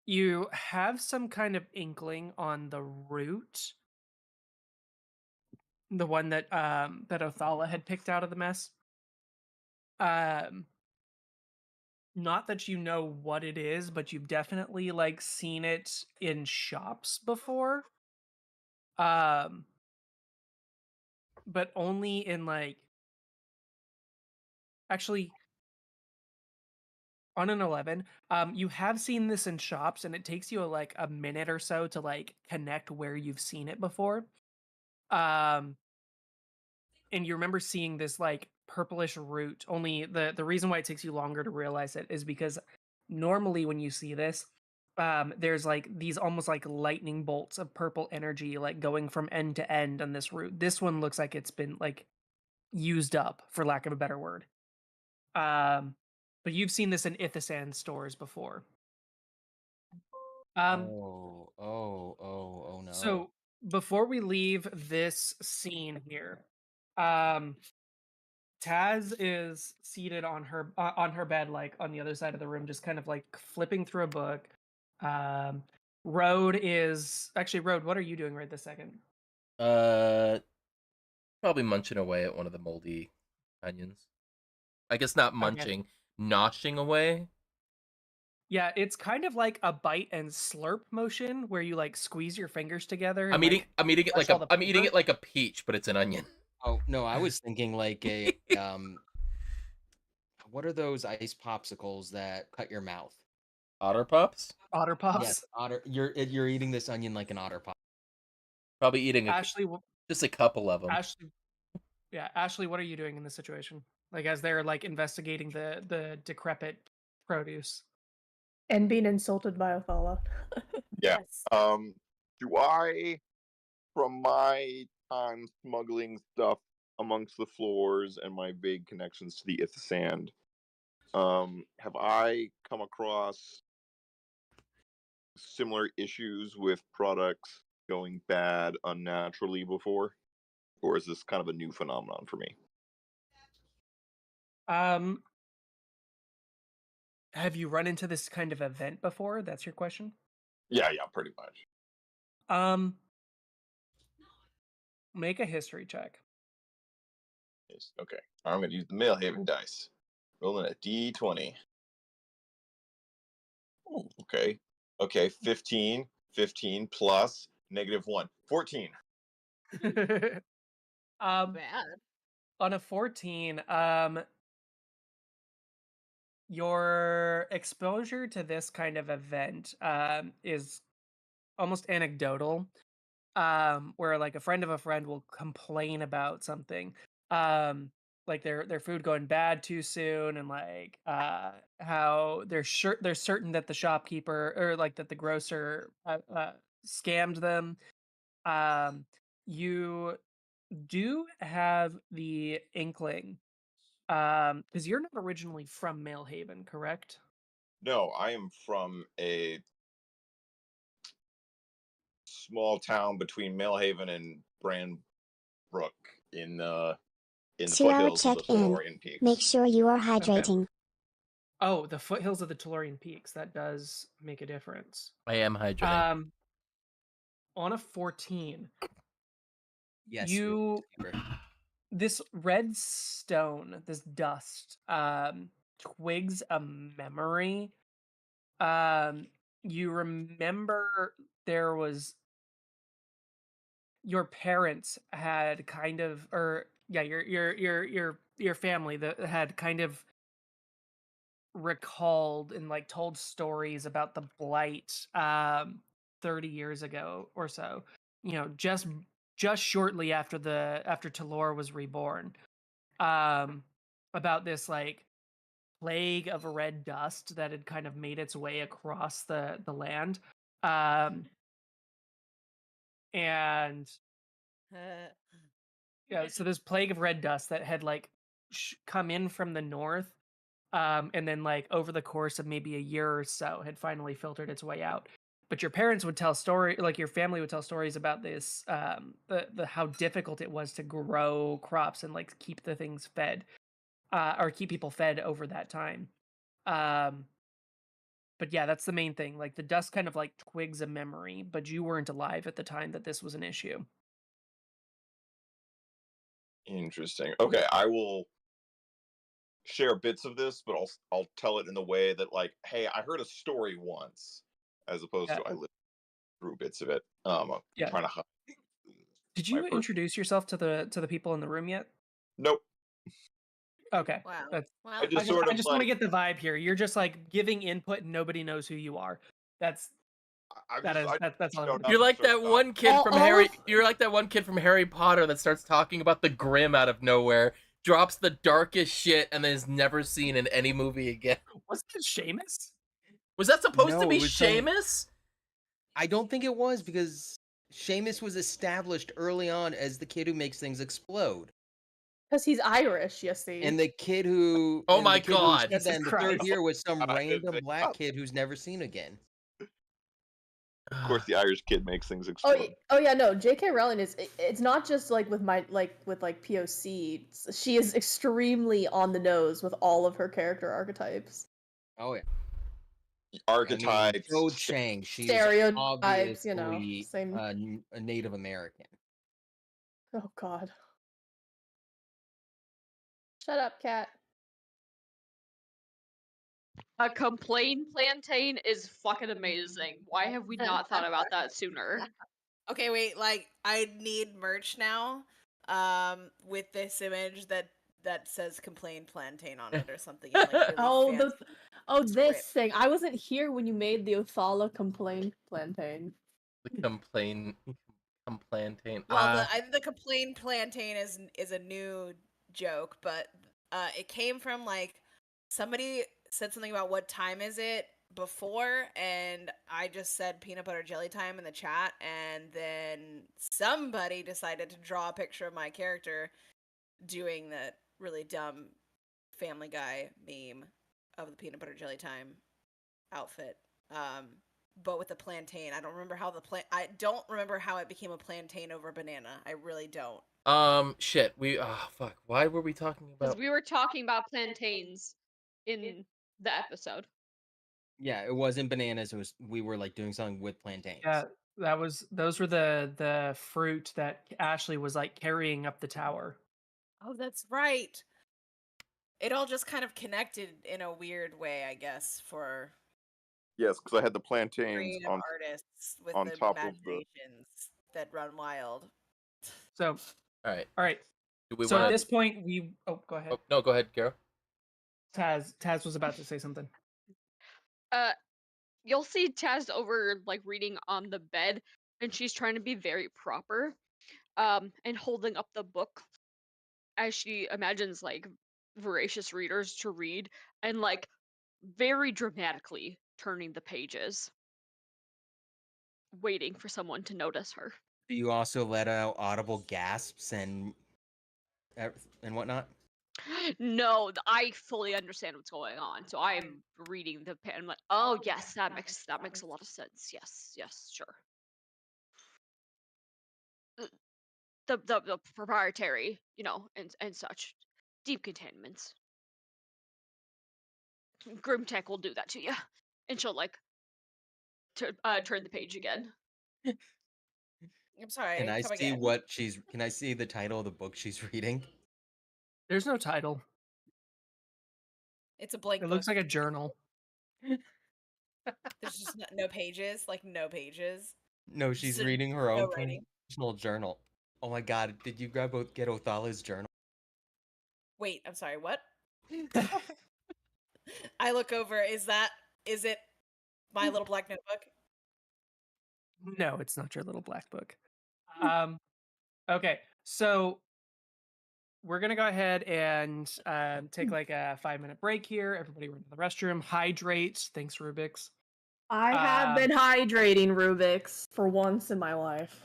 you have some kind of inkling on the root. The one that that Othala had picked out of the mess. Not that you know what it is, but you've definitely like seen it in shops before. But only in like actually on an 11, you have seen this in shops, and it takes you like a minute or so to like connect where you've seen it before. And you remember seeing this like purplish root. Only the reason why it takes you longer to realize it is because normally when you see this, there's like these almost like lightning bolts of purple energy like going from end to end on this root. This one looks like it's been like used up, for lack of a better word. But you've seen this in Ithasan stores before. Oh no. So before we leave this scene here, Taz is seated on her bed, like on the other side of the room, just kind of like flipping through a book. Road, what are you doing right this second? Probably munching away at one of the moldy onions. I guess not munching, noshing away. Yeah, it's kind of like a bite and slurp motion where you like squeeze your fingers together. I'm eating it like I'm eating it like a peach, but it's an onion. Oh no, I was thinking like a what are those ice popsicles that cut your mouth? Otter Pops? Otter Pops? Yes, otter. You're eating this onion like an otter pop. Probably eating Ashley, just a couple of them. Ashley, what are you doing in this situation? like as they're like investigating the decrepit produce. And being insulted by Othala. Yeah. Yes. Do I, from my time smuggling stuff amongst the floors and my vague connections to the Ithsand, have I come across similar issues with products going bad unnaturally before? Or is this kind of a new phenomenon for me? Have you run into this kind of event before? That's your question. Yeah, pretty much. Make a history check. Yes, okay. I'm going to use the Maelhaven dice. Rolling a d20. Ooh, okay. Okay, 15 plus -1. 14. Bad. On a 14, your exposure to this kind of event is almost anecdotal, where like a friend of a friend will complain about something, like their food going bad too soon, and like how they're certain that the shopkeeper or like that the grocer scammed them. You do have the inkling, because you're not originally from Maelhaven, correct? No, I am from a small town between Maelhaven and Brandbrook in the 2-hour foothills of the check-in. Tellurian Peaks. Make sure you are Okay. hydrating. Oh, the foothills of the Tellurian Peaks. That does make a difference. I am hydrating. On a 14, Yes. this red stone, this dust, twigs a memory. You remember there was your parents had kind of, or yeah, your family that had kind of recalled and like told stories about the blight 30 years ago or so, just shortly after Talor was reborn, about this like plague of red dust that had kind of made its way across the land, and yeah, so this plague of red dust that had like come in from the north, and then like over the course of maybe a year or so had finally filtered its way out. But your parents would tell your family would tell stories about this, the how difficult it was to grow crops and like keep the things fed, or keep people fed over that time. But yeah, that's the main thing. Like the dust kind of like twigs a memory, but you weren't alive at the time that this was an issue. Interesting. Okay, I will share bits of this, but I'll tell it in the way that like, hey, I heard a story once, as opposed Yeah. to I lived through bits of it. I'm Yeah. trying to hide. Did you introduce yourself to the people in the room yet? Nope. Okay. Wow. That's, Well, I just sort I of just like want to get the vibe here. You're just like giving input and nobody knows who you are. That's that's all. showed up You're like and that started one kid All- from all Harry. of- You're like that one kid from Harry Potter that starts talking about the Grim out of nowhere, drops the darkest shit, and then is never seen in any movie again. Wasn't it Seamus? Was that supposed to No, be it was, Seamus? I don't think it was, because Seamus was established early on as the kid who makes things explode. Because he's Irish, you see. And the kid who Oh and my the kid who God. said Jesus that in the Christ. third year was some I didn't random think black about kid who's never seen again. Of course, the Irish kid makes things Oh, explode. oh yeah, no. J.K. Rowling it's not just like with POC. She is extremely on the nose with all of her character archetypes. Oh yeah. Archetypes. Toad Chang, she's Stereotypes, obviously same. a Native American. Oh God. Shut up, cat. A complain plantain is fucking amazing. Why have we not thought about that sooner? okay, wait. Like, I need merch now. With this image that says "complain plantain" on it or something. in, like, really fancy This script. thing. I wasn't here when you made the Othala complaint plantain. The complaintain. Well, the complain plantain is a new joke, but It came from like somebody said something about what time is it before, and I just said peanut butter jelly time in the chat, and then somebody decided to draw a picture of my character doing that really dumb Family Guy meme of the peanut butter jelly time outfit. But with the plantain. I don't remember how I don't remember how it became a plantain over a banana. I really don't. Shit. Fuck. Why were we talking Because about? we were talking about plantains in the episode. Yeah, it wasn't bananas. It was we were like doing something with plantains. Yeah, those were the fruit that Ashley was like carrying up the tower. Oh, that's right. It all just kind of connected in a weird way, I guess, for Yes, because I had the plantains creative on artists with on the top of the. imaginations that run wild. So, All right. all right. Do we So at want this point, go ahead. Oh, no, go ahead, Garo. Taz was about to say something. You'll see Taz over like reading on the bed, and she's trying to be very proper, and holding up the book as she imagines like voracious readers to read, and like very dramatically turning the pages, waiting for someone to notice her. Do you also let out audible gasps and whatnot? No, I fully understand what's going on, so I am reading the pen. I'm like, oh yes, that makes a lot of sense. Yes, sure. The proprietary, and such, deep containments. Grim Tech will do that to you, and she'll like turn the page again. I'm sorry. Can I come see again. what she's? Can I see the title of the book she's reading? There's no title. It's a blank It book. looks like a journal. There's just no pages, like no pages. No, she's Just reading her no own writing. personal journal. Oh my god! Did you get Othala's journal? Wait, I'm sorry. What? I look over. Is it my little black notebook? No, it's not your little black book. Okay, so we're gonna go ahead and take like a 5-minute break here. Everybody run to the restroom, hydrate. Thanks, Rubik's. I have been hydrating Rubik's for once in my life.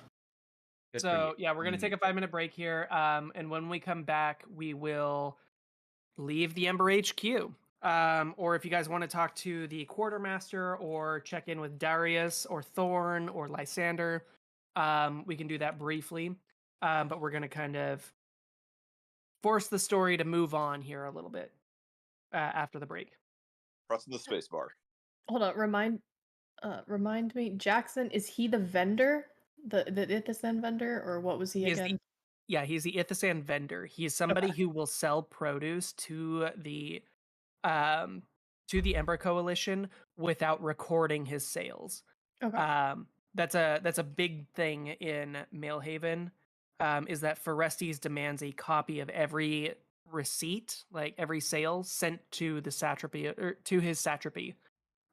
Good for So you. yeah, we're gonna take a 5-minute break here. And when we come back, we will leave the Ember HQ. Or if you guys want to talk to the quartermaster or check in with Darius or Thorne or Lysander, we can do that briefly. But we're gonna kind of force the story to move on here a little bit after the break. Pressing the space bar. Hold on, remind me, Jackson, is he the vendor? The Ithisen vendor, or what was he He is again? He's the Ithisen vendor. He is somebody who will sell produce to the Ember Coalition without recording his sales. Okay. That's a big thing in Maelhaven. Is that Forestes demands a copy of every receipt, like every sale, sent to the satrapy or to his satrapy,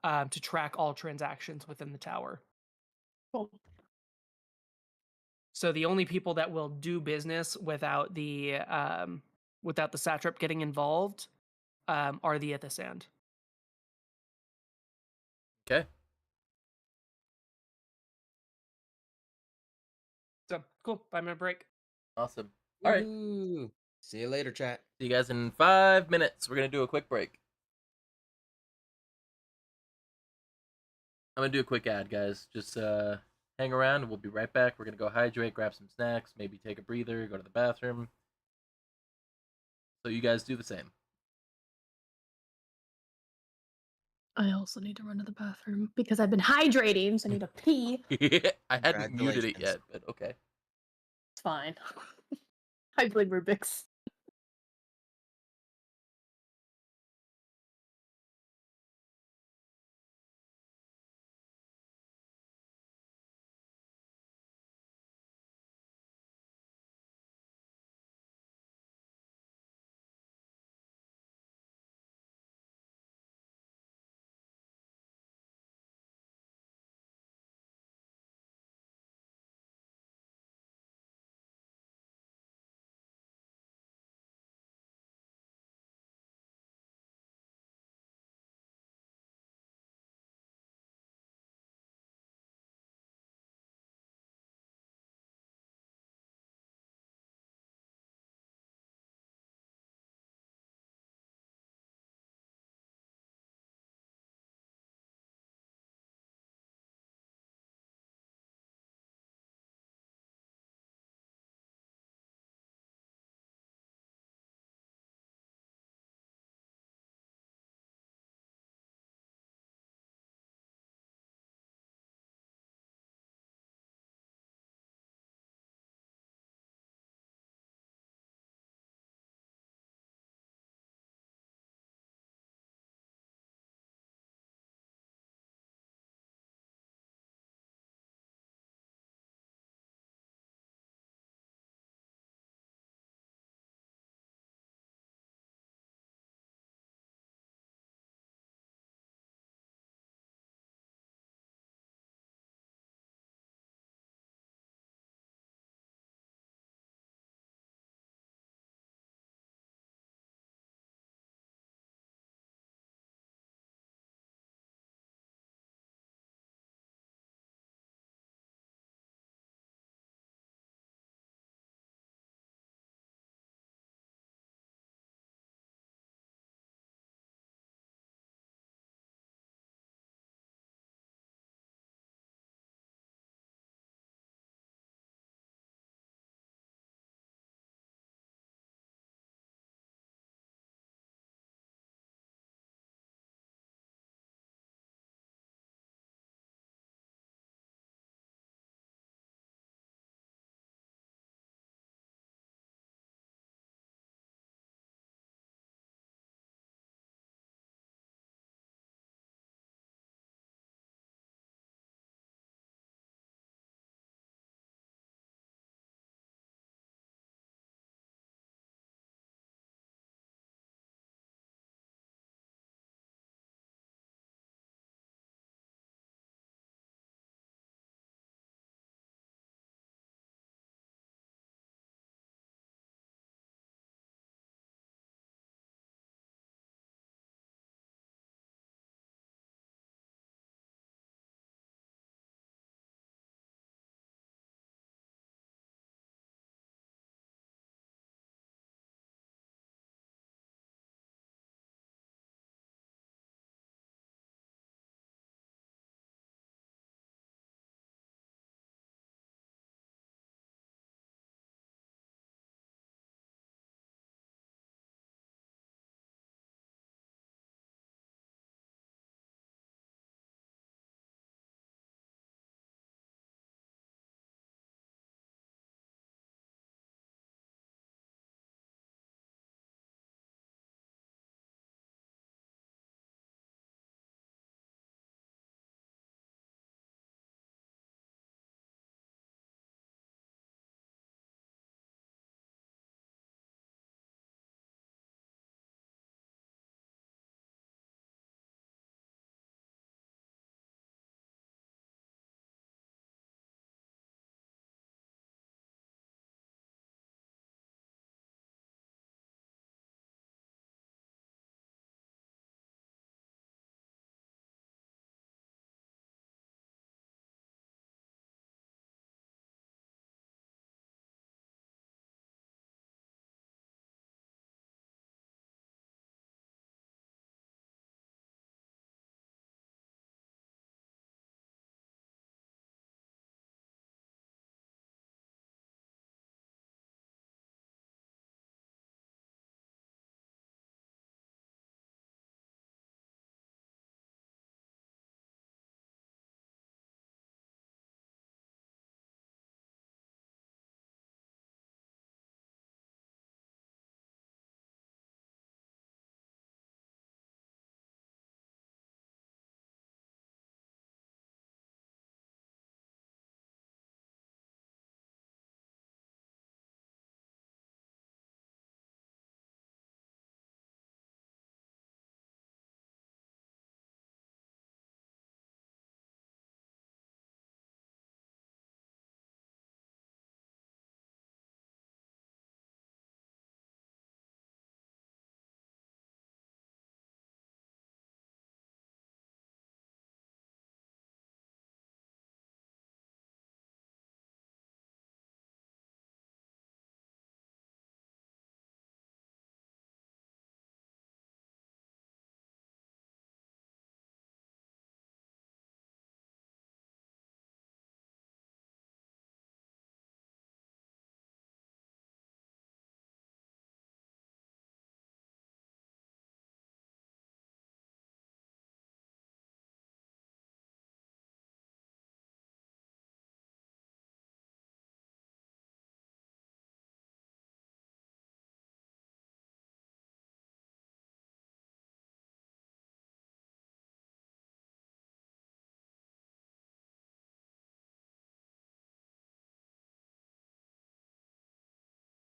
to track all transactions within the tower. Cool. So the only people that will do business without the satrap getting involved are the Ithasand. Okay. So cool. 5-minute break. Awesome. All right. Woohoo. See you later, chat. See you guys in 5 minutes. We're gonna do a quick break. I'm gonna do a quick ad, guys. Just hang around and we'll be right back. We're gonna go hydrate, grab some snacks, maybe take a breather, go to the bathroom. So you guys do the same. I also need to run to the bathroom because I've been hydrating, so I need to pee. I hadn't muted it Congratulations. yet, but okay. It's fine. I blame Rubik's.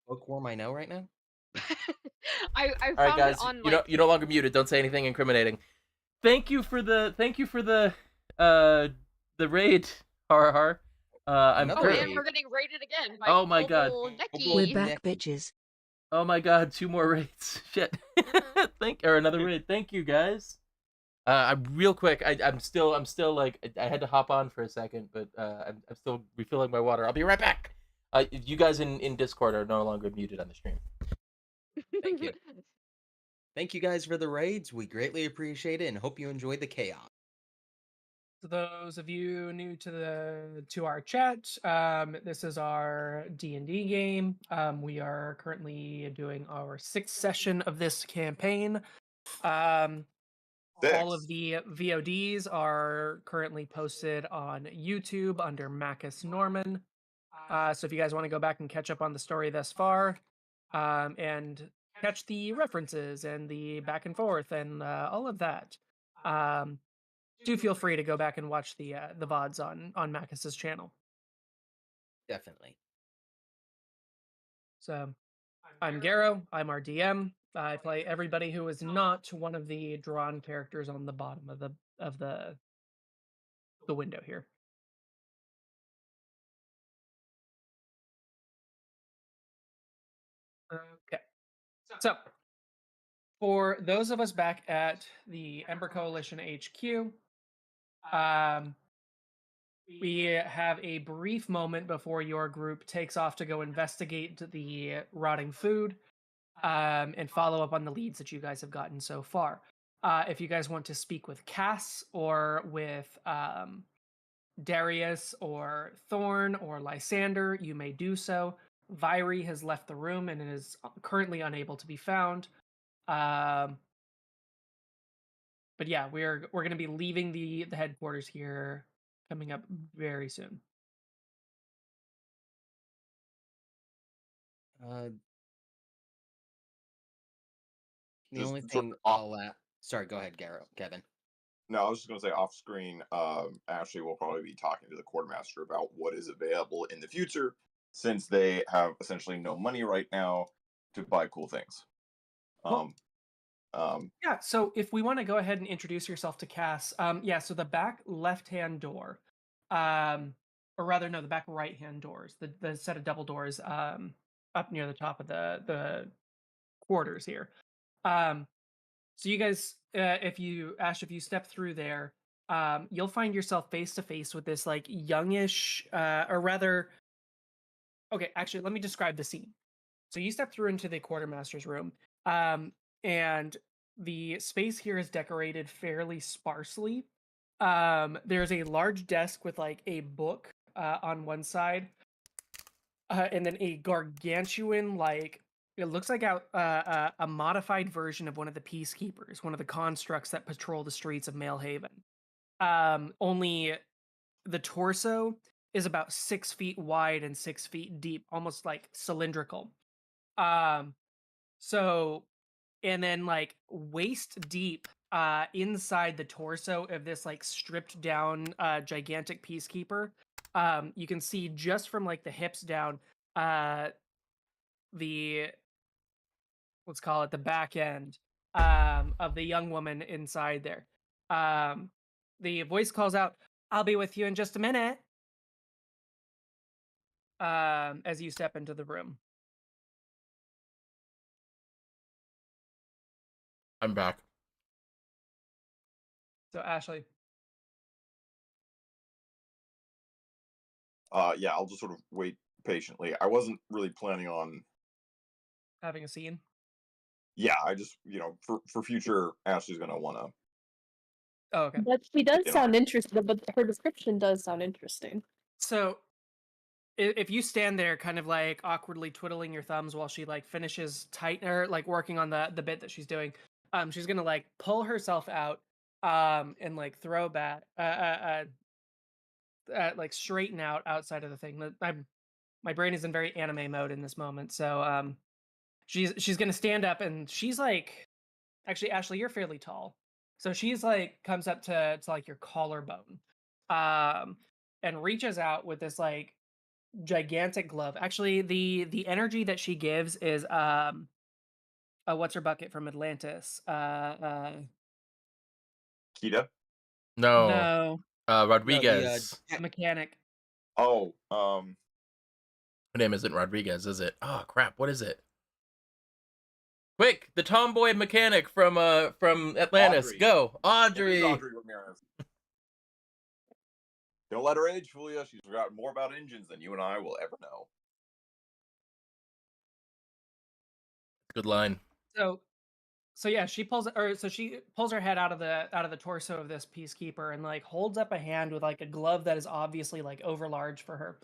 bookworm I know right now? I All right, found it guys, on you're no longer muted. Don't say anything incriminating. Thank you for uh the raid, har har. I'm Another Oh, currently. and raid. we're getting raided again by Oh my god. Global We're Necky. back, bitches. Oh my god, 2 more raids. Shit. Another raid. Thank you, guys. I'm real quick. I'm still like I had to hop on for a second, but I'm still refilling my water. I'll be right back. You guys in Discord are no longer muted on the stream. Thank you. Thank you guys for the raids. We greatly appreciate it and hope you enjoyed the chaos. To those of you new to our chat, this is our D&D game. We are currently doing our 6th session of this campaign. All of Six. the VODs are currently posted on YouTube under Macus Norman. So if you guys want to go back and catch up on the story thus far, and catch the references and the back and forth and all of that, do feel free to go back and watch the VODs on Macus's channel. Definitely. So I'm Garrow. I'm our DM. I play everybody who is not one of the drawn characters on the bottom of the window here. Okay. So for those of us back at the Ember Coalition HQ, we have a brief moment before your group takes off to go investigate the rotting food, and follow up on the leads that you guys have gotten so far. If you guys want to speak with Cass or with Darius or Thorne or Lysander, you may do so. Vyri has left the room and is currently unable to be found. But yeah, we're going to be leaving the headquarters here coming up very soon. The Just only sort thing of off. I'll sorry, go ahead, Kevin. No, I was just going to say off screen. Ashley will probably be talking to the quartermaster about what is available in the future, since they have essentially no money right now to buy cool things. Yeah, so if we want to go ahead and introduce yourself to Cass, yeah, so the back left-hand door, or rather, no, the back right-hand doors, the set of double doors, up near the top of the quarters here. So you guys, if you step through there, you'll find yourself face to face with this like youngish, or rather, okay, actually, let me describe the scene. So you step through into the quartermaster's room, and the space here is decorated fairly sparsely. There's a large desk with like a book on one side, and then a gargantuan like it looks like a modified version of one of the peacekeepers, one of the constructs that patrol the streets of Maelhaven. Only the torso is about 6 feet wide and 6 feet deep, almost like cylindrical. So, and then like waist deep inside the torso of this like stripped down gigantic peacekeeper, you can see just from like the hips down the let's call it the back end of the young woman inside there. The voice calls out, "I'll be with you in just a minute." As you step into the room. I'm back. So Ashley, Yeah, I'll just sort of wait patiently. I wasn't really planning on. having a scene. Yeah, I just for future, Ashley's gonna want to. Oh, okay. But she does You know. sound interesting. But her description does sound interesting. So if you stand there kind of like awkwardly twiddling your thumbs while she like finishes tight or like working on the bit that she's doing, she's gonna like pull herself out and like throw back like straighten out outside of the thing. My brain is in very anime mode in this moment. So she's gonna stand up and she's like, actually Ashley, you're fairly tall. So she's like comes up to like your collarbone and reaches out with this like gigantic glove. Actually, the energy that she gives is what's her bucket from Atlantis? Kita? No. No, No, the Rodriguez. mechanic. Oh, Her name isn't Rodriguez, is it? Oh crap! What is it? Quick, the tomboy mechanic from Atlantis. Audrey. Go, it is Audrey. Audrey Ramirez. Don't let her age fool you. She's forgotten more about engines than you and I will ever know. Good line. So yeah, she pulls her head out of the torso of this peacekeeper and like holds up a hand with like a glove that is obviously like overlarge for her.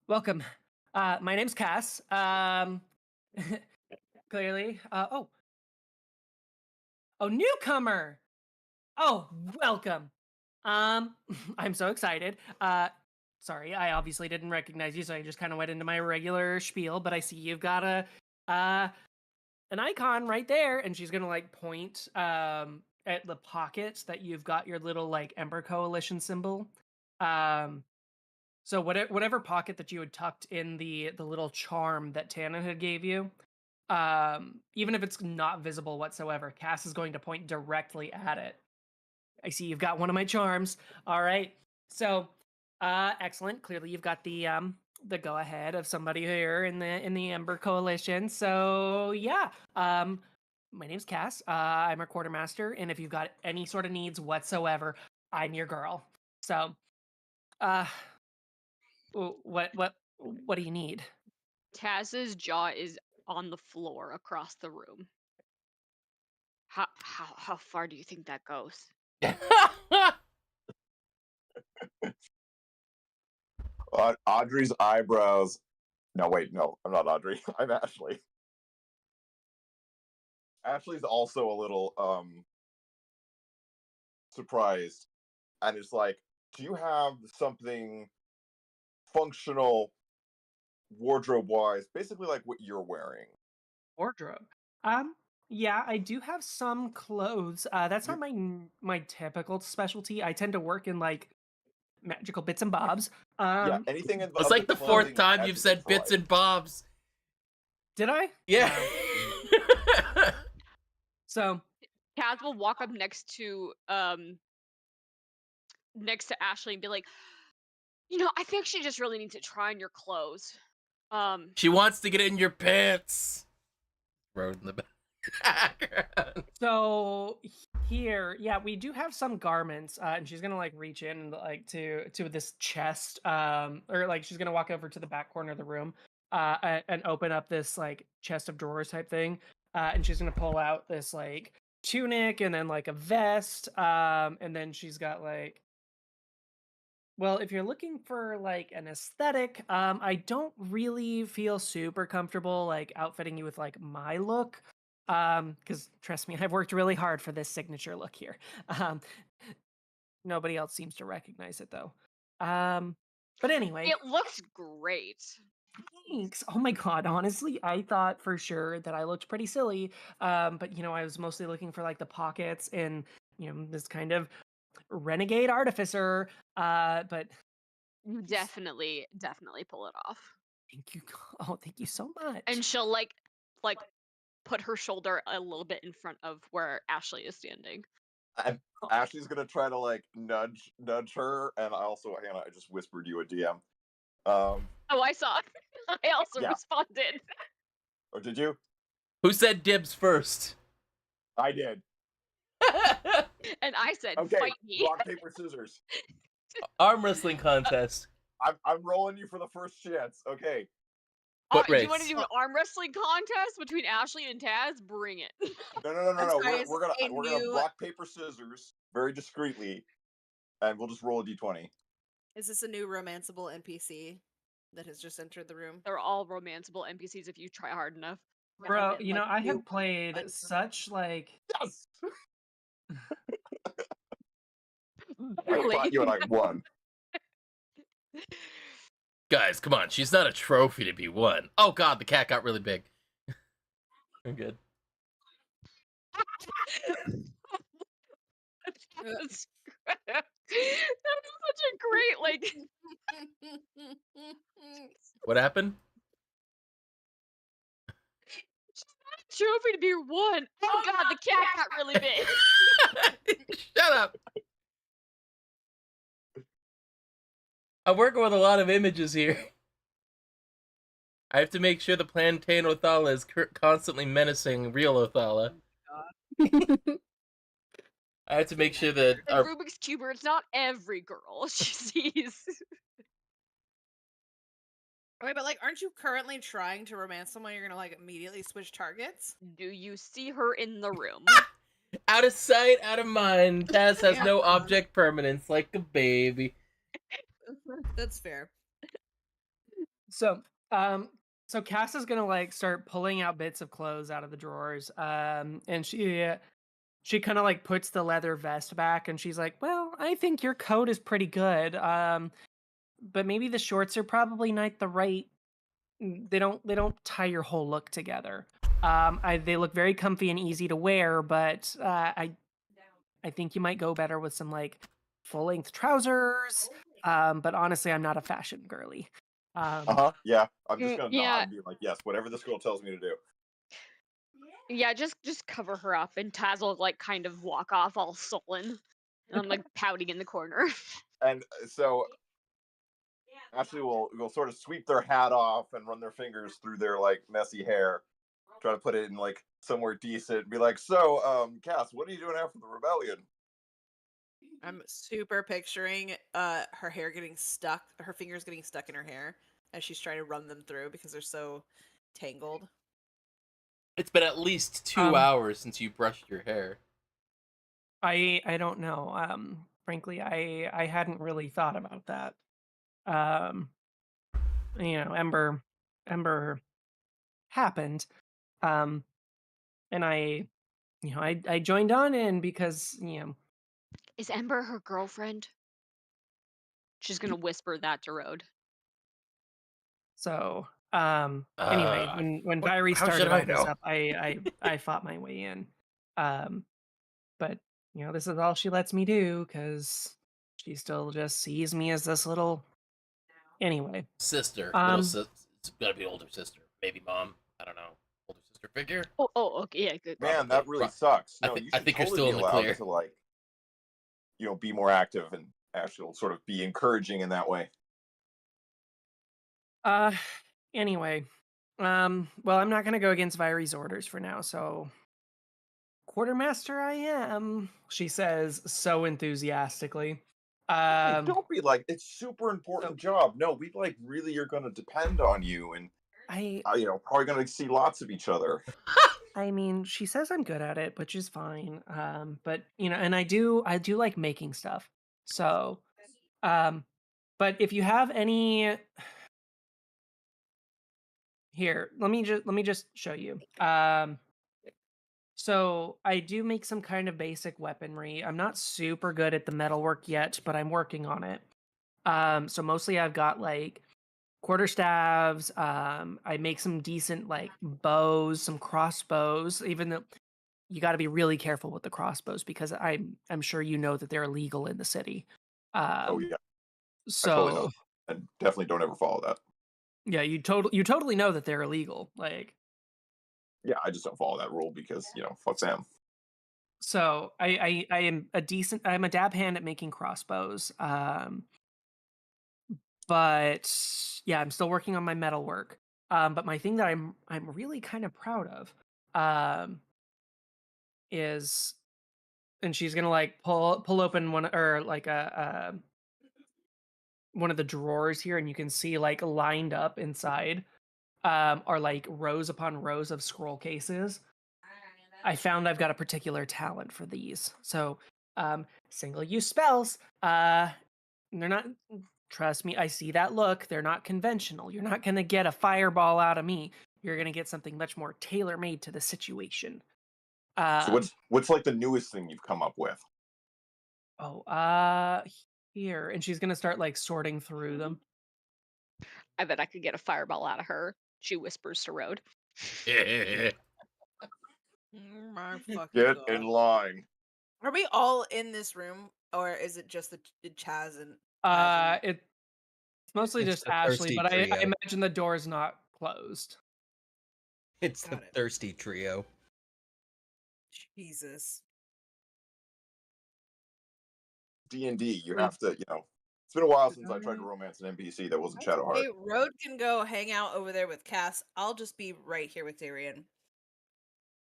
Welcome. My name's Cass. Clearly. Oh, newcomer. Oh, welcome. I'm so excited. Sorry, I obviously didn't recognize you, so I just kind of went into my regular spiel, but I see you've got an icon right there, and she's gonna like point at the pockets that you've got your little like Ember Coalition symbol. So whatever pocket that you had tucked in the little charm that Tana had gave you, even if it's not visible whatsoever, Cass is going to point directly at it. I see you've got one of my charms. All right. So, excellent. Clearly, you've got the go ahead of somebody here in the Ember Coalition. So yeah. My name's Cass. I'm a quartermaster, and if you've got any sort of needs whatsoever, I'm your girl. So, what do you need? Taz's jaw is on the floor across the room. How far do you think that goes? Audrey's eyebrows. No, wait, no, I'm not Audrey. I'm Ashley. Ashley's also a little surprised, and it's like, do you have something functional, wardrobe-wise, basically like what you're wearing? Wardrobe. Yeah, I do have some clothes. That's not my typical specialty. I tend to work in like magical bits and bobs. Yeah, anything in It's like the fourth time you've said bits and bobs. Did I? Yeah. So Taz will walk up next to Ashley and be like, I think she just really needs to try on your clothes. She wants to get in your pants. Road in the background. So here, yeah, we do have some garments, and she's gonna like reach in and like to this chest, or like she's gonna walk over to the back corner of the room, and open up this like chest of drawers type thing, and she's gonna pull out this like tunic and then like a vest, and then she's got like. Well, if you're looking for like an aesthetic, I don't really feel super comfortable like outfitting you with like my look. Because trust me, I've worked really hard for this signature look here. Nobody else seems to recognize it though. But anyway. It looks great. Thanks. Oh my god, honestly, I thought for sure that I looked pretty silly. But I was mostly looking for like the pockets and this kind of renegade artificer. But You definitely pull it off. thank you. Oh, thank you so much. And she'll like put her shoulder a little bit in front of where Ashley is standing. And Ashley's gonna try to like nudge her, and Hannah, I just whispered you a DM. Oh, I saw. I also responded. Or did you? Who said dibs first? I did. And I said, okay, fight me. rock, paper, scissors. Arm wrestling contest. I'm rolling you for the first chance. Okay. Foot Do you race. want to do an arm wrestling contest between Ashley and Taz? Bring it. No. We're gonna rock, paper, scissors very discreetly, and we'll just roll a d20. Is this a new romanceable NPC that has just entered the room? They're all romanceable NPCs if you try hard enough. Bro, I have played such like yes. I thought you and I won. Guys, come on. She's not a trophy to be won. Oh god, the cat got really big. I'm good. That was such a great What happened? trophy to be won. Oh god, the cat got really big. Shut up. I'm working with a lot of images here. I have to make sure the plantain Othala is constantly menacing real Othala. I have to make sure that And Rubik's Cube, it's not every girl she sees. Wait, but like, aren't you currently trying to romance someone? You're gonna like immediately switch targets? Do you see her in the room? Out of sight, out of mind. Taz has Yeah. no object permanence like a baby. That's fair. So, so Cass is gonna like start pulling out bits of clothes out of the drawers. And she kind of like puts the leather vest back, and she's like, "Well, I think your coat is pretty good. But maybe the shorts are probably not the right. They don't tie your whole look together. They look very comfy and easy to wear, but I think you might go better with some like full length trousers. But honestly, I'm not a fashion girly. Yeah, I'm just gonna yeah. nod and be like, yes, whatever this girl tells me to do. Yeah, just cover her up, and Taz will like kind of walk off all sullen. And I'm like pouting in the corner. And so Ashley will sort of sweep their hat off and run their fingers through their like messy hair, try to put it in like somewhere decent, and be like, so, Cass, what are you doing after the rebellion? I'm super picturing her hair getting stuck, her fingers getting stuck in her hair as she's trying to run them through because they're so tangled. It's been at least 2 hours since you brushed your hair. I don't know. Frankly, I hadn't really thought about that. Ember happened. And I joined on in because, Is Ember her girlfriend? She's gonna whisper that to Rode. so anyway, when Diary how started should I all this know? up, I fought my way in. But this is all she lets me do because she still just sees me as this little. Anyway, Sister, little sister. It's gotta be older sister, maybe mom. I don't know, older sister figure. Oh, okay, yeah, good. Man, that really sucks. No, you I should think you're totally still be in the allowed clear. to like, be more active, and actually sort of be encouraging in that way. Anyway, well, I'm not gonna go against Vyrie's orders for now, so quartermaster I am, she says so enthusiastically. Hey, don't be like, it's super important job. No, we like really are gonna depend on you, and probably gonna see lots of each other. I mean, she says I'm good at it, which is fine. But and I do like making stuff. So, but if you have any here, let me just show you. So I do make some kind of basic weaponry. I'm not super good at the metalwork yet, but I'm working on it. So mostly I've got like quarterstaves. I make some decent like bows, some crossbows, even though you got to be really careful with the crossbows because I'm sure you know that they're illegal in the city. Oh yeah, So I totally know, and definitely don't ever follow that. yeah, you totally know that they're illegal. Like, yeah, I just don't follow that rule because fuck Sam. So I am I'm a dab hand at making crossbows. But yeah, I'm still working on my metalwork. But my thing that I'm really kind of proud of is, and she's gonna like pull open one or like one of the drawers here, and you can see like lined up inside are like rows upon rows of scroll cases. I found I've got a particular talent for these. So single use spells, they're not, trust me, I see that look, they're not conventional. You're not gonna get a fireball out of me. You're gonna get something much more tailor-made to the situation. So what's like the newest thing you've come up with? Here, and she's gonna start like sorting through them. I bet I could get a fireball out of her. She whispers to Rode. My fucking Get God. in line. Are we all in this room or is it just the Chaz and It's mostly It's just the Ashley, thirsty but I trio. imagine the door's not closed. It's the Got it. thirsty trio. Jesus. D&D, you Wait. have to, it's been a while since I tried to romance an NPC that wasn't Shadowheart. Hey, Road can go hang out over there with Cass. I'll just be right here with Darian.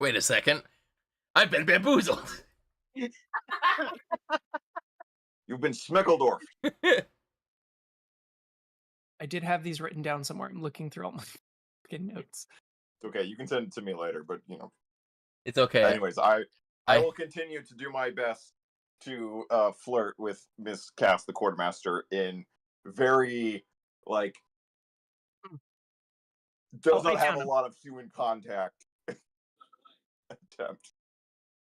Wait a second. I've been bamboozled. You've been Smeckledorf. I did have these written down somewhere. I'm looking through all my fucking notes. It's okay, you can send it to me later, but It's okay. anyways, I will continue to do my best to flirt with Miss Cass, the quartermaster, in very does not have a lot of human contact attempt.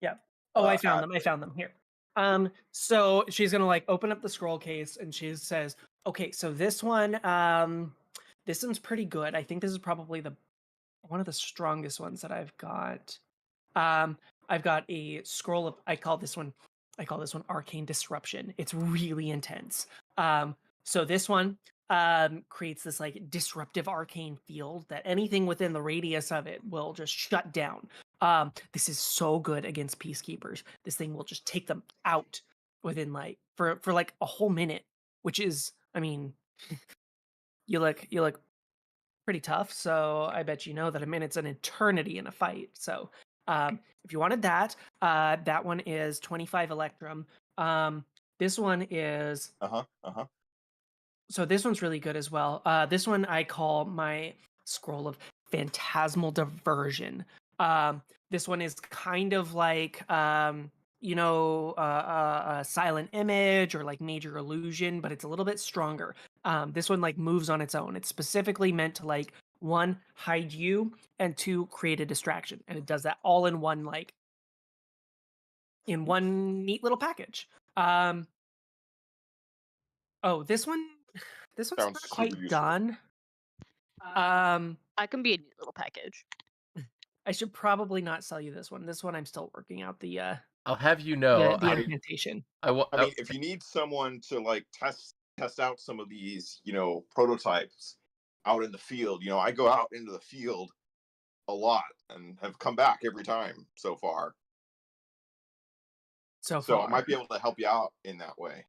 Yeah. Oh, I found them. I found them here. So she's gonna open up the scroll case and she says, "Okay, so this one's pretty good. I think this is probably one of the strongest ones that I've got. I've got a scroll of I call this one Arcane Disruption. It's really intense. So this one creates this disruptive arcane field that anything within the radius of it will just shut down. This is so good against peacekeepers. This thing will just take them out within for a whole minute, which is, I mean, you look pretty tough, so I bet you know that a minute's an eternity in a fight. So if you wanted that, that one is 25 Electrum. This one is so this one's really good as well. This one I call my Scroll of Phantasmal Diversion. This one is kind of like a silent image or major illusion, but it's a little bit stronger. This one moves on its own. It's specifically meant to one, hide you, and two, create a distraction. And it does that all in one neat little package. This one's not quite done. I can be a neat little package. I should probably not sell you this one. This one I'm still working out the I'll have you know, the incantation. I mean, if you need someone to test out some of these, prototypes out in the field, I go out into the field a lot and have come back every time so far. So I might be able to help you out in that way.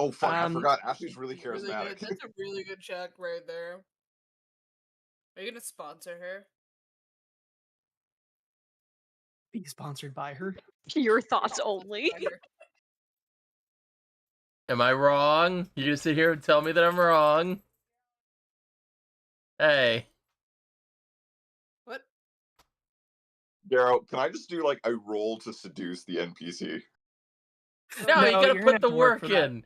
Oh fuck! I forgot. Ashley's really charismatic. Really That's a really good check right there. Are you gonna sponsor her? Be sponsored by her. Your thoughts only. Am I wrong? You just sit here and tell me that I'm wrong. Hey. What? Darrow, can I just do a roll to seduce the NPC? No, you gotta put the work in.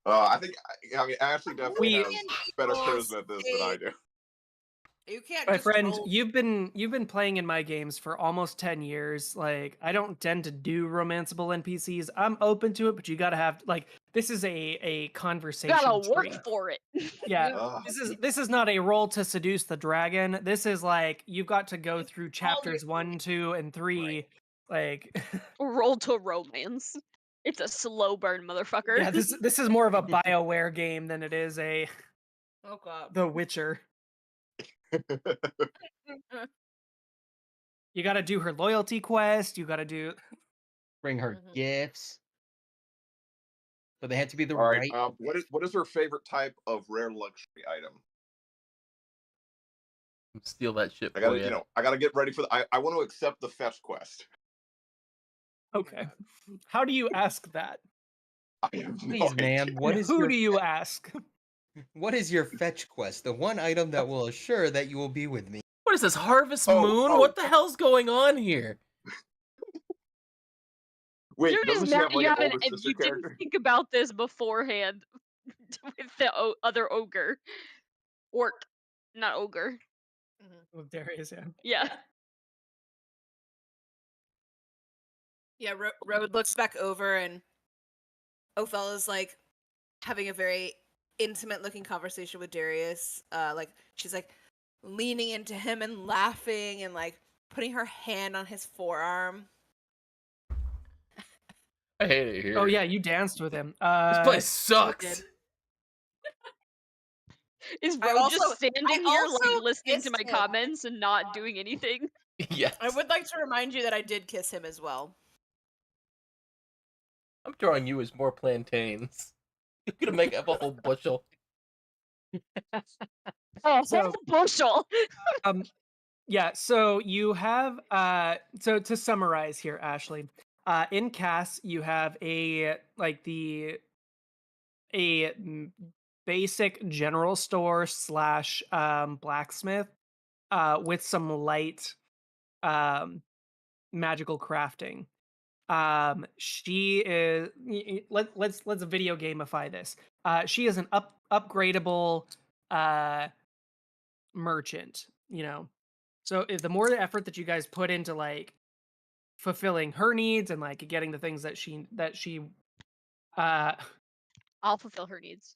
I mean, Ashley definitely has better charisma at this than I do. You can't. My friend, you've been playing in my games for almost 10 years. I don't tend to do romanceable NPCs. I'm open to it, but you gotta have this is a conversation. You gotta work tree. for it. Yeah, this is not a roll to seduce the dragon. This is you've got to go through chapters 1, 2, and 3. Roll to romance. It's a slow burn, motherfucker. Yeah, this is more of a BioWare game than it is a The Witcher. You got to do her loyalty quest. You got to bring her gifts. So they have to be the All right. What is her favorite type of rare luxury item? Steal that shit. I gotta get ready for the. I want to accept the fetch quest. Okay. How do you ask that? Please, man. Who do you ask? What is your fetch quest? The one item that will assure that you will be with me. What is this, Harvest Moon? What the hell's going on here? Wait, you didn't think about this beforehand with the other ogre. Orc, not ogre. Oh, there is, yeah. Yeah. Yeah, Road looks back over and Ophel is having a very intimate looking conversation with Darius. She's leaning into him and laughing and putting her hand on his forearm. I hate it here. Oh yeah, you danced with him. This place So sucks. did. Is I Ro also- just standing I here, like, also listening to kissed my him. comments and not doing anything? Yes. I would like to remind you that I did kiss him as well. I'm drawing you as more plantains. You're gonna make up a whole bushel. Oh, So- bushel. Yeah, so you have so to summarize here, Ashley, in Cass you have a basic general store slash blacksmith with some light magical crafting. She is let's video gamify this. She is an upgradable merchant, you know. So the more the effort that you guys put into like fulfilling her needs and like getting the things that she uh I'll fulfill her needs.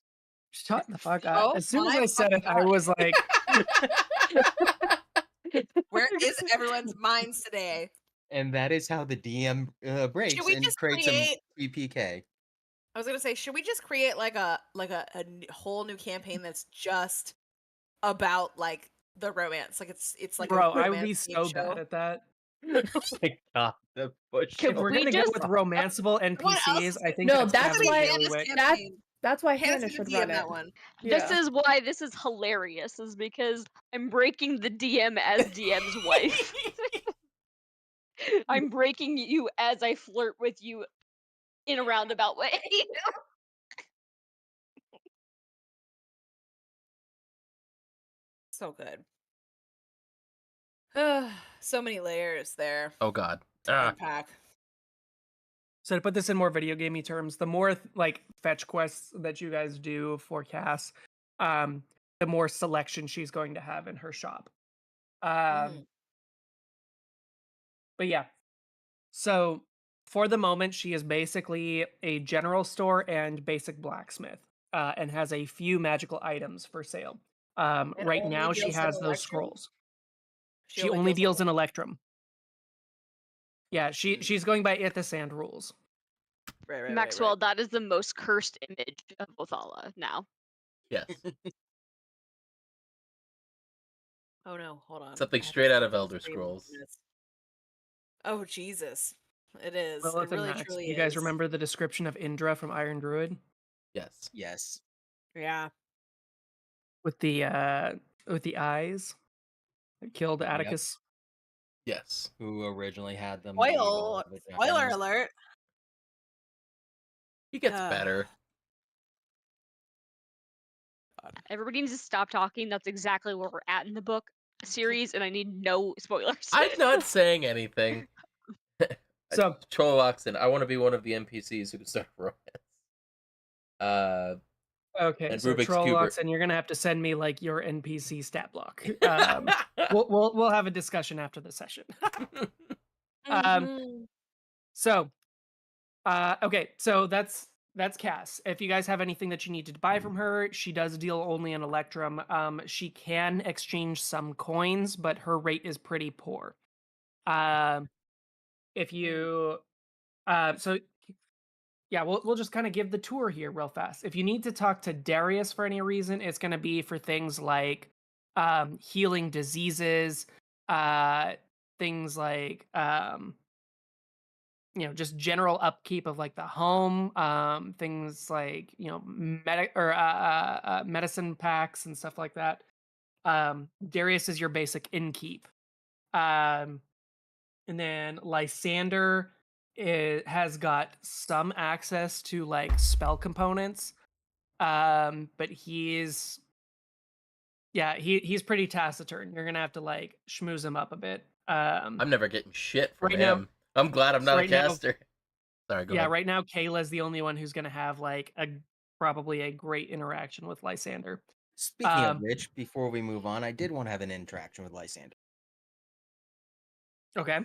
shut the fuck up. Oh As soon as my I said it, fucking I was like Where is everyone's minds today? And that is how the DM breaks we and just creates create- a PPK. I was gonna say, should we just create like a whole new campaign that's just about like the romance? Like it's like bro, a I would be romance so show. bad at that. Oh my god, the bush. Can If we're we gonna just- go with romanceable NPCs, else I think No, that's that's gonna be why- Bailiwick. Hannah's That- campaign. That's why Hannah's Hannah gonna should DM run that it. one. This Yeah. is why this is hilarious, is because I'm breaking the DM as DM's wife. I'm breaking you as I flirt with you in a roundabout way. So good. So many layers there. Oh god. To Ah. unpack. So to put this in more video gamey terms, the more like fetch quests that you guys do for Cass, the more selection she's going to have in her shop. But yeah, so for the moment, she is basically a general store and basic blacksmith, and has a few magical items for sale. Right only now, she deals in has those Electrum? scrolls. She only deals in Electrum. Yeah, she's going by Ithasand rules. Right, Maxwell, that is the most cursed image of Othala now. Yes. Oh no, hold on. Something I have straight to out of stop Elder the stream Scrolls. for this. Oh Jesus. It is. Lilith It really and Max, truly you guys is. remember the description of Indra from Iron Druid Yes. Yes. Yeah. with the eyes that killed Atticus? Yes. Who originally had them? leave all Spoiler of the Japanese. alert. He gets better. Everybody needs to stop talking. That's exactly where we're at in the book series, and I need no spoilers. I'm not saying anything. So Troll walks in. I want to be one of the NPCs who can start a romance. okay, And so Rubik's Troll Cube. walks, and you're gonna have to send me like your NPC stat block. We'll have a discussion after the session. So, okay, so that's Cass. If you guys have anything that you need to buy from her, she does deal only in Electrum. She can exchange some coins, but her rate is pretty poor. If you, so yeah, we'll just kind of give the tour here real fast. If you need to talk to Darius for any reason, it's going to be for things like healing diseases, things like just general upkeep of like the home, things like medicine packs and stuff like that. Darius is your basic innkeep. And then Lysander has got some access to like spell components, but he's pretty taciturn. You're gonna have to like schmooze him up a bit. I'm never getting shit from right him. I'm glad I'm not right a now- caster. Sorry, go ahead. Right now Kayla's the only one who's gonna have like probably a great interaction with Lysander. Speaking of which, before we move on, I did want to have an interaction with Lysander. Okay.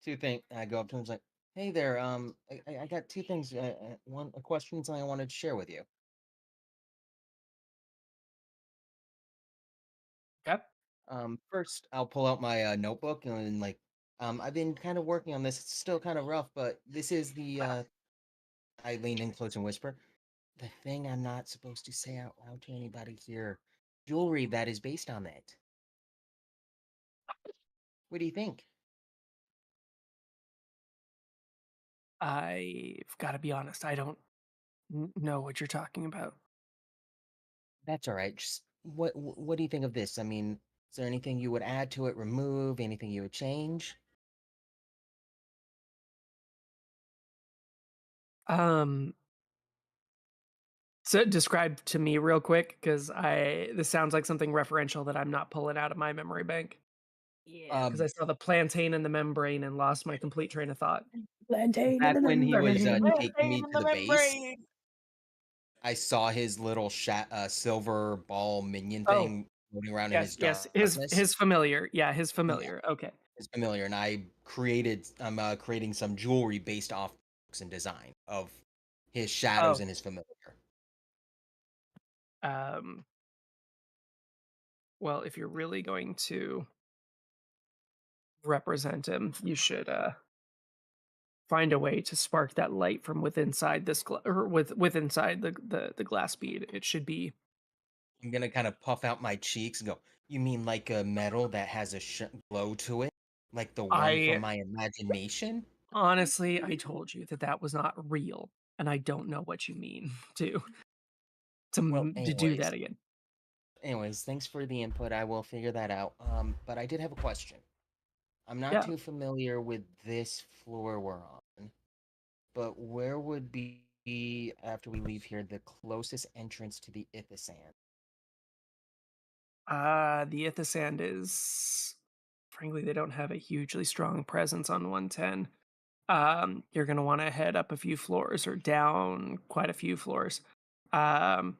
Two things. I go up to him and like, "Hey there. I got two things. One, a question, something I wanted to share with you." Okay. First, I'll pull out my notebook and like I've been kind of working on this. It's still kind of rough, but this is the I lean in close and whisper. The thing I'm not supposed to say out loud to anybody here. Jewelry that is based on that. What do you think? I've got to be honest. I don't know what you're talking about. That's all right. Just what do you think of this? I mean, is there anything you would add to it, remove, anything you would change? So describe to me real quick, because this sounds like something referential that I'm not pulling out of my memory bank. Yeah. Because I saw the plantain and the membrane and lost my complete train of thought. Plantain Back and the when he was membrane. taking me to the base, I saw his little silver ball minion Oh, thing floating around in yes, his yes. darkness. His familiar. Yeah, his Yeah, familiar. Okay. it's familiar, and I'm creating some jewelry based off looks and design of his shadows Oh, and his familiar. um, well, if you're really going to represent him, you should find a way to spark that light from within inside this or with inside the glass bead. It should be. I'm gonna kind of puff out my cheeks and go, "You mean like a metal that has a glow to it, like the one from I my imagination?" honestly, I told you that that was not real, and I don't know what you mean Well, to do that again. anyways, thanks for the input. I will figure that out. But I did have a question. I'm not Yeah. too familiar with this floor we're on, but where would be after we leave here the closest entrance to the Ithasand? The Ithasand is, frankly, they don't have a hugely strong presence on 110. You're gonna want to head up a few floors or down quite a few floors. Um,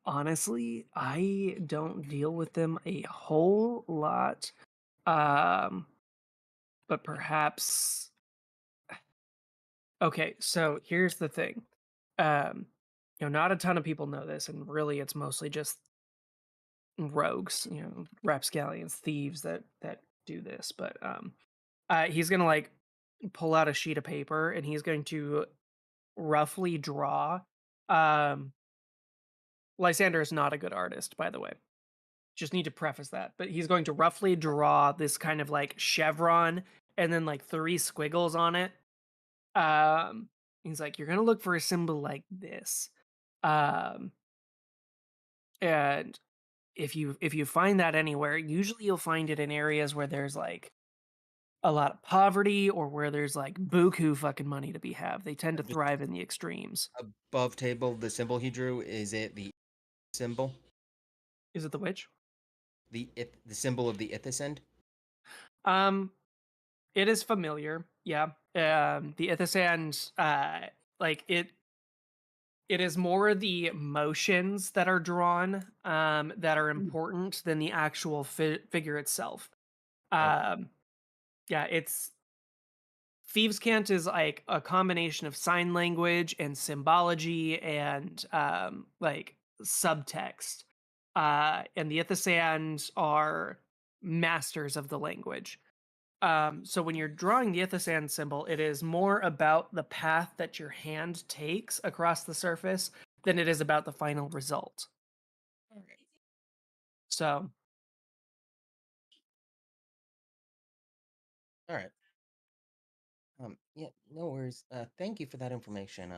Honestly, I don't deal with them a whole lot. Um, but perhaps. Okay, so here's the thing. Um, not a ton of people know this, and really, it's mostly just rogues, rapscallions, thieves that do this. But he's gonna like pull out a sheet of paper, and he's going to roughly draw. Um, Lysander is not a good artist, by the way. Just need to preface that. But he's going to roughly draw this kind of like chevron and then like 3 squiggles on it. He's like, you're gonna look for a symbol like this. Um, and if you find that anywhere, usually you'll find it in areas where there's like a lot of poverty or where there's like buku fucking money to be have. They tend to Just thrive in the extremes. above table, the symbol he drew, is it the symbol? Is it the witch? The symbol of the Ithasand? Um, it is familiar. Yeah. The Ithasand, like it is more the motions that are drawn that are important than the actual figure itself. Um, yeah, it's Thieves' Cant is like a combination of sign language and symbology and like subtext. And the Ithasand are masters of the language. So when you're drawing the Ithasand symbol, it is more about the path that your hand takes across the surface than it is about the final result. So, All right. Yeah, no worries. Thank you for that information.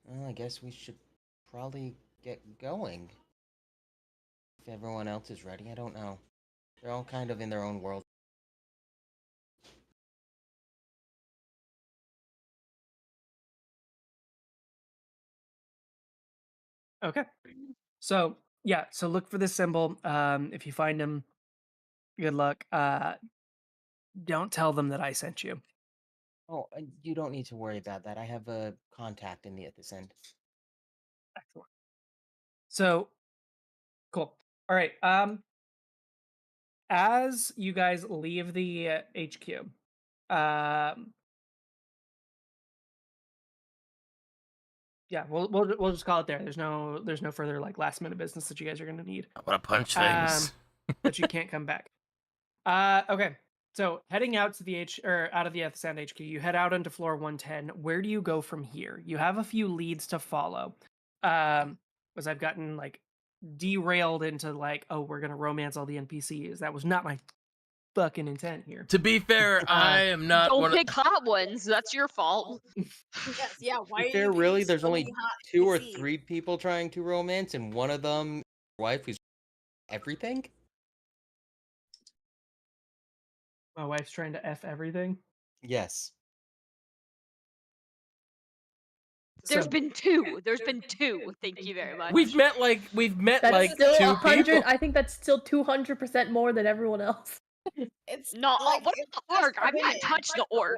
Well, I guess we should probably get going. If everyone else is ready, I don't know. They're all kind of in their own world. okay. So, yeah, so look for this symbol. If you find them, good luck. Don't tell them that I sent you. Oh, you don't need to worry about that. I have a contact in the at this end. Excellent. So, cool. All right. As you guys leave the HQ, yeah, we'll just call it there. There's no further like last minute business that you guys are gonna need. I want to punch Um, things. that you can't come back. Okay. So heading out to the out of the Ethsand HQ, you head out into floor 110. Where do you go from here? You have a few leads to follow. As I've gotten like derailed into like, oh, we're gonna romance all the NPCs. That was not my fucking intent here. To be fair, I am not Don't one pick hot ones. That's your fault. Yes, yeah. Why are If there you really, picking there's so only many hot 2 or NPCs? 3 people trying to romance, and one of them, wife, who's everything. My wife's trying to F everything. Yes. There's So been 2. There's been 2. Thank you very much. We've met That's like still 2 100. people. I think that's still 200% more than everyone else. It's No, like what it's about the just orc? for I've women. not touched the orc.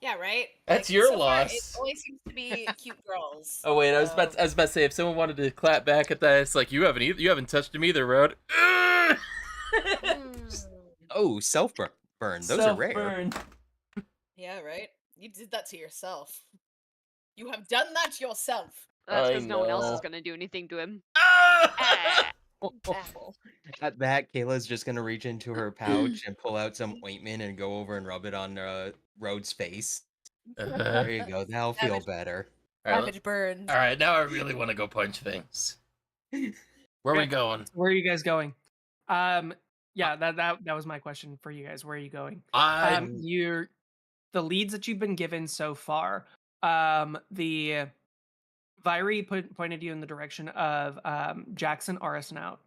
Yeah, right. That's Like, your so far, it loss. only seems to be cute girls. Oh wait, I was about to say if someone wanted to clap back at that, it's like you haven't touched him either, Road. Oh, burn. Those are rare. Self-burn. Yeah, right. You did that to yourself. You have done that yourself. That's I because no one else is know. gonna do anything to him. Ah! Apple. At that, Kayla's just gonna reach into her pouch and pull out some ointment and go over and rub it on Rhode's face. Uh-huh. There you go. That'll feel Savage. better. All right, Savage burns. all right, now I really want to go punch things. Where are we Okay. going? where are you guys going? Yeah, that was my question for you guys. Where are you going? I You're the leads that you've been given so far. The Viry pointed you in the direction of Jackson Arsenaut.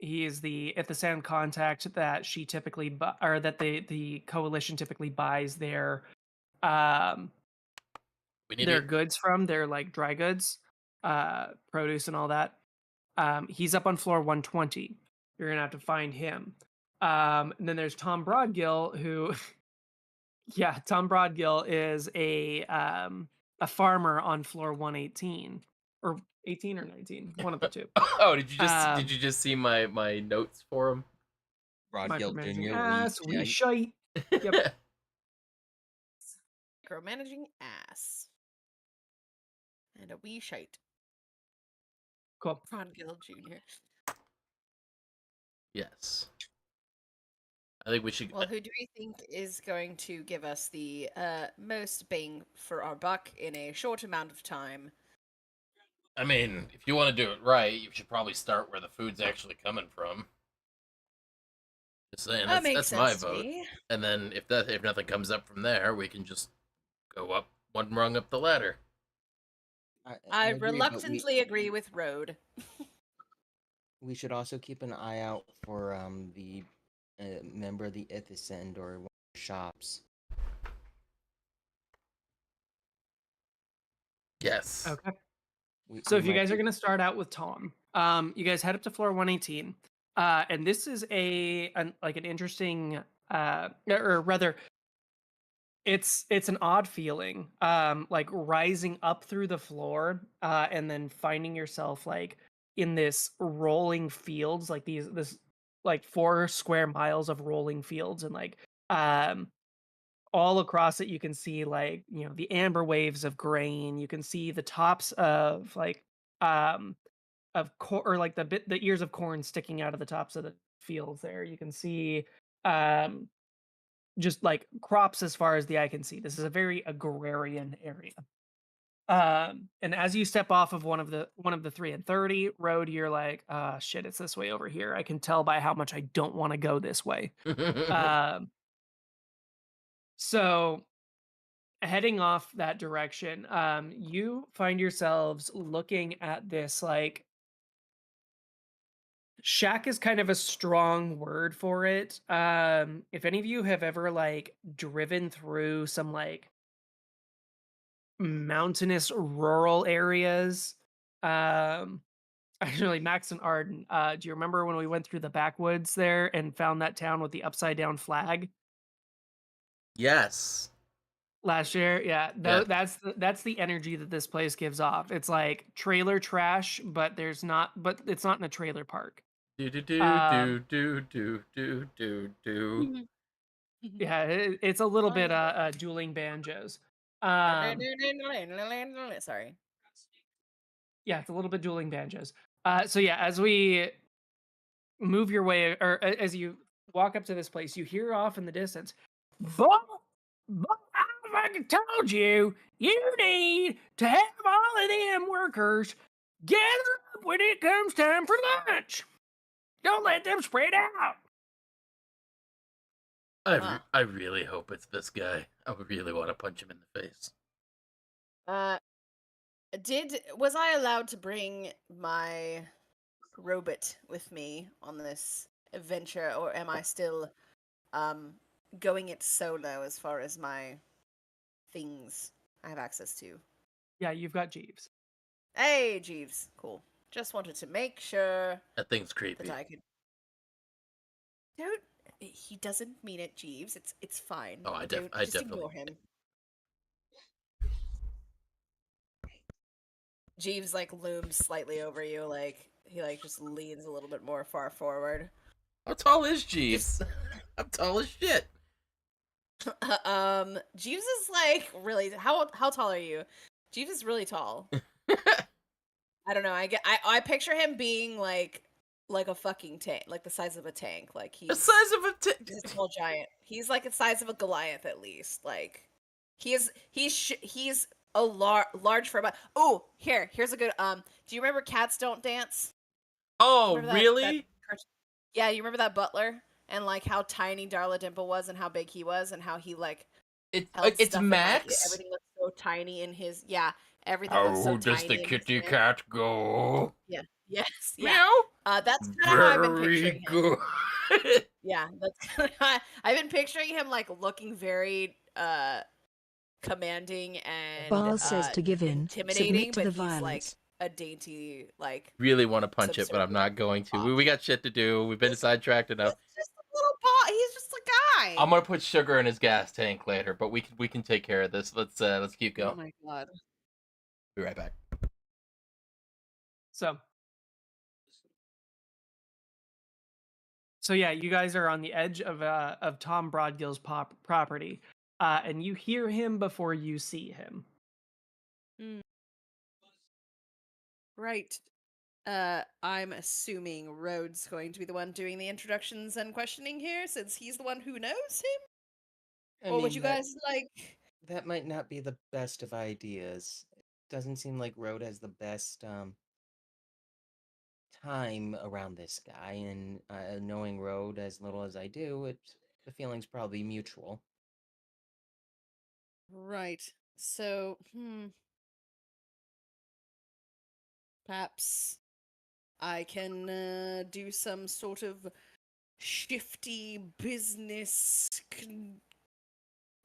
He is the Ithasand contact that she typically or that the coalition typically buys their we need their to. goods from, their like dry goods, produce and all that. He's up on floor 120. You're gonna have to find him. And then there's Tom Broadgill, who yeah, Tom Broadgill is a farmer on floor 118 or 18 or 19, one of the two. Oh, did Um, you just see my notes for him? Broadgill Micromanaging Jr. ass, we Weed shite. Yep. Micromanaging ass. And a wee shite. Cool. Prodigal Jr. Yes. I think we should. Well, who do we think is going to give us the most bang for our buck in a short amount of time? I mean, if you want to do it right, you should probably start where the food's actually coming from. Just saying, That makes that's my sense to vote. me. And then if nothing comes up from there, we can just go up one rung up the ladder. I agree, but reluctantly agree with Road. we should also keep an eye out for the member of the Ithasend or one of the shops. Yes. Okay. We So if you might guys are be- going to start out with Tom, you guys head up to floor 118. And this is an interesting, or rather, it's an odd feeling, like rising up through the floor, and then finding yourself like in this rolling fields, like this like 4 square miles of rolling fields, and like all across it you can see like the amber waves of grain. You can see the tops of like or like the ears of corn sticking out of the tops of the fields there. You can see just like crops as far as the eye can see. This is a very agrarian area. And as you step off of one of the 3 and 30 road, you're like, shit, it's this way over here. I can tell by how much I don't want to go this way. So heading off that direction, you find yourselves looking at this like shack is kind of a strong word for it. If any of you have ever like driven through some like mountainous rural areas, actually Max and Arden, do you remember when we went through the backwoods there and found that town with the upside down flag Yes. last year? Yeah, Yeah. that's the energy that this place gives off. It's like trailer trash, but it's not in a trailer park. Do do do Um, do do do do do. Yeah, it's a little bit dueling banjos. Sorry. Yeah, it's a little bit dueling banjos. So yeah, as we move your way, or as you walk up to this place, you hear off in the distance, "Boy, I fucking told you, you need to have all of them workers gather up when it comes time for lunch. Don't let them spread out." I really hope it's this guy. I would really want to punch him in the face. Was I allowed to bring my robot with me on this adventure, or am I still going it solo as far as my things I have access to? Yeah, you've got Jeeves. Hey, Jeeves. Cool. Just wanted to make sure That thing's creepy. that I could. Don't. He doesn't mean it, Jeeves. It's fine. Oh, I Just definitely ignore him. Jeeves like looms slightly over you, like he like just leans a little bit more far forward. How tall is Jeeves? I'm tall as shit. Jeeves is like really how tall are you? Jeeves is really tall. I don't know. I picture him being like a fucking tank, like the size of a tank. Like The size of a he's a small giant. He's like the size of a Goliath at least. Like he's a large for about. Oh, here's a good do you remember Cats Don't Dance? Oh, Remember really? Yeah, you remember that butler and like how tiny Darla Dimple was and how big he was and how he like held It's stuff in, like, Max. everything looked so tiny in his everything looks so How does tiny the in his kitty hand. cat go? Yeah. Yes. Yeah. Meow. That's kind of how I've been Very picturing him. good. Yeah, that's kind of I've been picturing him like looking very commanding and Ball says to give in. intimidating, Submit to but the he's violence. like a dainty like Really want to punch it, but I'm subservient not going to. boss. We got shit to do. We've been sidetracked enough. He's just a little ball. He's just a guy. I'm gonna put sugar in his gas tank later, but we can take care of this. Let's keep going. Oh my god. Be right back. So yeah, you guys are on the edge of Tom Broadgill's property, and you hear him before you see him. Right. I'm assuming Rhodes going to be the one doing the introductions and questioning here, since he's the one who knows him. Or would you guys like? That might not be the best of ideas. It doesn't seem like Rhodes has the best time around this guy, and knowing Rhodes as little as I do, the feeling's probably mutual. Right. So, perhaps I can do some sort of shifty business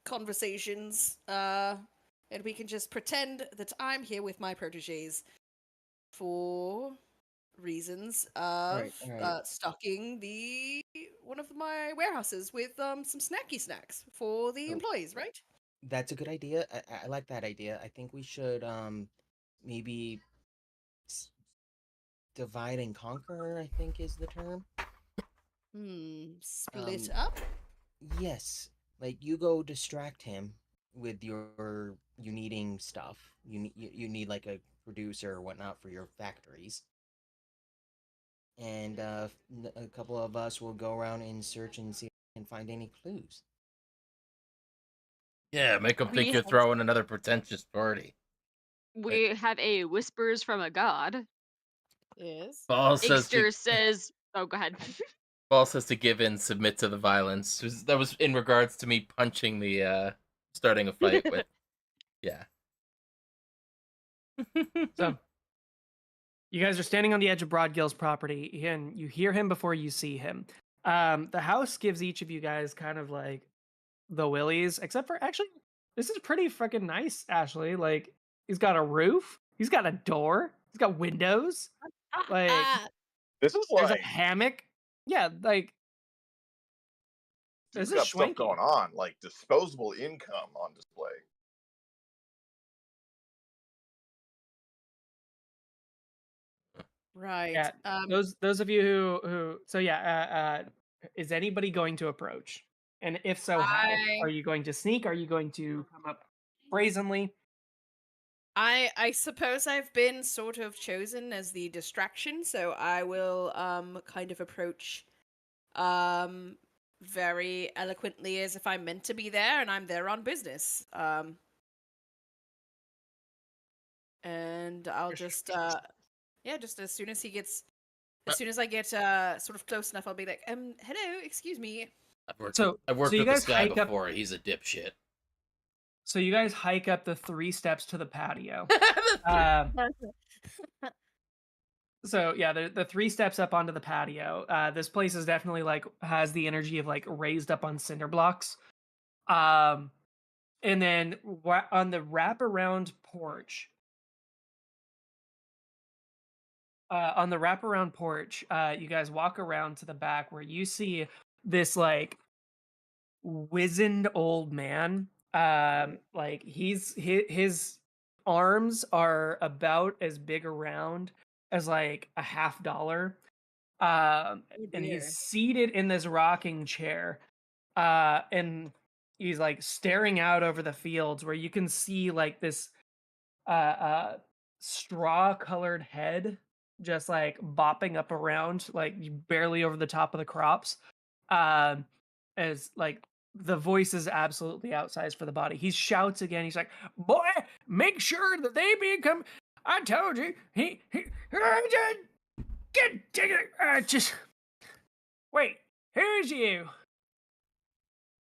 conversations, and we can just pretend that I'm here with my proteges for reasons of Right. stocking one of my warehouses with some snacky snacks for the employees, right? That's a good idea. I like that idea. I think we should maybe divide and conquer, I think is the term. Split up? Yes. Like you go distract him with you needing stuff. You need like a producer or whatnot for your factories. And a couple of us will go around and search and see if we can find any clues. Yeah, make them think you're throwing another pretentious party. We have a whispers from a god. Yes. Ball says oh, go ahead. Ball says to give in, submit to the violence. That was in regards to me punching the starting a fight with. Yeah. So you guys are standing on the edge of Broadgill's property, and you hear him before you see him. The house gives each of you guys kind of like the willies, except for actually, this is pretty fucking nice, Ashley. Like, he's got a roof, he's got a door, he's got windows. Like, this is there's like a hammock. Yeah, like this this got is stuff schwanky. going on, like disposable income on display. Right. Yeah. Those of you who so yeah, is anybody going to approach? And if so, how? Are you going to sneak? Are you going to come up brazenly? I suppose I've been sort of chosen as the distraction, so I will kind of approach um very eloquently as if I'm meant to be there and I'm there on business. And I'll just yeah, just as soon as he gets as soon as I get sort of close enough, I'll be like, hello, excuse me. So I've worked you with this guys guy hike up. before. He's a dipshit. So you guys hike up the 3 steps to the patio. The So yeah, the 3 steps up onto the patio. This place is definitely like has the energy of like raised up on cinder blocks. Um, and then on the wraparound porch, you guys walk around to the back where you see this like wizened old man. Like his arms are about as big around as like a $50. Oh And he's dear. seated in this rocking chair. And he's like staring out over the fields where you can see like this uh straw colored head just like bopping up around like barely over the top of the crops. um as like the voice is absolutely outsized for the body. He shouts again. He's like, boy, make sure that they become, I told you, just wait, who's you?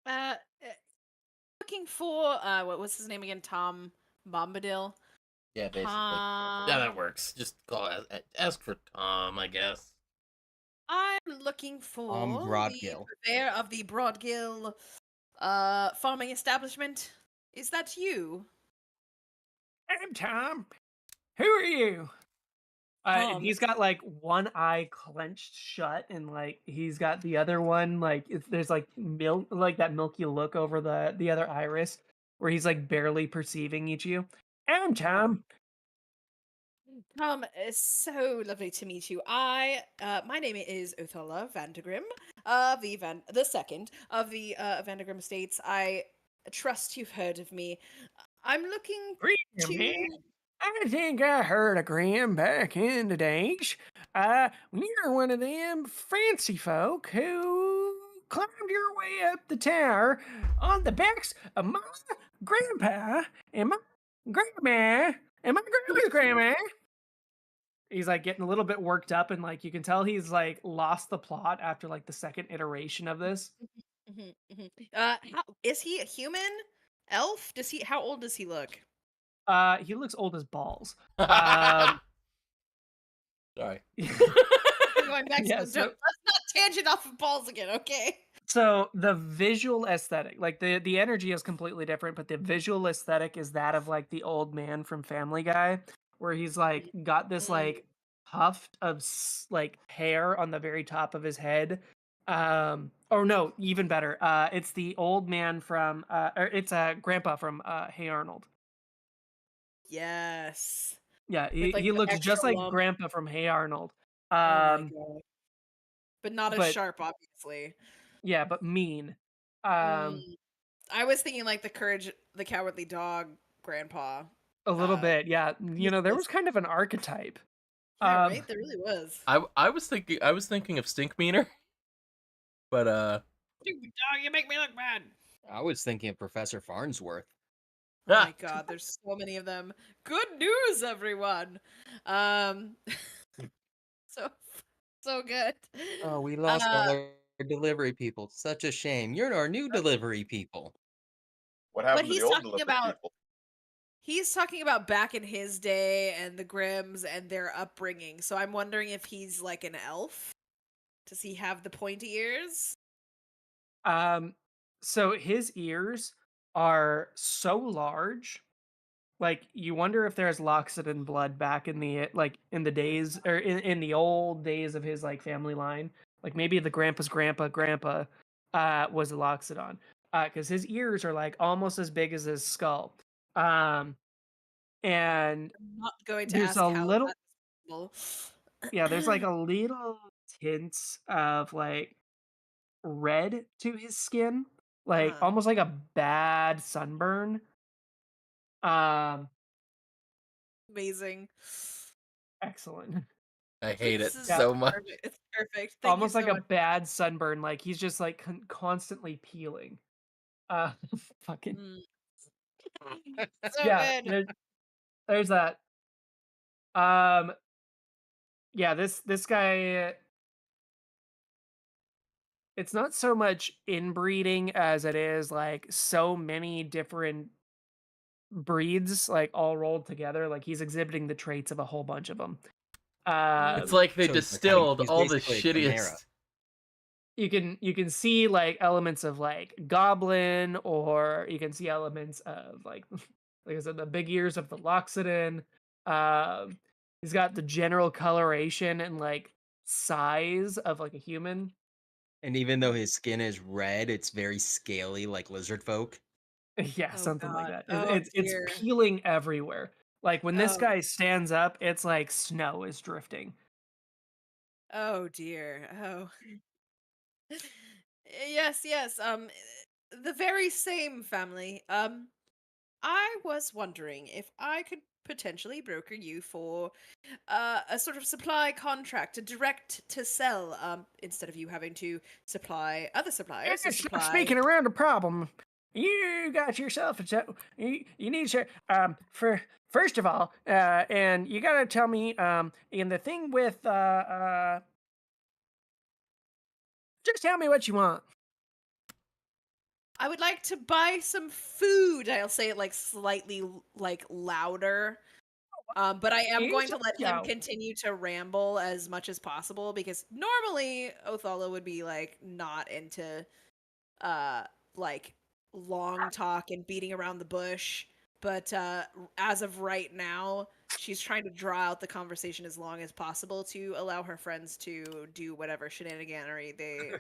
Uh, looking for what was his name again? Tom Bombadil. Yeah, basically. Tom. Yeah, that works. Just ask for Tom, I guess. I'm looking for the Broadgill. purveyor of the Broadgill farming establishment. Is that you? I'm Tom. Who are you? And Tom. he's got like one eye clenched shut, and like he's got the other one like there's like milk, like that milky look over the other iris, where he's like barely perceiving each of you. I'm Tom. Tom, it's so lovely to meet you. My name is Othala Vandegrim, the second of the Vandegrim estates. I trust you've heard of me. I'm looking Graham, man. to. I think I heard of Graham back in the days. You're one of them fancy folk who climbed your way up the tower on the backs of my grandpa and my grandma and my grandma's grandma. He's like getting a little bit worked up, and like you can tell he's like lost the plot after like the second iteration of this. Mhm, mhm. Is he a human? Elf? How old does he look? He looks old as balls. Sorry. We're going back Yeah, to the so- let's not tangent off of balls again, okay? So the visual aesthetic, like the energy is completely different, but the visual aesthetic is that of like the old man from Family Guy, where he's like got this like tuft of like hair on the very top of his head. Or no, even better. It's the old man from or it's Grandpa from Hey Arnold. Yes. Yeah, With, like, he the looks extra just like lump. Grandpa from Hey Arnold. Oh my god. But not as but- sharp, obviously. Yeah, but mean. I was thinking like the cowardly dog grandpa. A little bit, yeah. You know, there useless. was kind of an archetype. Yeah, right? There really was. I was thinking of Stinkmeaner, but Stupid dog, you make me look bad. I was thinking of Professor Farnsworth. Oh my god, there's so many of them. Good news, everyone. So good. Oh, we lost all our delivery people. Such a shame. You're our new delivery people. What happened to he's the old talking delivery about- people? He's talking about back in his day and the Grims and their upbringing. So I'm wondering if he's like an elf. Does he have the pointy ears? So his ears are so large, like you wonder if there's Loxodon blood back in the like in the days or in the old days of his like family line. Like maybe the grandpa's grandpa was a Loxodon. Because his ears are like almost as big as his skull. And I'm not going to there's ask a how little that's possible. yeah, there's like a little tint of like red to his skin, like Uh-huh. almost like a bad sunburn. Um, Amazing. Excellent. I hate it This is so much. perfect. It's perfect. Thank Almost you like so a much. bad sunburn. Like he's just like constantly peeling. Uh, fucking Mm. So yeah. good. There's that. Um, yeah. This guy. It's not so much inbreeding as it is like so many different breeds, like all rolled together. Like he's exhibiting the traits of a whole bunch of them. It's like they So he's like how distilled he's all the basically a chimera. shittiest. You can see like elements of like goblin, or you can see elements of like I said, the big ears of the Loxodon. He's got the general coloration and like size of like a human. And even though his skin is red, it's very scaly like lizard folk. Yeah, Oh something like God. that. Oh It's dear. peeling everywhere. Like when this Oh. guy stands up, it's like snow is drifting. Oh dear. Oh. Yes, yes. The very same family. I was wondering if I could potentially broker you for a sort of supply contract, a direct to sell, instead of you having to supply other suppliers to Stop supply. speaking around a problem. You got yourself you need to for first of all, and you gotta tell me in the thing with just tell me what you want. I would like to buy some food. I'll say it like slightly like louder. But I am going to let him Go. continue to ramble as much as possible because normally Othala would be like not into uh like long talk and beating around the bush, but as of right now, she's trying to draw out the conversation as long as possible to allow her friends to do whatever shenaniganery they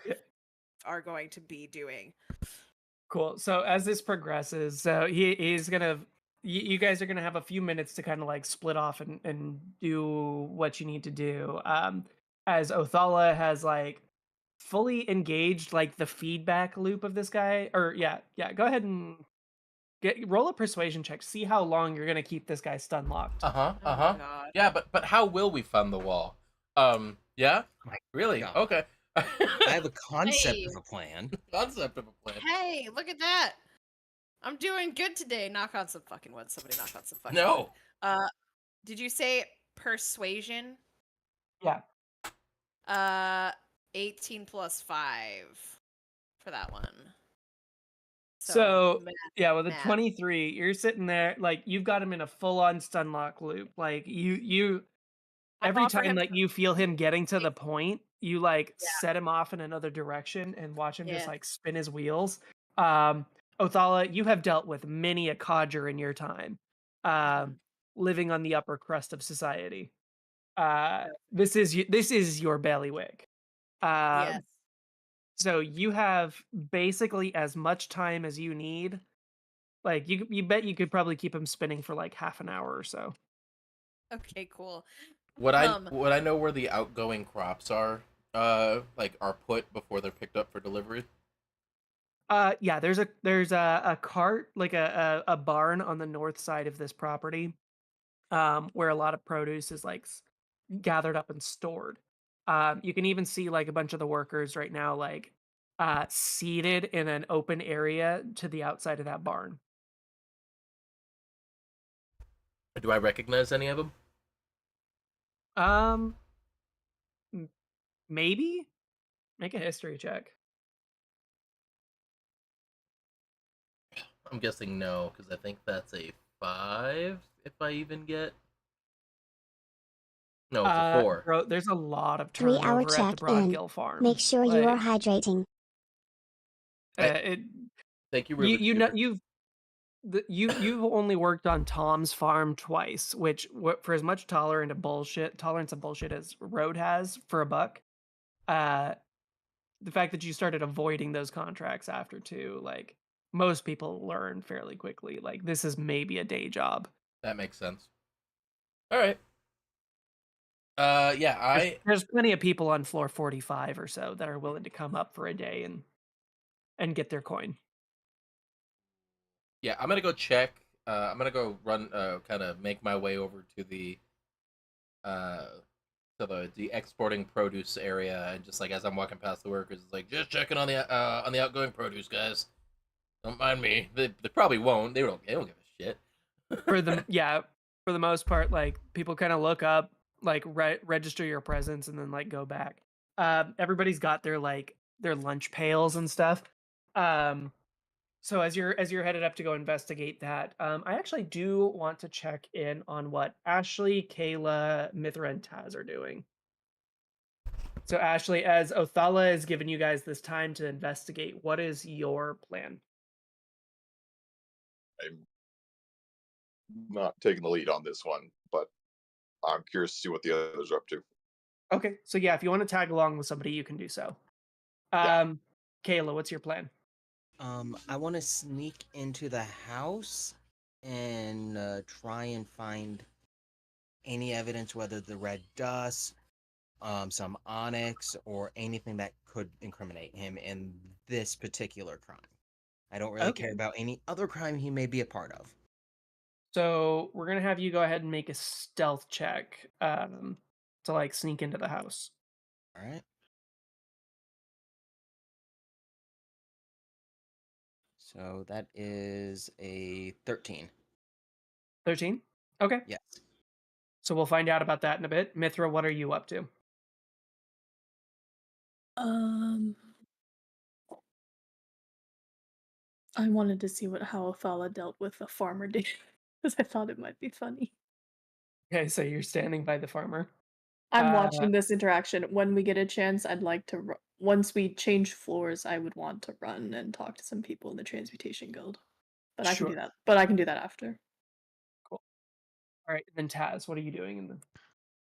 are going to be doing. Cool. So as this progresses, so he's gonna you guys are gonna have a few minutes to kind of like split off and do what you need to do. As Othala has like fully engaged like the feedback loop of this guy, or yeah, go ahead and roll a persuasion check. See how long you're gonna keep this guy stun locked. Uh-huh. Oh Uh-huh. God. Yeah, but how will we fund the wall? Yeah? My Really? God. Okay. I have a concept Hey. of a plan. Concept of a plan. Hey, look at that! I'm doing good today. Knock on some fucking wood. Somebody knock on some fucking wood. No. Did you say persuasion? Yeah. 18 plus 5 for that one. So math, yeah, with a math. 23, you're sitting there like you've got him in a full-on stun lock loop. Like you I every offer time him that some you feel him food. getting to the point, you like Yeah. set him off in another direction and watch him just Yeah. like spin his wheels. Othala, you have dealt with many a codger in your time, living on the upper crust of society. This is your bailiwick. Yes. So you have basically as much time as you need. Like you bet you could probably keep him spinning for like half an hour or so. Okay, cool. Would I know where the outgoing crops are? Like are put before they're picked up for delivery? Yeah, there's a cart, like a barn on the north side of this property, where a lot of produce is like gathered up and stored. You can even see like a bunch of the workers right now, like seated in an open area to the outside of that barn. Do I recognize any of them? Um, maybe make a history check. I'm guessing no, because I think that's a 5 if I even get. No, it's a 4. Bro, there's a lot of 3 hour turnover at the check in. Broadgill farm. Make sure you are Like, hydrating. Thank you, you Rubik's you know Cube. you've only worked on Tom's farm twice, which for as much tolerance of bullshit as Road has for a buck, the fact that you started avoiding those contracts after 2, like most people learn fairly quickly. Like this is maybe a day job. That makes sense. All right. Yeah, There's plenty of people on floor 45 or so that are willing to come up for a day and get their coin. I'm gonna go check I'm gonna go run, kind of make my way over to uh, the exporting produce area, and just like as I'm walking past the workers, it's like just checking on the outgoing produce guys. Don't mind me. They probably won't. They don't give a shit. For the for the most part, like people kind of look up, like register your presence, and then like go back. Everybody's got their lunch pails and stuff. Um, so as you're headed up to go investigate that, I actually do want to check in on what Ashley, Kayla, Mithra, and Taz are doing. So Ashley, as Othala has given you guys this time to investigate, what is your plan? I'm not taking the lead on this one, but I'm curious to see what the others are up to. Okay, so yeah, if you want to tag along with somebody, you can do so. Yeah. Kayla, what's your plan? I want to sneak into the house and try and find any evidence, whether the red dust, some onyx, or anything that could incriminate him in this particular crime. I don't really care Okay. about any other crime he may be a part of. So we're gonna have you go ahead and make a stealth check to like sneak into the house. All right. So that is a 13. 13? Okay. Yes. So we'll find out about that in a bit. Mithra, what are you up to? I wanted to see how Othala dealt with the farmer did because I thought it might be funny. Okay, so you're standing by the farmer. I'm Uh, watching this interaction. When we get a chance, I'd like to. Once we change floors, I would want to run and talk to some people in the Transmutation Guild. But I can do Sure. that. But I can do that after. Cool. All right, then Taz, what are you doing in the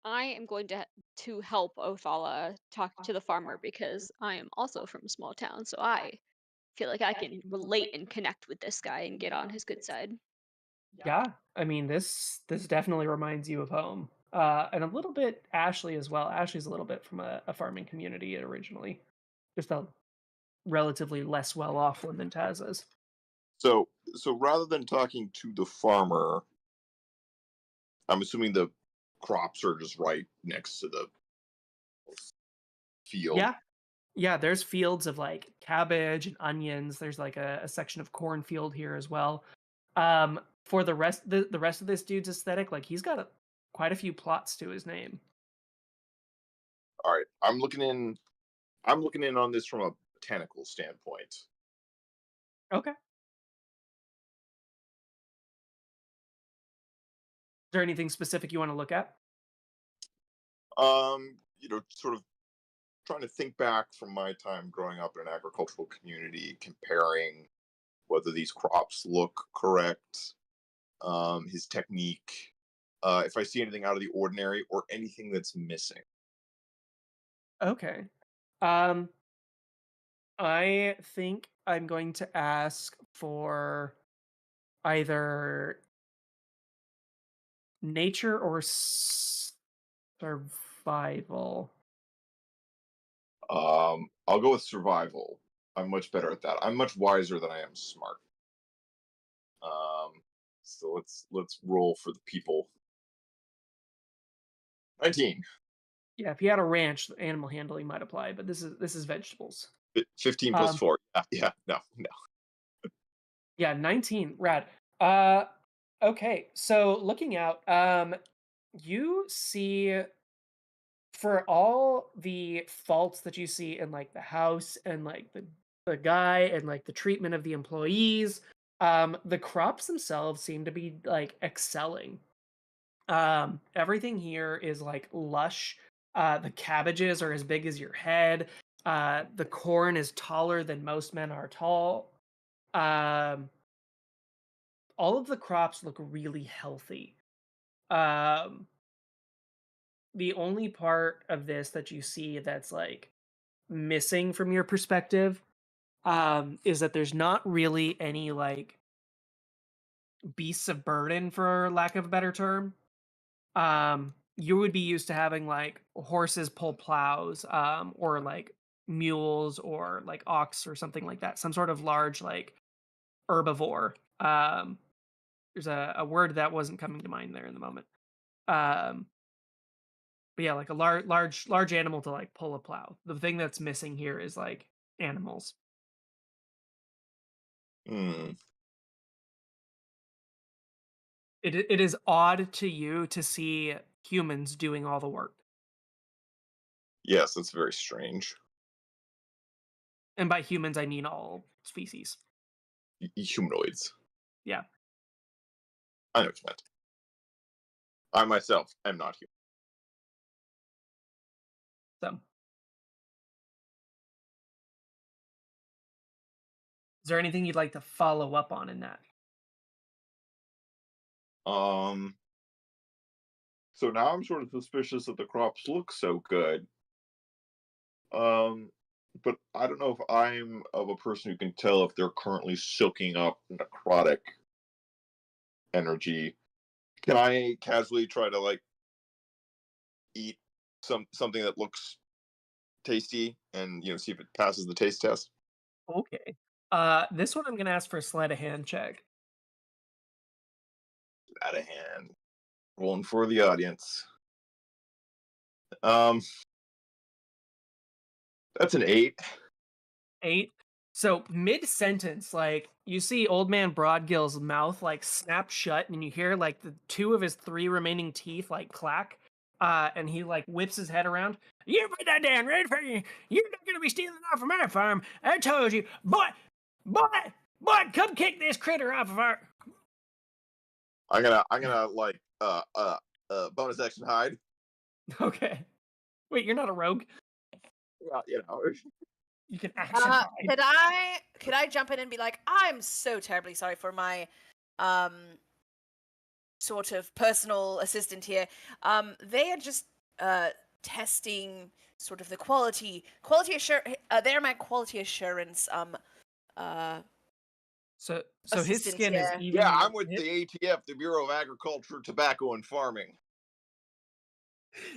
I am going to help Othala talk to the farmer because I am also from a small town, so I feel like I can relate and connect with this guy and get on his good side. Yeah, I mean this definitely reminds you of home. And a little bit Ashley as well. Ashley's a little bit from a farming community originally. Just a relatively less well off one than Taz is. So rather than talking to the farmer, I'm assuming the crops are just right next to the field. Yeah. Yeah, there's fields of like cabbage and onions. There's like a section of cornfield here as well. For the rest of this dude's aesthetic, like he's got quite a few plots to his name. All right. I'm looking in on this from a botanical standpoint. Okay. Is there anything specific you want to look at? Sort of trying to think back from my time growing up in an agricultural community, comparing whether these crops look correct, his technique, if I see anything out of the ordinary or anything that's missing. Okay. Um, I think I'm going to ask for either nature or survival. I'll go with survival. I'm much better at that. I'm much wiser than I am smart. So let's roll for the people. 19. Yeah, if you had a ranch, animal handling might apply, but this is vegetables. 15 plus Um, 4. Yeah, no. Yeah, 19. Rad. Okay, so looking out, you see for all the faults that you see in like the house and like the guy and like the treatment of the employees, the crops themselves seem to be like excelling. Everything here is like lush. The cabbages are as big as your head. The corn is taller than most men are tall. Um, all of the crops look really healthy. Um, the only part of this that you see that's like missing from your perspective is that there's not really any like beasts of burden, for lack of a better term. You would be used to having like horses pull plows, or like mules or like ox or something like that, some sort of large like herbivore. there's a word that wasn't coming to mind there in the moment. Um, but yeah, like a large animal to like pull a plow. The thing that's missing here is like animals. Hmm. It is odd to you to see humans doing all the work. Yes, that's very strange. And by humans, I mean all species. Humanoids. Yeah. I know what you meant. I myself am not human. So, is there anything you'd like to follow up on in that? So now I'm sort of suspicious that the crops look so good. Um, but I don't know if I'm of a person who can tell if they're currently soaking up necrotic energy. Can I casually try to like eat something that looks tasty and see if it passes the taste test? Okay. This one I'm gonna ask for a sleight of hand check. Out of hand. Rolling for the audience. Um, that's an 8. 8. So mid sentence, like you see old man Broadgill's mouth like snap shut, and you hear like the 2 of his 3 remaining teeth like clack. And he like whips his head around. You put that down, right? You're not gonna be stealing off of my farm. I told you, boy, come kick this critter off of our. I'm gonna like bonus action hide. Okay. Wait, you're not a rogue. Well, You can action hide. Could I jump in and be like, I'm so terribly sorry for my sort of personal assistant here. They are just testing sort of the quality assurance. They're my quality assurance So his assistant skin is here. even. Yeah, I'm with the ATF, the Bureau of Agriculture, Tobacco, and Farming.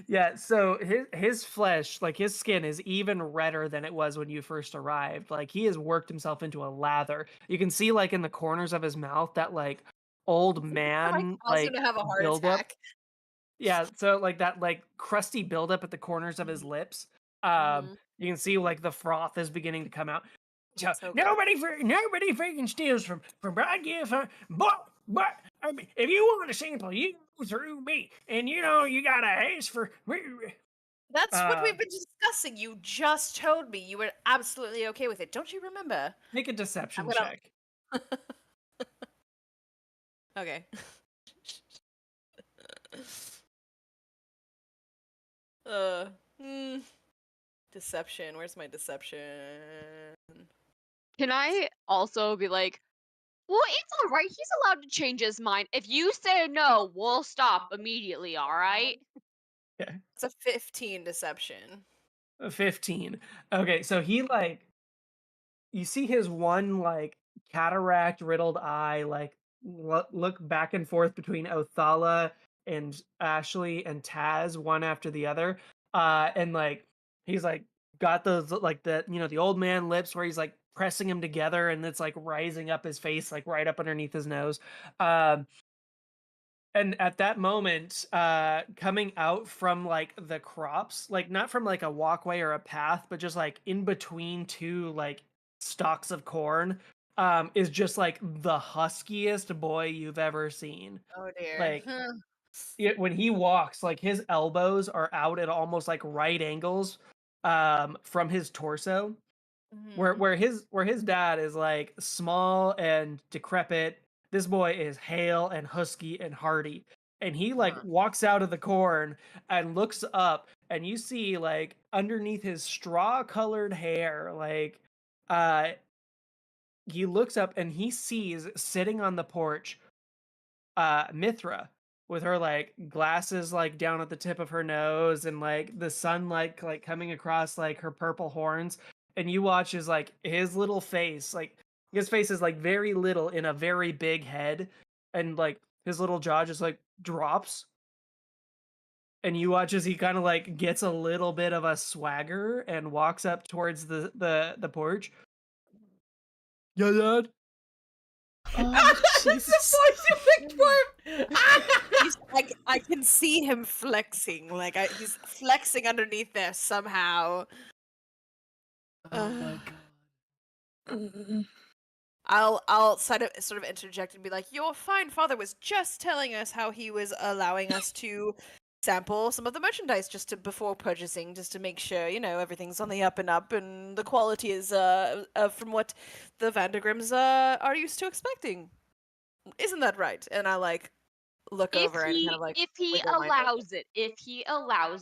Yeah, so his flesh, like his skin, is even redder than it was when you first arrived. Like he has worked himself into a lather. You can see like in the corners of his mouth that like old man Cause him like to have a heart buildup. attack. Yeah, so like that like crusty buildup at the corners of his lips. You can see like the froth is beginning to come out. So, So good. nobody freaking steals from Broadgill Farm. But I mean, if you want a sample, you go through me, and you gotta ask for. That's what we've been discussing. You just told me you were absolutely okay with it. Don't you remember? Make a deception I'm gonna- check. Okay. Deception. Where's my deception? Can I also be like, well, it's all right. He's allowed to change his mind. If you say no, we'll stop immediately. All right. Okay. It's a 15 deception. 15. Okay, so he like you see his one like cataract riddled eye like look back and forth between Othala and Ashley and Taz one after the other. And like he's like got those like the old man lips where he's like pressing them together and it's like rising up his face like right up underneath his nose. And at that moment, coming out from like the crops, like not from like a walkway or a path, but just like in between 2 like stalks of corn, is just like the huskiest boy you've ever seen. Oh dear. Like when he walks, like his elbows are out at almost like right angles from his torso. Where his dad is like small and decrepit, this boy is hale and husky and hardy. And he like walks out of the corn and looks up, and you see like underneath his straw-colored hair, like he looks up and he sees sitting on the porch Mithra with her like glasses like down at the tip of her nose and like the sun like coming across like her purple horns, and you watch as like his little face, like his face is like very little in a very big head, and like his little jaw just like drops, and you watch as he kind of like gets a little bit of a swagger and walks up towards the porch. Yeah, Dad. Oh, That's the Jesus. voice you picked for him. He's like, I can see him flexing. Like he's flexing underneath there somehow. Oh my god. I'll sort of interject and be like, your fine father was just telling us how he was allowing us to sample some of the merchandise just to before purchasing, just to make sure, you know, everything's on the up and up and the quality is from what the Vandergrims are used to expecting. Isn't that right? And I like look over and kind of like if he wiggle my head. allows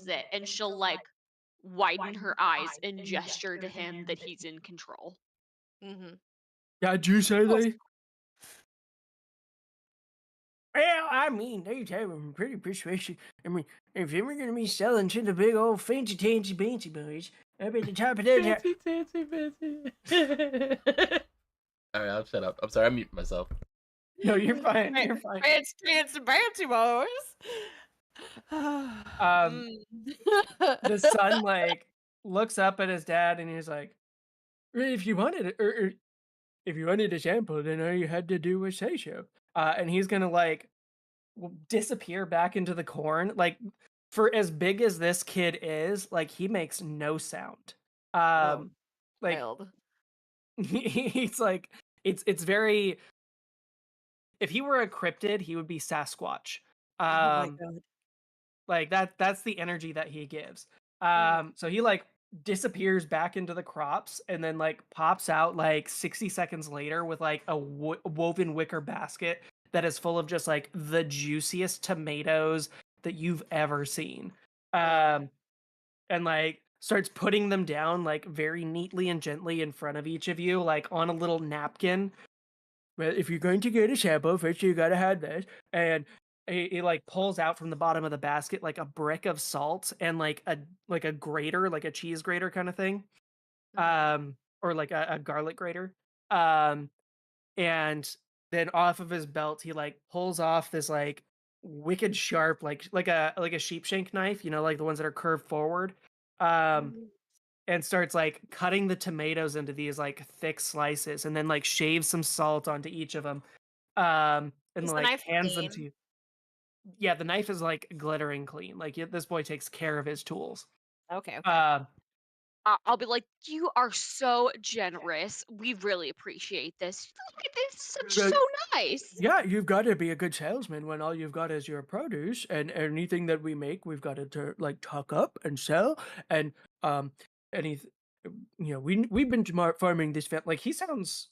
it, and she'll like widen her eyes and gesture to him that he's in control. Mm-hmm. Did you say Yes. they? Well, I mean, they have them pretty persuasive. I mean, if they were going to be selling to the big old fancy tancy bancy boys, up at the top of that. Fancy, fancy, fancy. Alright, I'll shut up. I'm sorry, I mute myself. No, you're fine. You're fine. It's banty boys. The son like looks up at his dad and he's like, "If you wanted it, or if you wanted a sample, then all you had to do was say so." And he's gonna like disappear back into the corn. Like for as big as this kid is, like he makes no sound. Like Wild. he's like it's very. If he were a cryptid, he would be Sasquatch. Oh my god. Like that's the energy that he gives. Mm. So he like disappears back into the crops and then like pops out like 60 seconds later with like a woven wicker basket that is full of just like the juiciest tomatoes that you've ever seen. And like starts putting them down like very neatly and gently in front of each of you, like on a little napkin. Well, if you're going to get a sample, first you gotta have this. And he like pulls out from the bottom of the basket like a brick of salt and like a grater, like a cheese grater kind of thing. Or like a garlic grater. And then off of his belt, he like pulls off this like wicked sharp, like a sheep shank knife, you know, like the ones that are curved forward. And starts like cutting the tomatoes into these like thick slices and then like shaves some salt onto each of them. And Is the like knife hands them clean? to you. Yeah, the knife is like glittering clean. Like this boy takes care of his tools. Okay. I'll be like, you are so generous. We really appreciate this. This is Right. so nice. Yeah, you've got to be a good salesman when all you've got is your produce, and anything that we make, we've got to like tuck up and sell. And any, we've been farming this like he sounds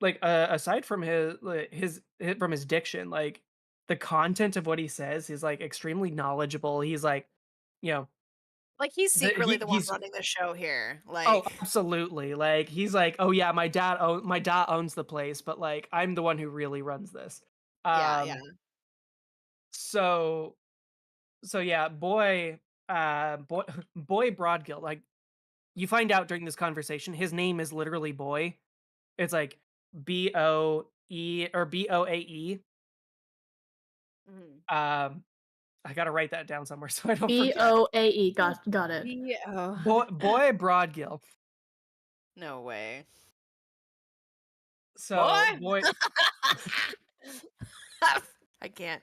like aside from from his diction, like the content of what he says is like extremely knowledgeable. He's like, you know, Like he's secretly the one he's running the show here. oh, Like absolutely. Like he's like, oh yeah, my dad owns the place, but like I'm the one who really runs this. yeah. So yeah, boy boy Broadgill. Like you find out during this conversation, his name is literally Boy. It's like BOE or BOAE. I gotta write that down somewhere so I don't forget. BOAE. Got it. Yeah. Boy Broadgill. No way. So boy I can't.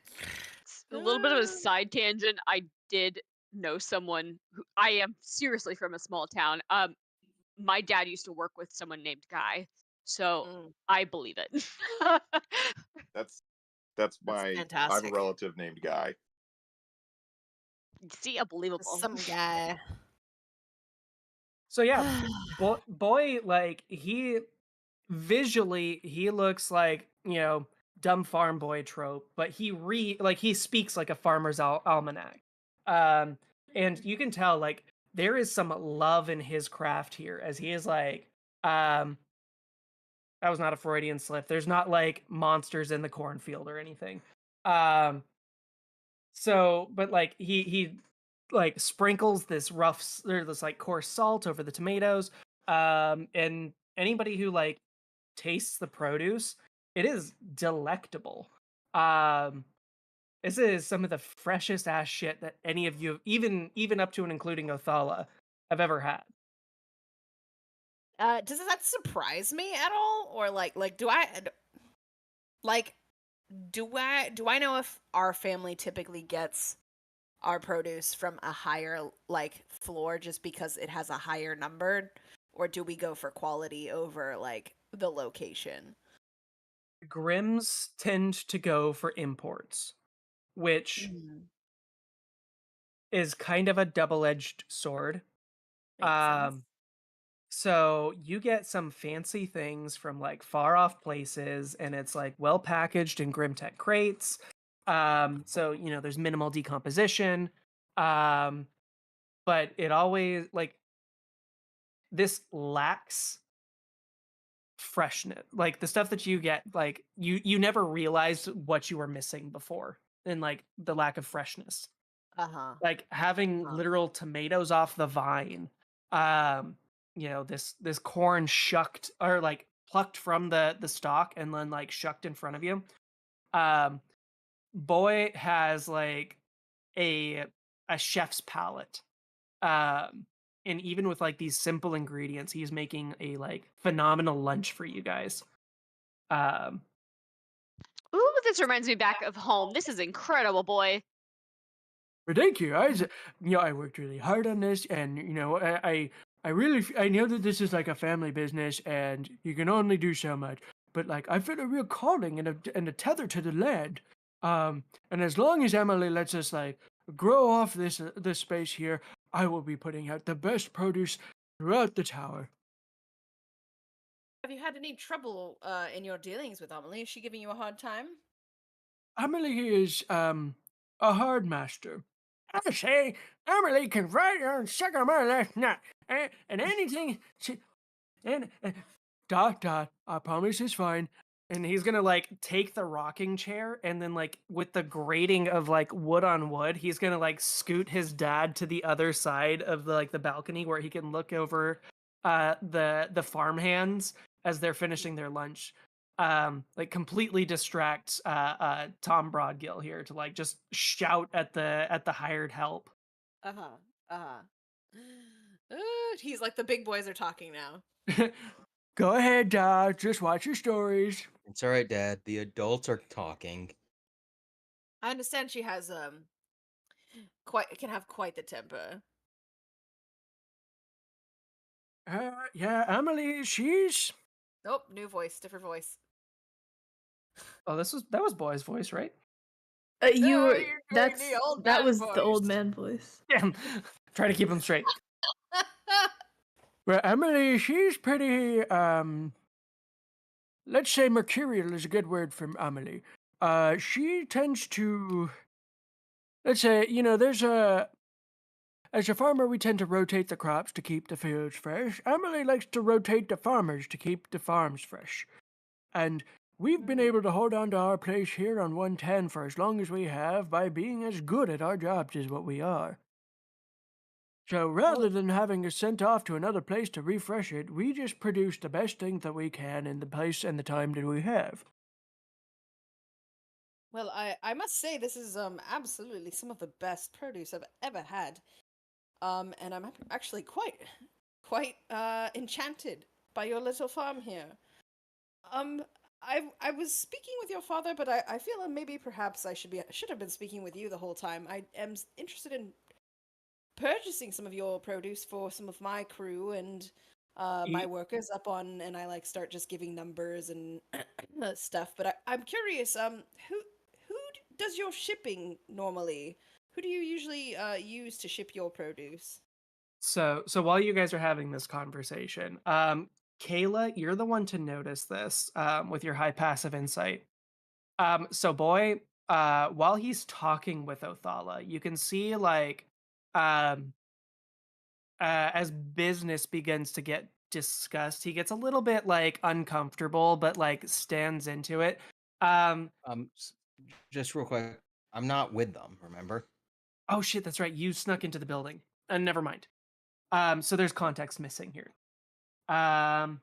A little bit of a side tangent. I did know someone who I am seriously from a small town. My dad used to work with someone named Guy, so I believe it. That's my I have a fantastic. relative named Guy. See, unbelievable. Some guy. So yeah, boy, like he visually he looks like, dumb farm boy trope, but he speaks like a farmer's almanac. And you can tell like there is some love in his craft here as he is like that was not a Freudian slip. There's not like monsters in the cornfield or anything. So but like he like sprinkles this this like coarse salt over the tomatoes. And anybody who like tastes the produce, it is delectable. This is some of the freshest ass shit that any of you, even up to and including Othala, have ever had. Does that surprise me at all, or like do I? Like, do I know if our family typically gets our produce from a higher like floor just because it has a higher number, or do we go for quality over like the location? Grims tend to go for imports, which Mm, is kind of a double-edged sword. makes sense. So you get some fancy things from like far off places, and it's like well packaged in Grimtech crates. So there's minimal decomposition. Um, but it always like this lacks freshness. Like the stuff that you get, like you never realized what you were missing before, and like the lack of freshness. Uh-huh. Like having literal tomatoes off the vine, this corn shucked or like plucked from the stalk and then like shucked in front of you. um Boy has like a a chef's palate, and even with like these simple ingredients, he's making a like phenomenal lunch for you guys. um Ooh, this reminds me back of home. This is incredible, boy. But thank you. I worked really hard on this, and I really, I know that this is like a family business, and you can only do so much. But like, I feel a real calling and a tether to the land. And as long as Emily lets us like grow off this space here, I will be putting out the best produce throughout the tower. Have you had any trouble in your dealings with Amelie? Is she giving you a hard time? Emily is a hard master. I say, Emily can write and suck on my left nut, and anything she and dot. I promise it's fine. And he's gonna like take the rocking chair and then like with the grating of like wood on wood, he's gonna like scoot his dad to the other side of the balcony where he can look over the farmhands as they're finishing their lunch. Like completely distract Tom Broadgill here to like just shout at the hired help. Uh-huh. Uh-huh. He's like, the big boys are talking now. Go ahead, Dad. Just watch your stories. It's all right, Dad. The adults are talking. I understand she has can have quite the temper. Yeah, Emily, she's. Nope, new voice, different voice. Oh, that was Boy's voice, right? You No, were you're doing that's the old that man was the old voice. man voice. Yeah, try to keep him straight. Well, Emily, she's pretty. Let's say mercurial is a good word for Emily. She tends to. Let's say, as a farmer, we tend to rotate the crops to keep the fields fresh. Emily likes to rotate the farmers to keep the farms fresh. And we've been able to hold on to our place here on 110 for as long as we have by being as good at our jobs as what we are. So rather than having us sent off to another place to refresh it, we just produce the best thing that we can in the place and the time that we have. Well, I must say this is absolutely some of the best produce I've ever had. And I'm actually quite enchanted by your little farm here. Um, I was speaking with your father, but I feel maybe perhaps should have been speaking with you the whole time. I am interested in purchasing some of your produce for some of my crew and my workers up on, and I like start just giving numbers and stuff. But I'm curious, who does your shipping normally? Who do you usually use to ship your produce? So while you guys are having this conversation, Kayla, you're the one to notice this with your high passive insight. So Boy, while he's talking with Othala, you can see like um as business begins to get discussed, he gets a little bit like uncomfortable, but like stands into it. Um, Just real quick, I'm not with them. Remember? oh shit, that's right. You snuck into the building. Never mind. So there's context missing here. Um,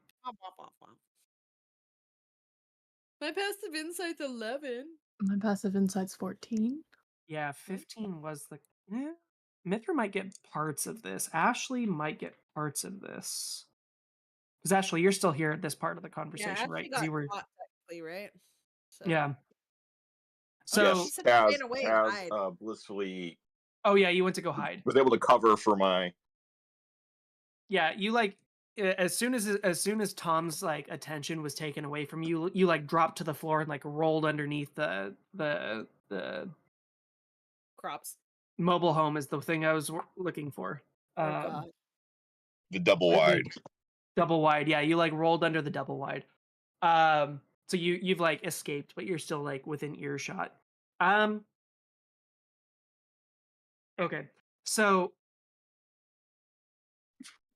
My passive insight's 11. My passive insight's 14. yeah, 15 was the. Mithra might get parts of this. Ashley might get parts of this. Because Ashley, you're still here at this part of the Yeah, conversation, right? Ashley 'Cause got you were. caught technically, right? So. Yeah. Oh, no, So, she said to ran away and Kaz hide. blissfully oh yeah, you went to go hide. was able to cover for my. Yeah, you like as soon as Tom's like attention was taken away from you, you like dropped to the floor and like rolled underneath the Crops. mobile home is the thing I was looking for. Oh god. The double I wide. think double wide. Yeah, you like rolled under the double wide. So you've like escaped, but you're still like within earshot. Okay. So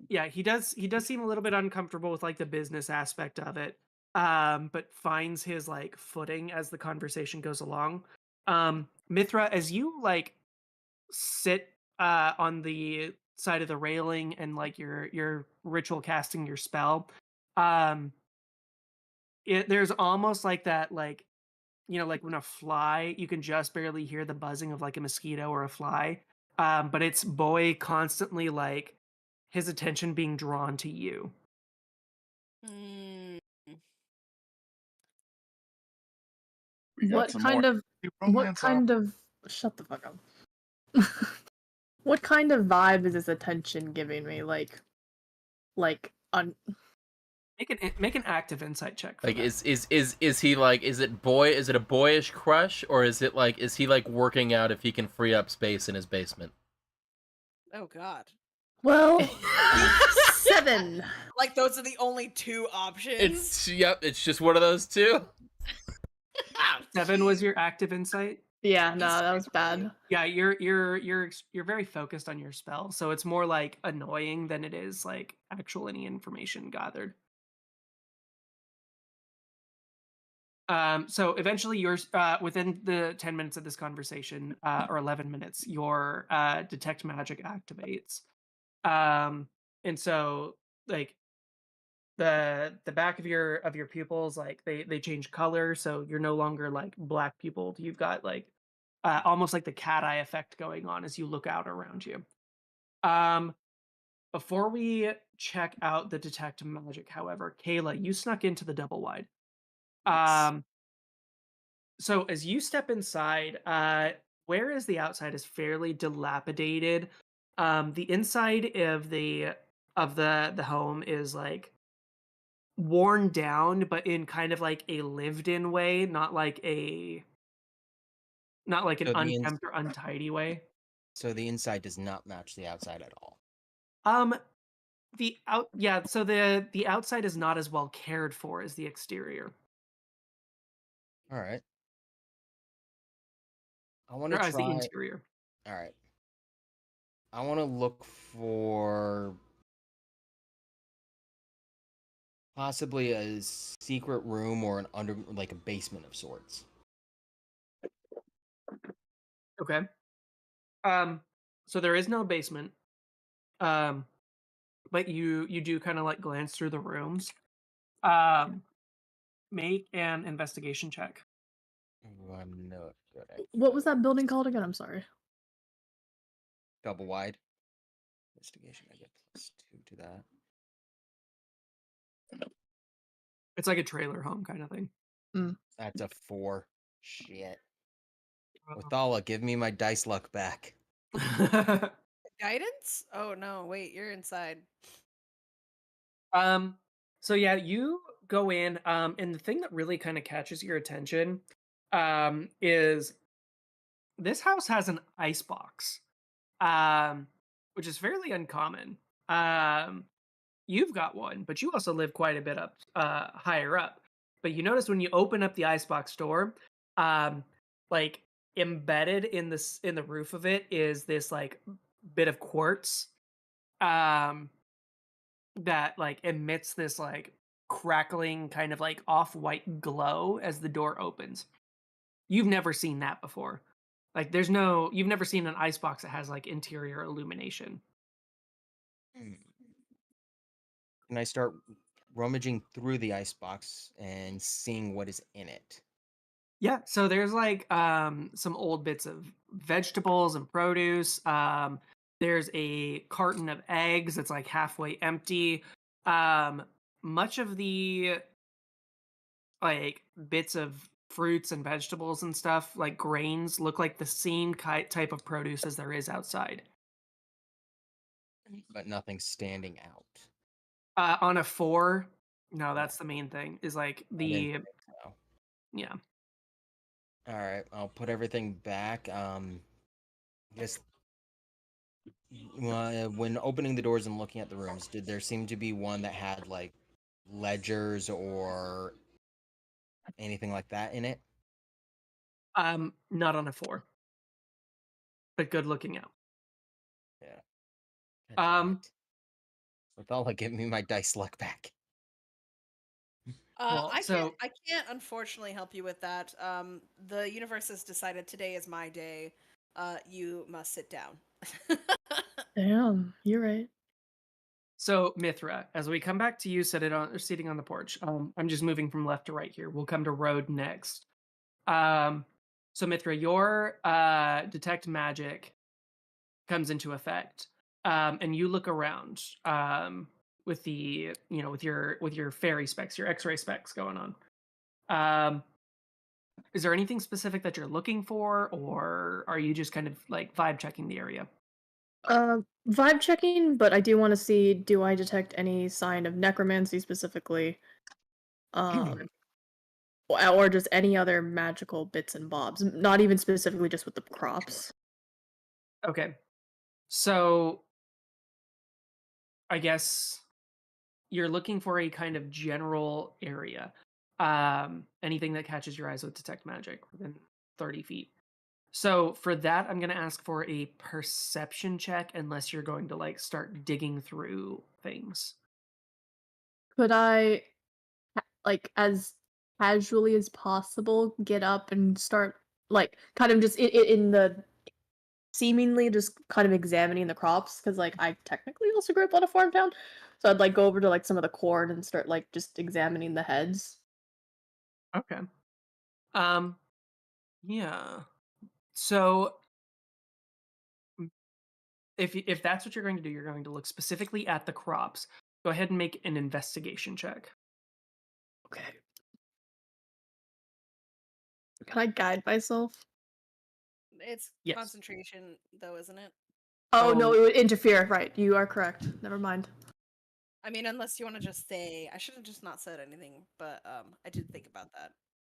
yeah, he does seem a little bit uncomfortable with like the business aspect of it. But finds his like footing as the conversation goes along. Mithra, as you like sit on the side of the railing and like your ritual casting your spell, there's almost like that, like, you know, like when a fly, you can just barely hear the buzzing of like a mosquito or a fly. But it's Boy constantly like his attention being drawn to you. Mm. What kind of shut the fuck up. What kind of vibe is this attention giving me? Like Make an active insight check. For Like, that. is he like, is it a boyish crush, or is it like, is he like working out if he can free up space in his basement? Oh god. well 7. Like those are the only two options. It's just one of those two. 7 was your active insight. Yeah, no, that was bad. Yeah, you're very focused on your spell, so it's more like annoying than it is like actual any information gathered. So eventually, you're within the 10 minutes of this conversation, or 11 minutes, your detect magic activates, and so like the back of your pupils, like they change color, so you're no longer like black pupiled. You've got like almost like the cat eye effect going on as you look out around you. Before we check out the detect magic, however, Kayla, you snuck into the double wide. So as you step inside, whereas the outside is fairly dilapidated, the inside of the home is like worn down, but in kind of like a lived-in way, not like an So unkempt or untidy way. So the inside does not match the outside at all. So the outside is not as well cared for as the exterior. All right. I want Or to as the try. interior. All right. I want to look for possibly a secret room or like a basement of sorts. Okay. So there is no basement. But you do kind of like glance through the rooms. Make an investigation check. I'm not good at What was that building called again? I'm sorry. double wide. Investigation, I get +2 to that. It's like a trailer home kind of thing. That's a 4. Shit. Othala, give me my dice luck back. Guidance? Oh no, wait, you're inside. So yeah, you go in, and the thing that really kind of catches your attention, is this house has an icebox, which is fairly uncommon. You've got one, but you also live quite a bit up, higher up. But you notice when you open up the icebox door, like embedded in the roof of it is this like bit of quartz, that like emits this like crackling kind of like off-white glow as the door opens. You've never seen that before. Like you've never seen an icebox that has like interior illumination. Can I start rummaging through the icebox and seeing what is in it? Yeah, so there's like some old bits of vegetables and produce. There's a carton of eggs that's like halfway empty. Much of the like bits of fruits and vegetables and stuff, like grains, look like the same type of produce as there is outside. But nothing standing out. On a 4, no, that's the main thing. Is like I didn't the think so. yeah. All right, I'll put everything back. Guess when opening the doors and looking at the rooms, did there seem to be one that had like ledgers or anything like that in it? Not on a 4, but good looking out. Yeah. God damn Um, it. Withal, give me my dice luck back. Well, so I can't unfortunately help you with that. The universe has decided today is my day. You must sit down. Damn, you're right. So Mithra, as we come back to you, sitting on the porch. I'm just moving from left to right here. We'll come to Road next. So Mithra, your detect magic comes into effect, and you look around with the with your fairy specs, your X-ray specs going on. Is there anything specific that you're looking for, or are you just kind of like vibe checking the area? Vibe checking, but I do want to see, do I detect any sign of necromancy specifically? Or just any other magical bits and bobs, not even specifically just with the crops. Okay. So I guess you're looking for a kind of general area. Anything that catches your eyes with detect magic within 30 feet. So for that, I'm going to ask for a perception check unless you're going to like start digging through things. Could I, like, as casually as possible, get up and start, like, kind of just in the seemingly just kind of examining the crops? Because, like, I technically also grew up on a farm town, so I'd like go over to like some of the corn and start like just examining the heads. Okay. Yeah. So if that's what you're going to do, you're going to look specifically at the crops. Go ahead and make an investigation check. Okay. Can I guide myself? It's Yes. concentration, though, isn't it? Oh no, Oh. it would interfere. Right, you are correct. Never mind. I mean, unless you want to just say, I should have just not said anything, but I did think about that.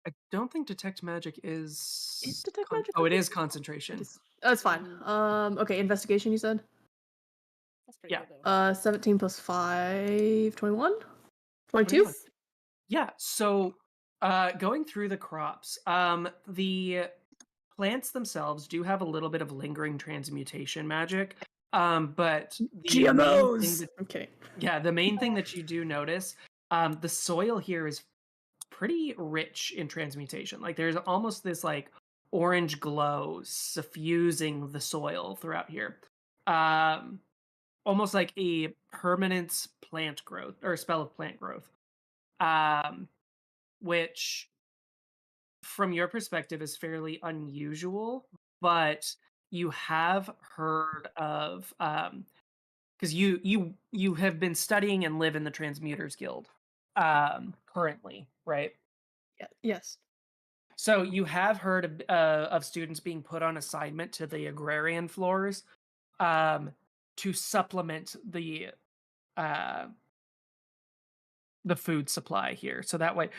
I don't think detect magic is. Is detect magic? Oh, it is It concentration. is. That's fine. Mm. Okay, investigation. You said. That's pretty Yeah. good though. 17 plus 5, 21? 22? 21. Yeah. So, going through the crops, the plants themselves do have a little bit of lingering transmutation magic. But the main thing that, Okay. yeah, the main thing that you do notice, the soil here is pretty rich in transmutation. Like there's almost this like orange glow suffusing the soil throughout here. Almost like a permanent plant growth or a spell of plant growth. Which from your perspective is fairly unusual, but you have heard of because you have been studying and live in the Transmuters Guild currently, right? Yeah. Yes. So you have heard of students being put on assignment to the agrarian floors to supplement uh, the food supply here, so that way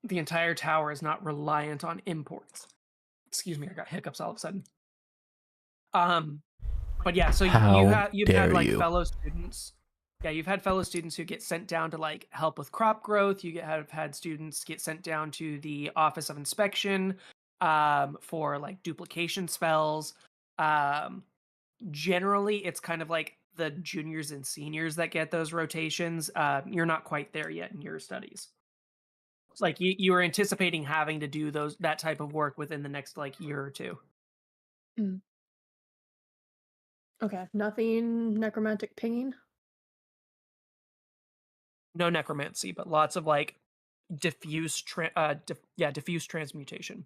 the entire tower is not reliant on imports. Excuse me, I got hiccups all of a sudden. But yeah, so you've had like fellow students. Yeah, you've had fellow students who get sent down to like help with crop growth. Have had students get sent down to the Office of Inspection for like duplication spells. Generally, it's kind of like the juniors and seniors that get those rotations. You're not quite there yet in your studies. Like you were anticipating having to do that type of work within the next like year or two. Okay. Nothing necromantic pinging. No necromancy, but lots of like diffuse transmutation.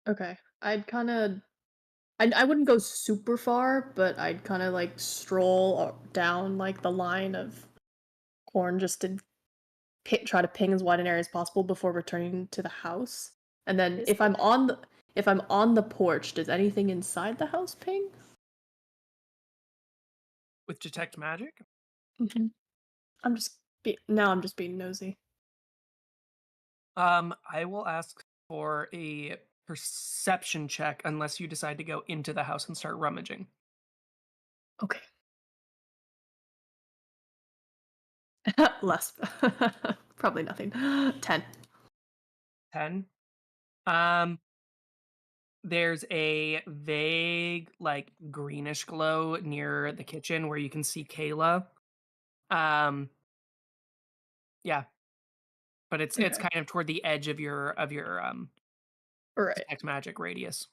Okay. I wouldn't go super far, but I'd kind of like stroll down like the line of corn just to try to ping as wide an area as possible before returning to the house. And then if I'm on the porch, does anything inside the house ping? With detect magic? Mm-hmm. I'm just being nosy. I will ask for a perception check unless you decide to go into the house and start rummaging. Okay. Less. Probably nothing. 10. 10. There's a vague, like, greenish glow near the kitchen where you can see Kayla. Yeah. But it's Okay. kind of toward the edge of your Right. detect magic radius.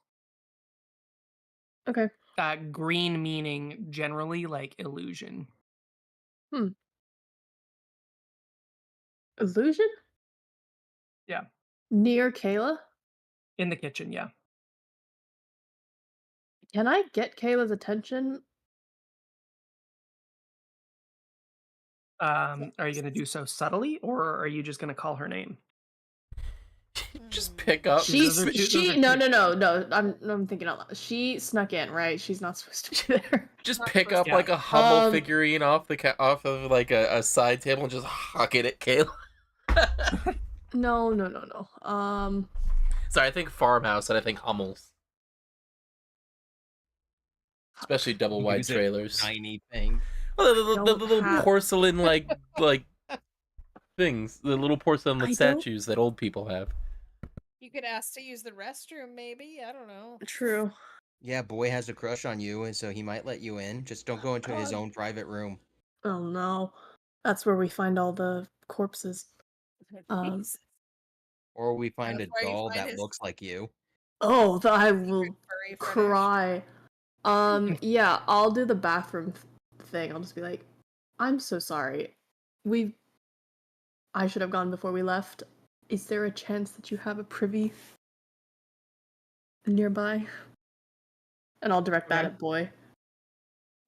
Okay. Green meaning generally like illusion. Illusion? Yeah. Near Kayla? In the kitchen, yeah. Can I get Kayla's attention? Are you going to do so subtly, or are you just going to call her name? Just pick up. No. I'm thinking out loud. She snuck in, right? She's not supposed to be there. Just pick up Yeah. like a Hummel figurine off of like a side table and just huck it at Kayla. No. Sorry, I think farmhouse and I think Hummels. Especially double wide Use a trailers. Tiny thing. Well, the little porcelain like things, the little porcelain statues that old people have. You could ask to use the restroom, maybe. I don't know. True. Yeah, boy has a crush on you, and so he might let you in. Just don't go into his own private room. Oh no. That's where we find all the corpses. Jeez. Or we find That's a where you doll find that his looks like you. Oh, I will furry fetish. cry. Yeah, I'll do the bathroom thing. I'll just be like, I'm so sorry. I should have gone before we left. Is there a chance that you have a privy nearby? And I'll direct that Okay. at Boy.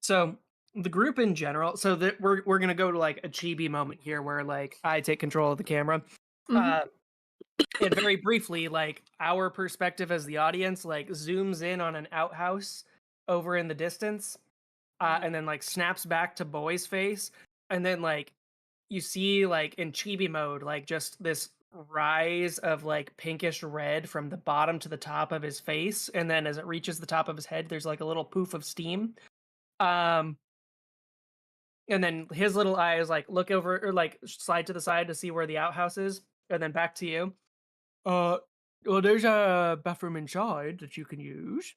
So the group in general, so that we're gonna go to like a chibi moment here where like I take control of the camera. And very briefly, like our perspective as the audience like zooms in on an outhouse over in the distance, and then like snaps back to Boy's face, and then like you see like in chibi mode like just this rise of like pinkish red from the bottom to the top of his face, and then as it reaches the top of his head there's like a little poof of steam, and then his little eyes like look over or like slide to the side to see where the outhouse is, and then back to you. Well, there's a bathroom inside that you can use.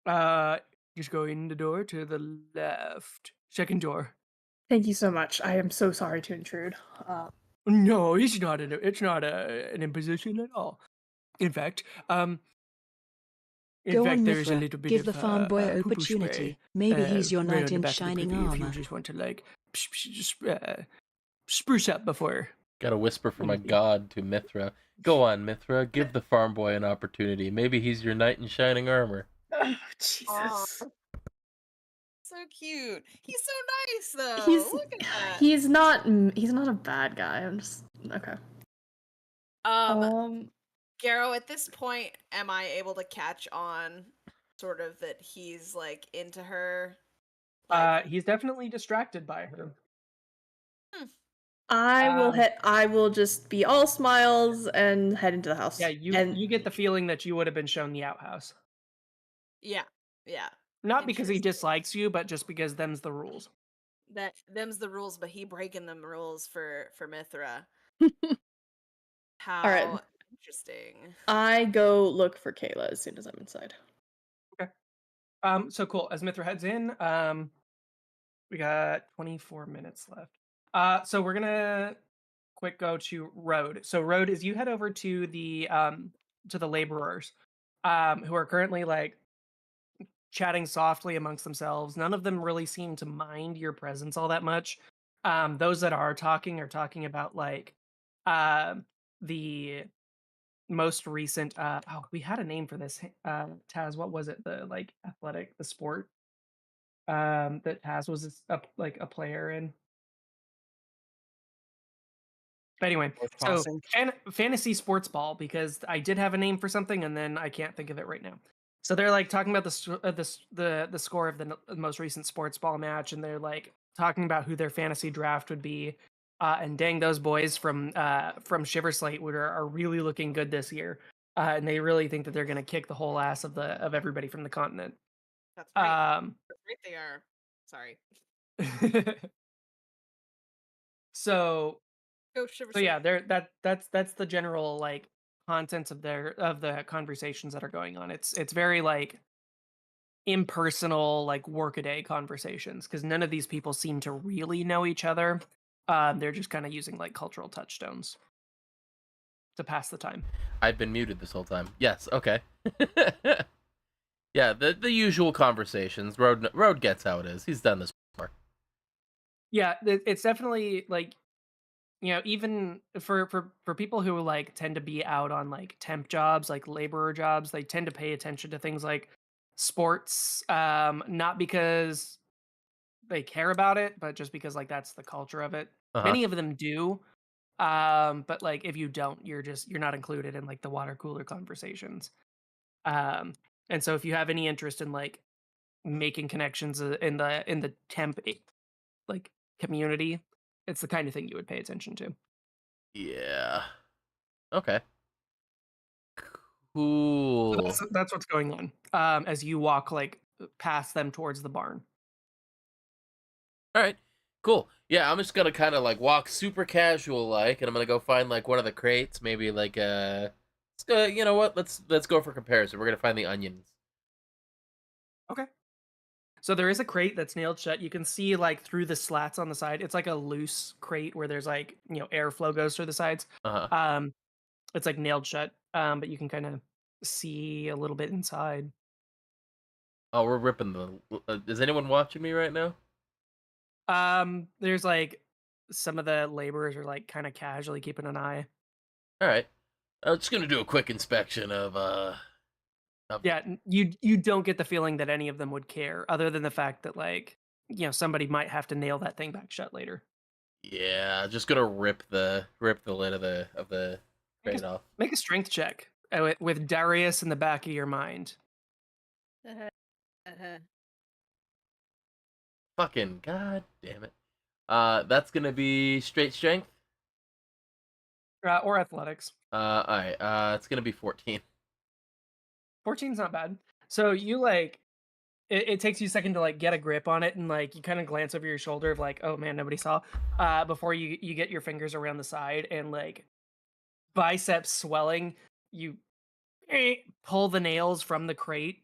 Just go in the door to the left, second door. Thank you so much. I am so sorry to intrude. No, it's not an imposition at all. In fact, Go on, there's a Mithra. little bit Give of the farm boy poo-poo opportunity. spray, Maybe he's your right knight on the in back of the shining privy if you armor. just want to like spruce up before. Gotta whisper from a god to Mithra. Go on, Mithra. Give the farm boy an opportunity. Maybe he's your knight in shining armor. Oh, Jesus. So cute. He's so nice, though. Look at that. He's not a bad guy. I'm just okay. Garrow, at this point, am I able to catch on sort of that he's like into her? He's definitely distracted by her. I will just be all smiles and head into the house. Yeah, you get the feeling that you would have been shown the outhouse. Yeah. Not because he dislikes you, but just because them's the rules. Them's the rules, but he breaking them rules for Mithra. How All right. interesting. I go look for Kayla as soon as I'm inside. Okay. So cool. As Mithra heads in, we got 24 minutes left. So we're gonna quick go to Road. So Road, as you head over to the laborers, who are currently like chatting softly amongst themselves. None of them really seem to mind your presence all that much. Those that are talking about like the most recent we had a name for this, Taz. What was it? The like athletic, the sport that Taz was a player in. But anyway, Horse so tossing. fantasy sports ball, because I did have a name for something and then I can't think of it right now. So they're like talking about the score of the most recent sports ball match, and they're like talking about who their fantasy draft would be. And dang, those boys from Shiver Slate are really looking good this year, and they really think that they're going to kick the whole ass of everybody from the continent. That's right. Um, That's right. They are. Sorry. so Go Shiver So yeah, Slate. that's the general like contents of the conversations that are going on. It's very like impersonal, like workaday conversations, because none of these people seem to really know each other. They're just kind of using like cultural touchstones to pass the time. I've been muted this whole time. Yes, okay. Yeah, the usual conversations. Road gets how it is. He's done this before. Yeah, it's definitely like, even for people who like tend to be out on like temp jobs, like laborer jobs, they tend to pay attention to things like sports, not because they care about it, but just because like that's the culture of it. Uh-huh. Many of them do, but like if you don't, you're not included in like the water cooler conversations. And so if you have any interest in like making connections in the temp like community, it's the kind of thing you would pay attention to. Yeah. Okay. So Cool. that's what's going on, as you walk like past them towards the barn. All right. Cool. Yeah, I'm just gonna kind of like walk super casual like, and I'm gonna go find like one of the crates, maybe like let's go. You know what? Let's go for comparison. We're gonna find the onions. Okay. So there is a crate that's nailed shut. You can see like through the slats on the side. It's like a loose crate where there's like, airflow goes through the sides. Uh huh. It's like nailed shut. But you can kind of see a little bit inside. Oh, we're ripping the. Is anyone watching me right now? There's like some of the laborers are like kind of casually keeping an eye. All right. I'm just gonna do a quick inspection of Yeah, you don't get the feeling that any of them would care, other than the fact that like, somebody might have to nail that thing back shut later. Yeah, just gonna rip the lid of the Make crate a, off. make a strength check with Darius in the back of your mind. Fucking god damn it. That's gonna be straight strength. Or athletics. All right. It's gonna be 14. 14's not bad. So you like it takes you a second to like get a grip on it, and like you kind of glance over your shoulder of like, oh man, nobody saw. Before you get your fingers around the side and like biceps swelling, you pull the nails from the crate,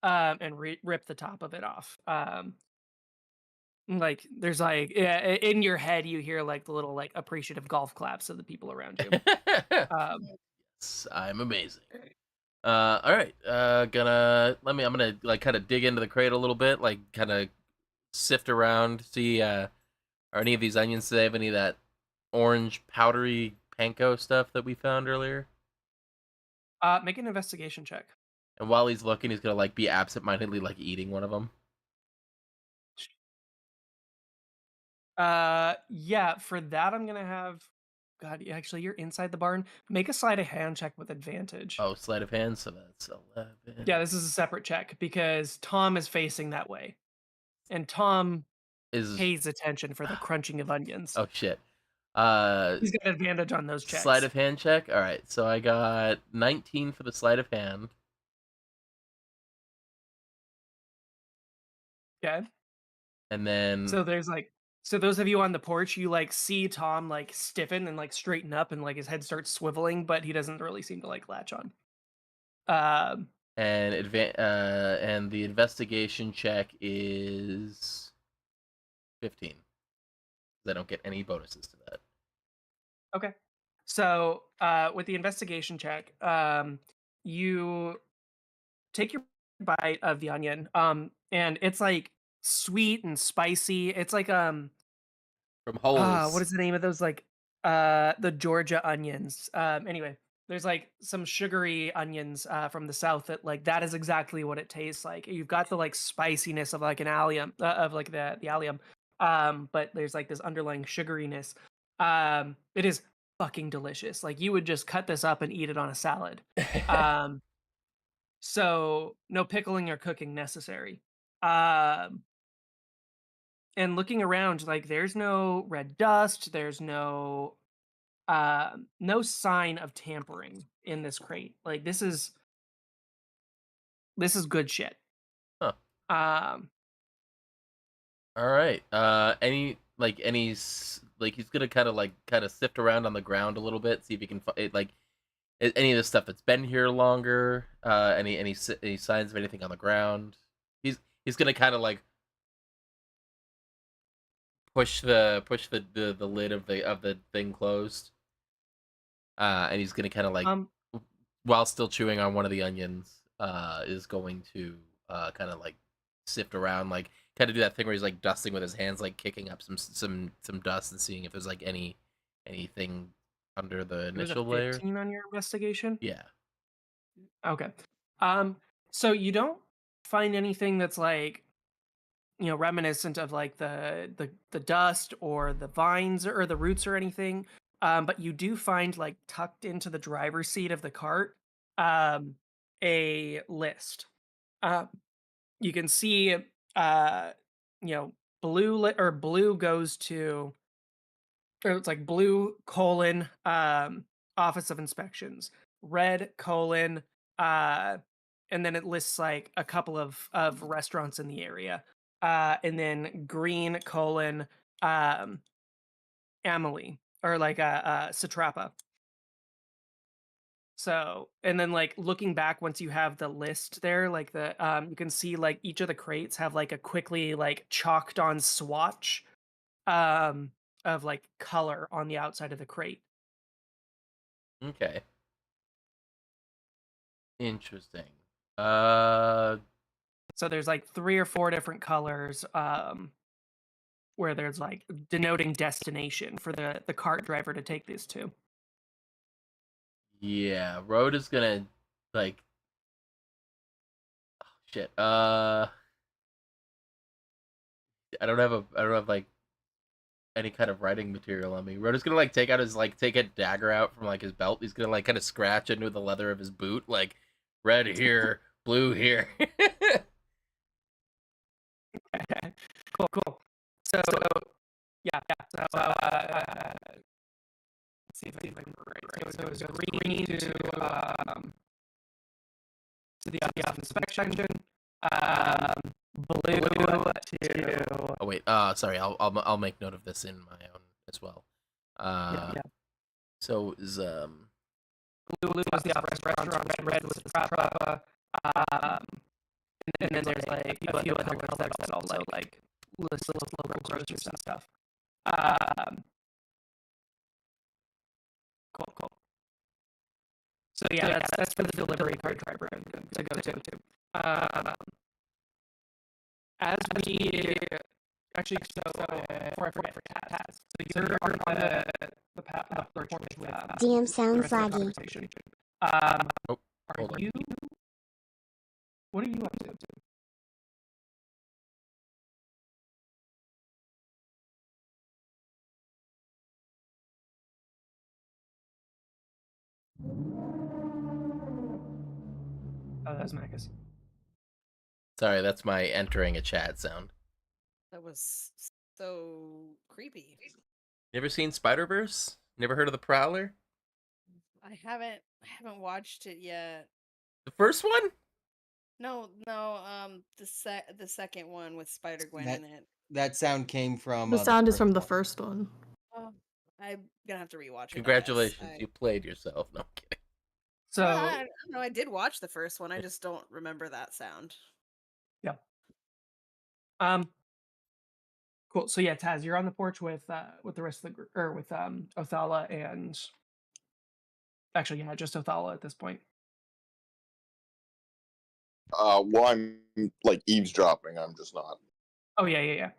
and rip the top of it off. Like there's like, yeah, in your head you hear like the little like appreciative golf claps of the people around you. Yes, I'm amazing. All right. I'm gonna like kind of dig into the crate a little bit, like kind of sift around, see are any of these onions, do they have any of that orange powdery panko stuff that we found earlier? Make an investigation check. And while he's looking, he's gonna like be absentmindedly like eating one of them. Yeah, for that I'm gonna have. God, actually, you're inside the barn. Make a sleight of hand check with advantage. Oh, sleight of hand, so that's 11. Yeah, this is a separate check because Tom is facing that way, and Tom Is pays attention for the crunching of onions. oh shit. He's got advantage on those checks. Sleight of hand check. All right, so I got 19 for the sleight of hand. Okay. And then So there's like, so those of you on the porch, you like see Tom like stiffen and like straighten up, and like his head starts swiveling, but he doesn't really seem to like latch on. and the investigation check is 15. I don't get any bonuses to that. Okay. So with the investigation check, you take your bite of the onion, and it's like sweet and spicy. It's like From holes. what is the name of those, like the Georgia onions? Anyway, there's like some sugary onions from the south that is exactly what it tastes like. You've got the like spiciness of like an allium, of like the allium, but there's like this underlying sugariness. It is fucking delicious. Like you would just cut this up and eat it on a salad. So no pickling or cooking necessary. And looking around, like there's no red dust, there's no sign of tampering in this crate. Like this is good shit. Huh. Um, All right. He's gonna kind of sift around on the ground a little bit, see if he can find any of the stuff that's been here longer. Any signs of anything on the ground. He's gonna kind of like push the lid of the thing closed. And he's gonna kind of like while still chewing on one of the onions, is going to kind of like sift around, like kind of do that thing where he's like dusting with his hands, like kicking up some dust and seeing if there's like anything under the it was a initial layer. 15 on your investigation. Yeah. Okay. So you don't find anything that's like, reminiscent of like the dust or the vines or the roots or anything. But you do find like tucked into the driver's seat of the cart, a list. You can see, blue goes to, or it's like blue : Office of Inspections, red : and then it lists like a couple of restaurants in the area, and then green : Amelie, or like Satrapa. So, and then like looking back, once you have the list there, like you can see like each of the crates have like a quickly like chalked on swatch of like color on the outside of the crate. Okay. Interesting. So there's like 3 or 4 different colors, where there's like denoting destination for the cart driver to take these to. Yeah, Road is gonna like. Oh, shit. I don't have like any kind of writing material on me. Road is gonna like take a dagger out from like his belt. He's gonna like kind of scratch into the leather of his boot, like red here, blue here. Cool. So yeah. So let's see if I can write. So it goes green to the office inspection, blue to. Oh wait. Sorry. I'll make note of this in my own as well. Yeah. So is blue is the office restaurant, red was the Strapa, and then there's like a few other colors that also like list local grocers and stuff. Cool. So yeah, that's for the delivery cart driver to go to. As we actually, so before I forget, Taz, so you're on the porch with DM the sounds rest of the laggy. conversation. hold on. What are you up to? Oh, that's Marcus. Sorry, that's my entering a chat sound. That was so creepy. Never seen Spider-Verse? Never heard of the Prowler? I haven't watched it yet. The first one? No, the second one with Spider-Gwen in it. That sound came from The sound is first from the one. first one. Oh, I'm gonna have to rewatch it. Congratulations, you played yourself. No, I'm kidding. So I don't know. I did watch the first one. I just don't remember that sound. yeah. Cool. So yeah, Taz, you're on the porch with the rest of the group, or with Othala and actually, yeah, just Othala at this point. Well, I'm like eavesdropping. I'm just not. Oh yeah.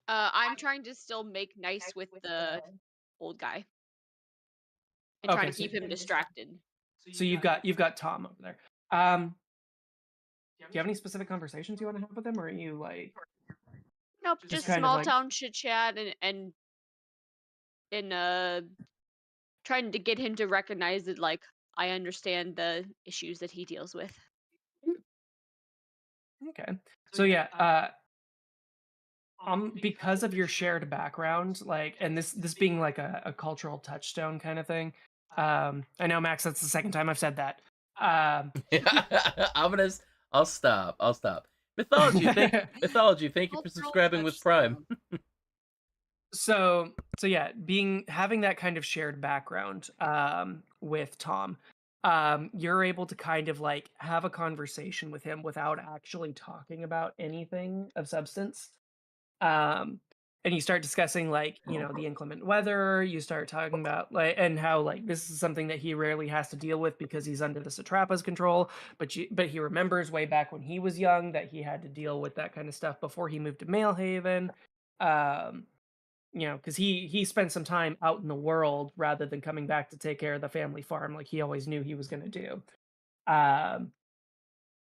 I'm trying to still make nice with the old guy and Okay, trying to so- keep him distracted. So you've got Tom over there. Do you have any specific conversations you want to have with him, or are you like? Nope, Just just kind of small like- town chit chat and in trying to get him to recognize that, like, I understand the issues that he deals with. Okay. So yeah, because of your shared background, like, and this being like a cultural touchstone kind of thing. I know, Max, that's the second time I've said that. Um, I'm gonna. I'll stop. I'll stop. Mythology. Mythology. Thank you for Cultural subscribing with Prime. touchstone. so yeah, having that kind of shared background with Tom, you're able to kind of like have a conversation with him without actually talking about anything of substance. um and you start discussing, like, the inclement weather. You start talking about, like, and how, like, this is something that he rarely has to deal with because he's under the satrapa's control, but he remembers way back when he was young that he had to deal with that kind of stuff before he moved to Maelhaven. um because he spent some time out in the world rather than coming back to take care of the family farm like he always knew he was going to do. um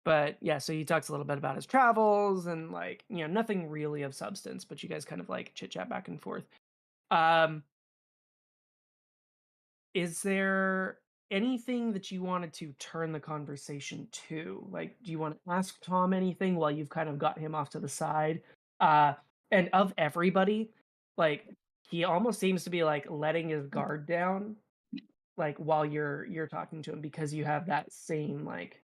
but yeah, so he talks a little bit about his travels and, like, nothing really of substance, but you guys kind of like chit chat back and forth. Um, is there anything that you wanted to turn the conversation to? Like, do you want to ask Tom anything while you've kind of got him off to the side? Uh, and of everybody, like, he almost seems to be like letting his guard down, like, while you're talking to him, because you have that same like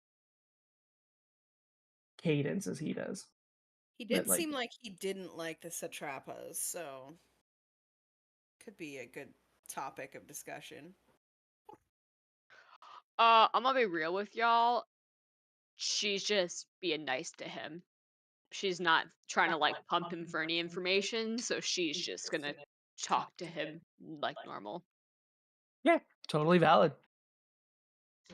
cadence as he does. He But did like, seem like he didn't like the satrapas, so could be a good topic of discussion. I'm gonna be real with y'all. She's just being nice to him. She's not trying to like pump him for any information, so she's just gonna talk to him like normal. yeah, totally valid.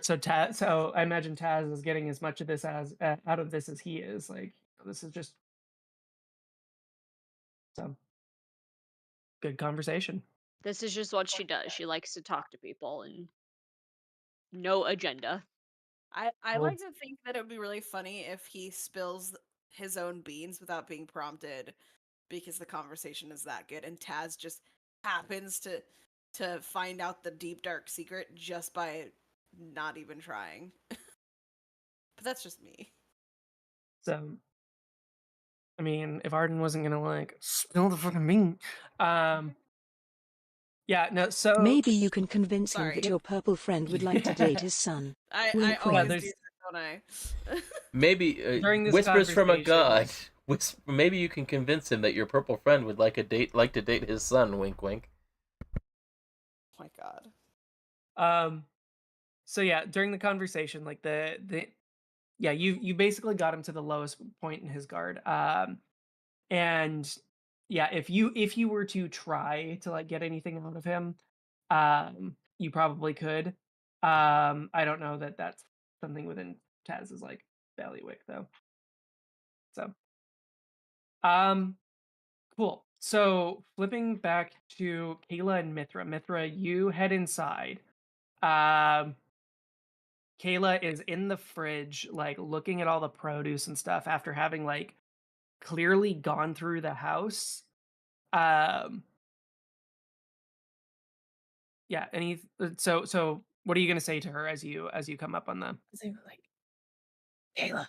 So Taz, so I imagine Taz is getting as much of this as out of this as he is. Like, this is just some good conversation. This is just what she does. She likes to talk to people and no agenda. I Well, like to think that it would be really funny if he spills his own beans without being prompted because the conversation is that good and Taz just happens to find out the deep dark secret just by not even trying. But that's just me. so I mean, if Arden wasn't gonna like spill the fucking bean, yeah, no. So Maybe you can convince him Sorry. that your purple friend would like to date his son. I Wink, Yeah, always wink. do that, don't I? Maybe during this whispers from a god. conversation, Maybe you can convince him that your purple friend would like to date his son. Wink, wink. Oh my god. so yeah, during the conversation, like the yeah, you basically got him to the lowest point in his guard. And yeah, if you were to try to like get anything out of him, you probably could. I don't know that that's something within Taz's like bailiwick though. So cool. So flipping back to Kayla and Mithra. Mithra, you head inside. Um Kayla is in the fridge, like looking at all the produce and stuff after having like clearly gone through the house. Um Yeah, so what are you gonna say to her as you come up on them? They were like, Kayla,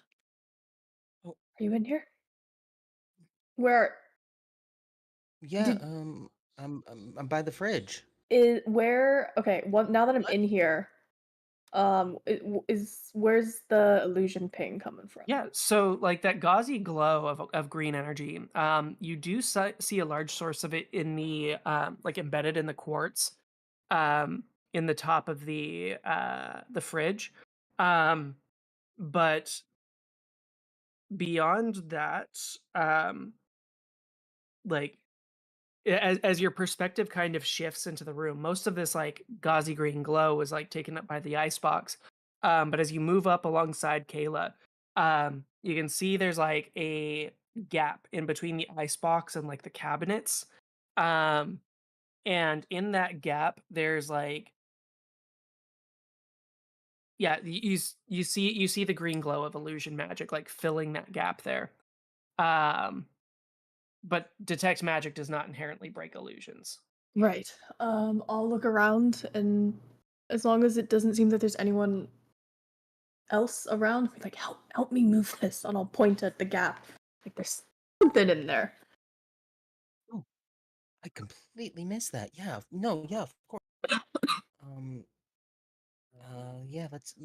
are you in here? Where Yeah, did I'm by the fridge. is where? Okay, well, now that I'm in here, where's the illusion ping coming from? Yeah, so like that gauzy glow of green energy, you do see a large source of it in the like embedded in the quartz, um, in the top of the fridge, um, but beyond that, like as your perspective kind of shifts into the room, most of this like gauzy green glow is like taken up by the icebox. But as you move up alongside Kayla, you can see there's like a gap in between the icebox and like the cabinets. Um, and in that gap, there's like, yeah, you see the green glow of illusion magic like filling that gap there. Um, but detect magic does not inherently break illusions. Right. I'll look around, and as long as it doesn't seem that there's anyone else around, I'll be like, help me move this, and I'll point at the gap. Like there's something in there. Oh, I completely missed that. Yeah, no, yeah, of course. Um, yeah, it's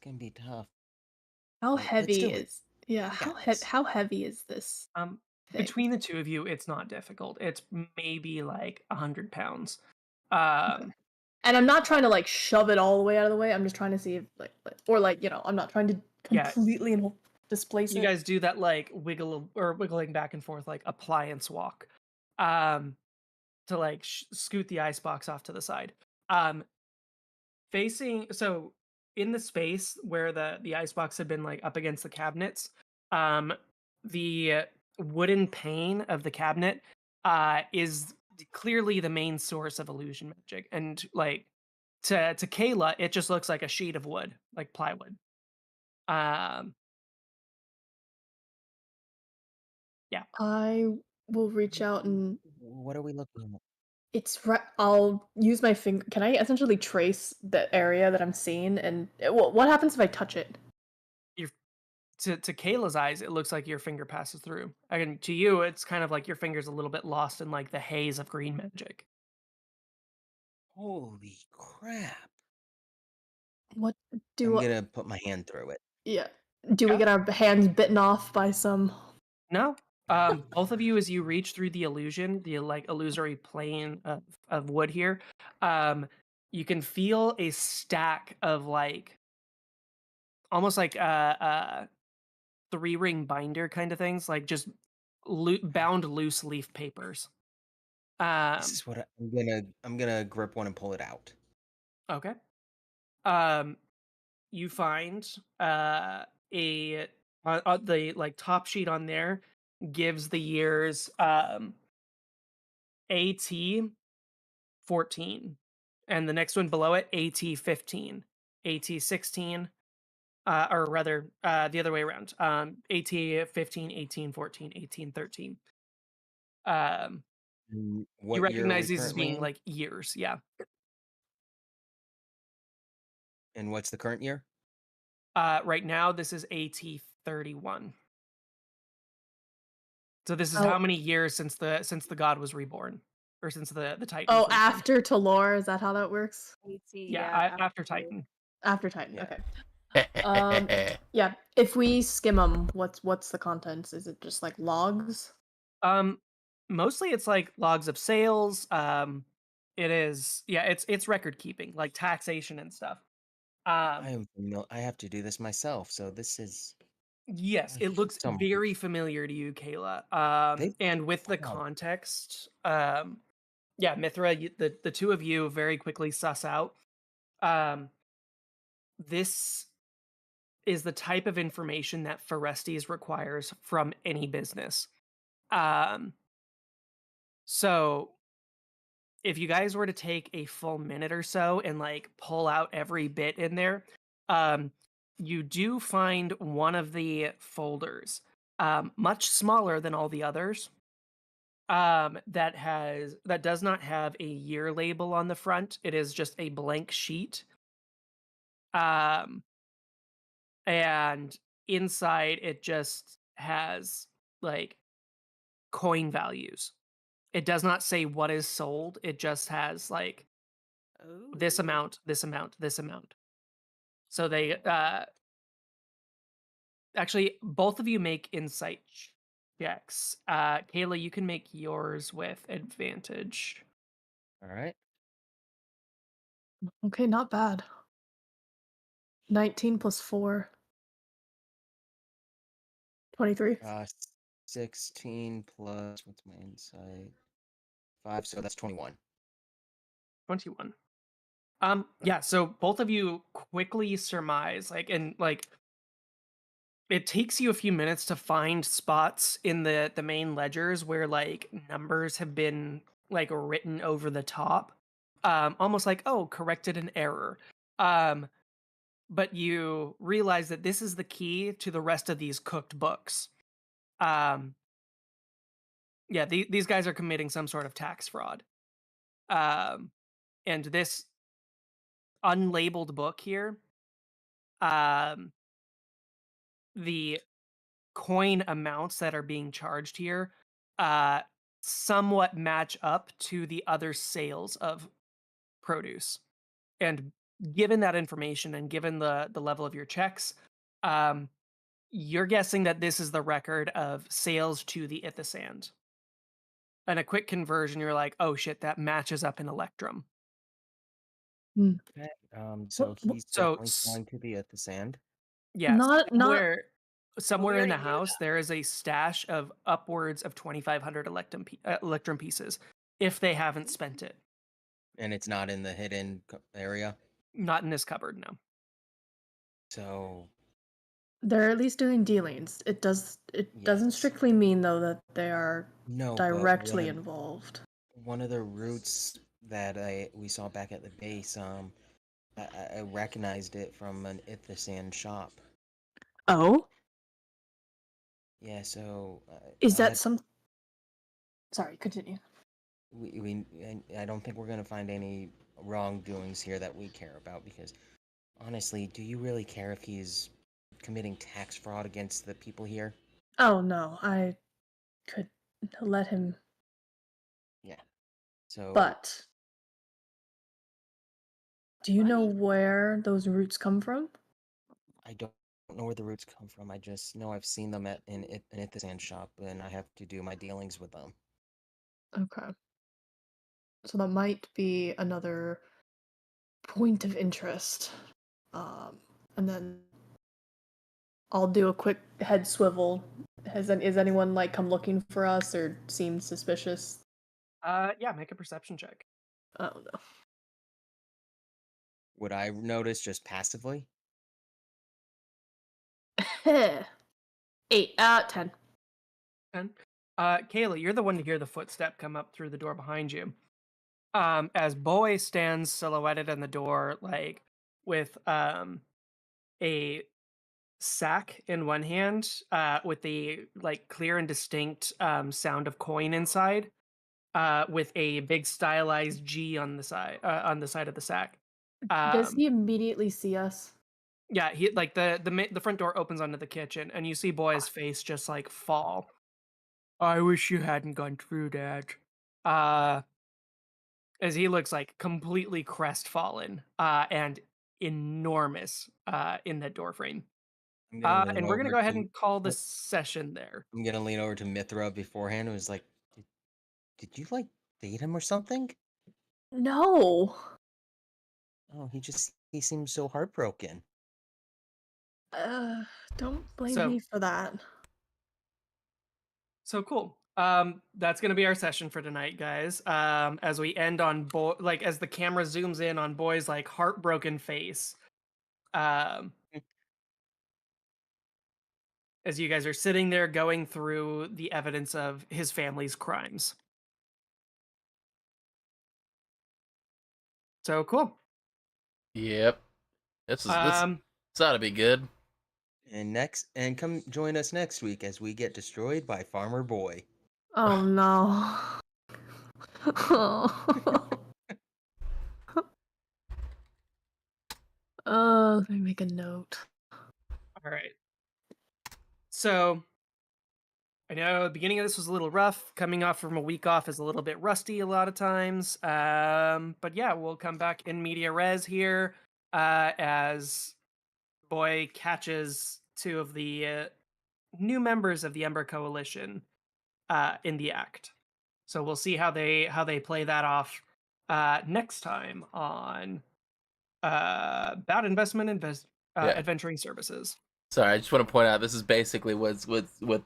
gonna be tough, How but let's heavy do it. is yeah, We got this. how heavy is this thing? Between the two of you, it's not difficult. It's maybe like 100 pounds. Okay. And I'm not trying to like shove it all the way out of the way. I'm just trying to see if or I'm not trying to Yeah. completely displace You it. guys do that like wiggling back and forth like appliance walk, to like scoot the icebox off to the side. Facing so in the space where the icebox had been like up against the cabinets, the wooden pane of the cabinet is clearly the main source of illusion magic, and like to Kayla, it just looks like a sheet of wood, like plywood. Um, yeah. I will reach out and What are we looking at? it's right. I'll use my finger. Can I essentially trace the area that I'm seeing? And what happens if I touch it? You're to Kayla's eyes, it looks like your finger passes through. And to you, it's kind of like your finger's a little bit lost in like the haze of green magic. Holy crap! What I'm do? gonna put my hand through it. Yeah. Do we Yeah. get our hands bitten off by some? No. Both of you, as you reach through the illusion, the like illusory plane of wood here, you can feel a stack of like almost like three-ring binder kind of things, like just bound loose leaf papers. This is what I'm gonna grip one and pull it out. Okay. You find a the like top sheet on there gives the years AT 14, and the next one below it AT 15, AT 16, or rather the other way around, AT 15, 18, 14, 18, 13. You What year are we recognize these as currently being in? like years, yeah. And what's the current year? Right now this is AT 31. So this is Oh. how many years since the god was reborn, or since the Titan. Oh, was reborn. after Talor, is that how that works? Yeah, after Titan. After Titan. Yeah. Okay. Yeah. If we skim them, what's the contents? Is it just like logs? Mostly it's like logs of sales. It is, yeah, it's record keeping, like taxation and stuff. I have to do this myself, so this is Yes, it looks so much. very familiar to you, Kayla. And with the Wow. context, yeah, Mithra, the two of you very quickly suss out. This is the type of information that Forestes requires from any business. So if you guys were to take a full minute or so and like pull out every bit in there, you do find one of the folders, much smaller than all the others, that does not have a year label on the front. It is just a blank sheet. And inside it just has like coin values. It does not say what is sold. It just has like this Oh. amount, this amount, this amount. So they actually both of you make insight checks. Kayla, you can make yours with advantage. All right. Okay, not bad. 19 plus 4. 23. 16 plus what's my insight? 5, so that's 21. 21. Yeah, so both of you quickly surmise, like, and like it takes you a few minutes to find spots in the main ledgers where like numbers have been like written over the top, almost like, oh, corrected an error. But you realize that this is the key to the rest of these cooked books. Yeah, these guys are committing some sort of tax fraud. And this unlabeled book here, the coin amounts that are being charged here somewhat match up to the other sales of produce. And given that information and given the level of your checks, you're guessing that this is the record of sales to the Ithasand. And a quick conversion, you're like, oh shit, that matches up in Electrum. Okay. So he's So definitely going to be at the sand. yeah, Not somewhere we in the already knew house, there is a stash of upwards of 2,500 Electrum pieces, if they haven't spent it. And it's not in the hidden area. Not in this cupboard, no. So They're at least doing dealings. It doesn't Yes. strictly mean though that they are no, directly but involved. one of the routes that we saw back at the base, I recognized it from an Ithasand shop. Oh, Yeah, so is I that had- some? Sorry, continue. I don't think we're gonna find any wrongdoings here that we care about, because honestly, do you really care if he's committing tax fraud against the people here? Oh no, I could let him, Yeah. So but do you know Right. where those roots come from? I don't know where the roots come from. I just know I've seen them at an Ithasand shop, and I have to do my dealings with them. Okay. So that might be another point of interest. And then I'll do a quick head swivel. Is anyone like come looking for us or seemed suspicious? Yeah, make a perception check. Oh no. Would I notice just passively? 8. 10. And Kayla, you're the one to hear the footstep come up through the door behind you. As Boy stands silhouetted in the door, like with a sack in one hand, with a like clear and distinct sound of coin inside, with a big stylized G on the side of the sack. Does he immediately see us? Yeah, he like the front door opens onto the kitchen, and you see Boy's face just like fall. I wish you hadn't gone through that. As he looks like completely crestfallen, and enormous, in that door frame. I'm gonna lean And we're gonna over go ahead to and call the session there. I'm gonna lean over to Mithra beforehand and was like, did you like date him or something? No. Oh, he seems so heartbroken. Don't blame So- me for that. So cool. That's gonna be our session for tonight, guys. As we end on as the camera zooms in on Boy's like heartbroken face. As you guys are sitting there going through the evidence of his family's crimes. So cool. Yep. This ought to be good. And come join us next week as we get destroyed by Farmer Boy. Oh no. Let me make a note. All right. So, I know the beginning of this was a little rough. Coming off from a week off is a little bit rusty a lot of times. But yeah, we'll come back in media res here as Boy catches two of the new members of the Ember Coalition in the act. So we'll see how they play that off next time on Bad Investment Adventuring Services. Sorry, I just want to point out this is basically what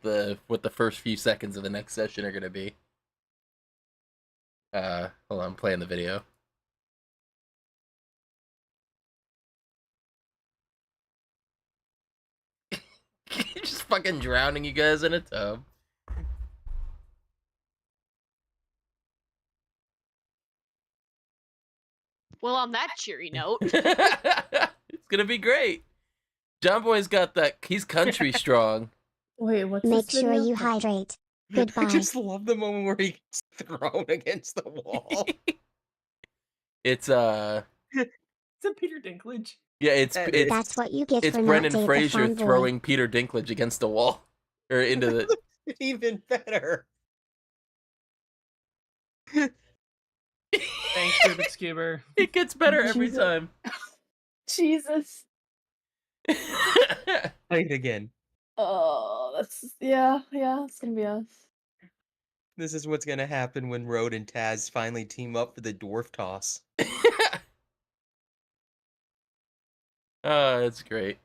the first few seconds of the next session are going to be. Hold on, I'm playing the video. Just fucking drowning you guys in a tub. Well, on that cheery note, It's gonna be great. John Boy's got that. He's country strong. Wait, what's Make this sure video? you hydrate. I Goodbye. just love the moment where he gets thrown against the wall. It's a Peter Dinklage. yeah, it's That it's That's what you get it's for not Brendan dating a Fraser farm boy. throwing Peter Dinklage against the wall or into the. Even better. Thanks, Rubik's Cuber. It gets better every Jesus. time. Jesus. Play it again. Oh, that's yeah, it's gonna be us. This is what's gonna happen when Road and Taz finally team up for the dwarf toss. Oh, it's great.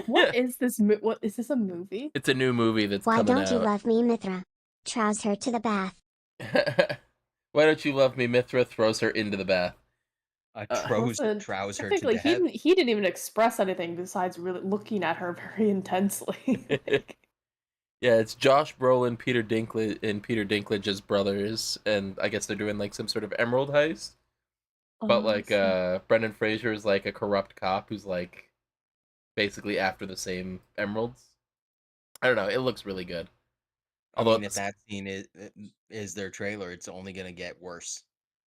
What is this? What is this? A movie? It's a new movie that's Why coming don't you out. love me, Mithra? Trows her to the bath. Why don't you love me? Mithra throws her into the bath. Listen, trouser to technically, death. he didn't even express anything besides really looking at her very intensely. Like, Yeah, it's Josh Brolin, Peter Dinklage, and Peter Dinklage's brothers, and I guess they're doing like some sort of emerald heist. But like, so- Brendan Fraser is like a corrupt cop who's like basically after the same emeralds. I don't know. It looks really good. I Although mean, if that scene is their trailer, it's only gonna get worse.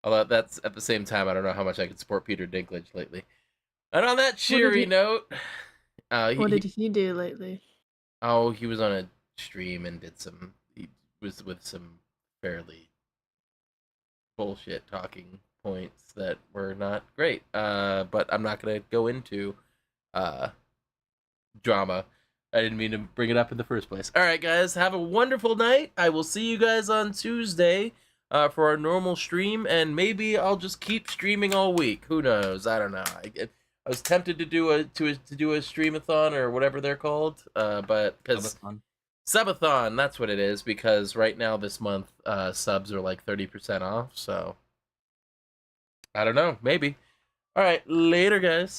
although that's at the same time, I don't know how much I can support Peter Dinklage lately. And on that did cheery he- note, what did he do lately? he was on a stream and he was with some fairly bullshit talking points that were not great. But I'm not gonna go into drama. I didn't mean to bring it up in the first place. All right, guys, have a wonderful night. I will see you guys on Tuesday for our normal stream, and maybe I'll just keep streaming all week. Who knows? I don't know. I was tempted to do a streamathon or whatever they're called, but because subathon, that's what it is. Because right now this month subs are like 30% off. So I don't know. Maybe. All right, later, guys.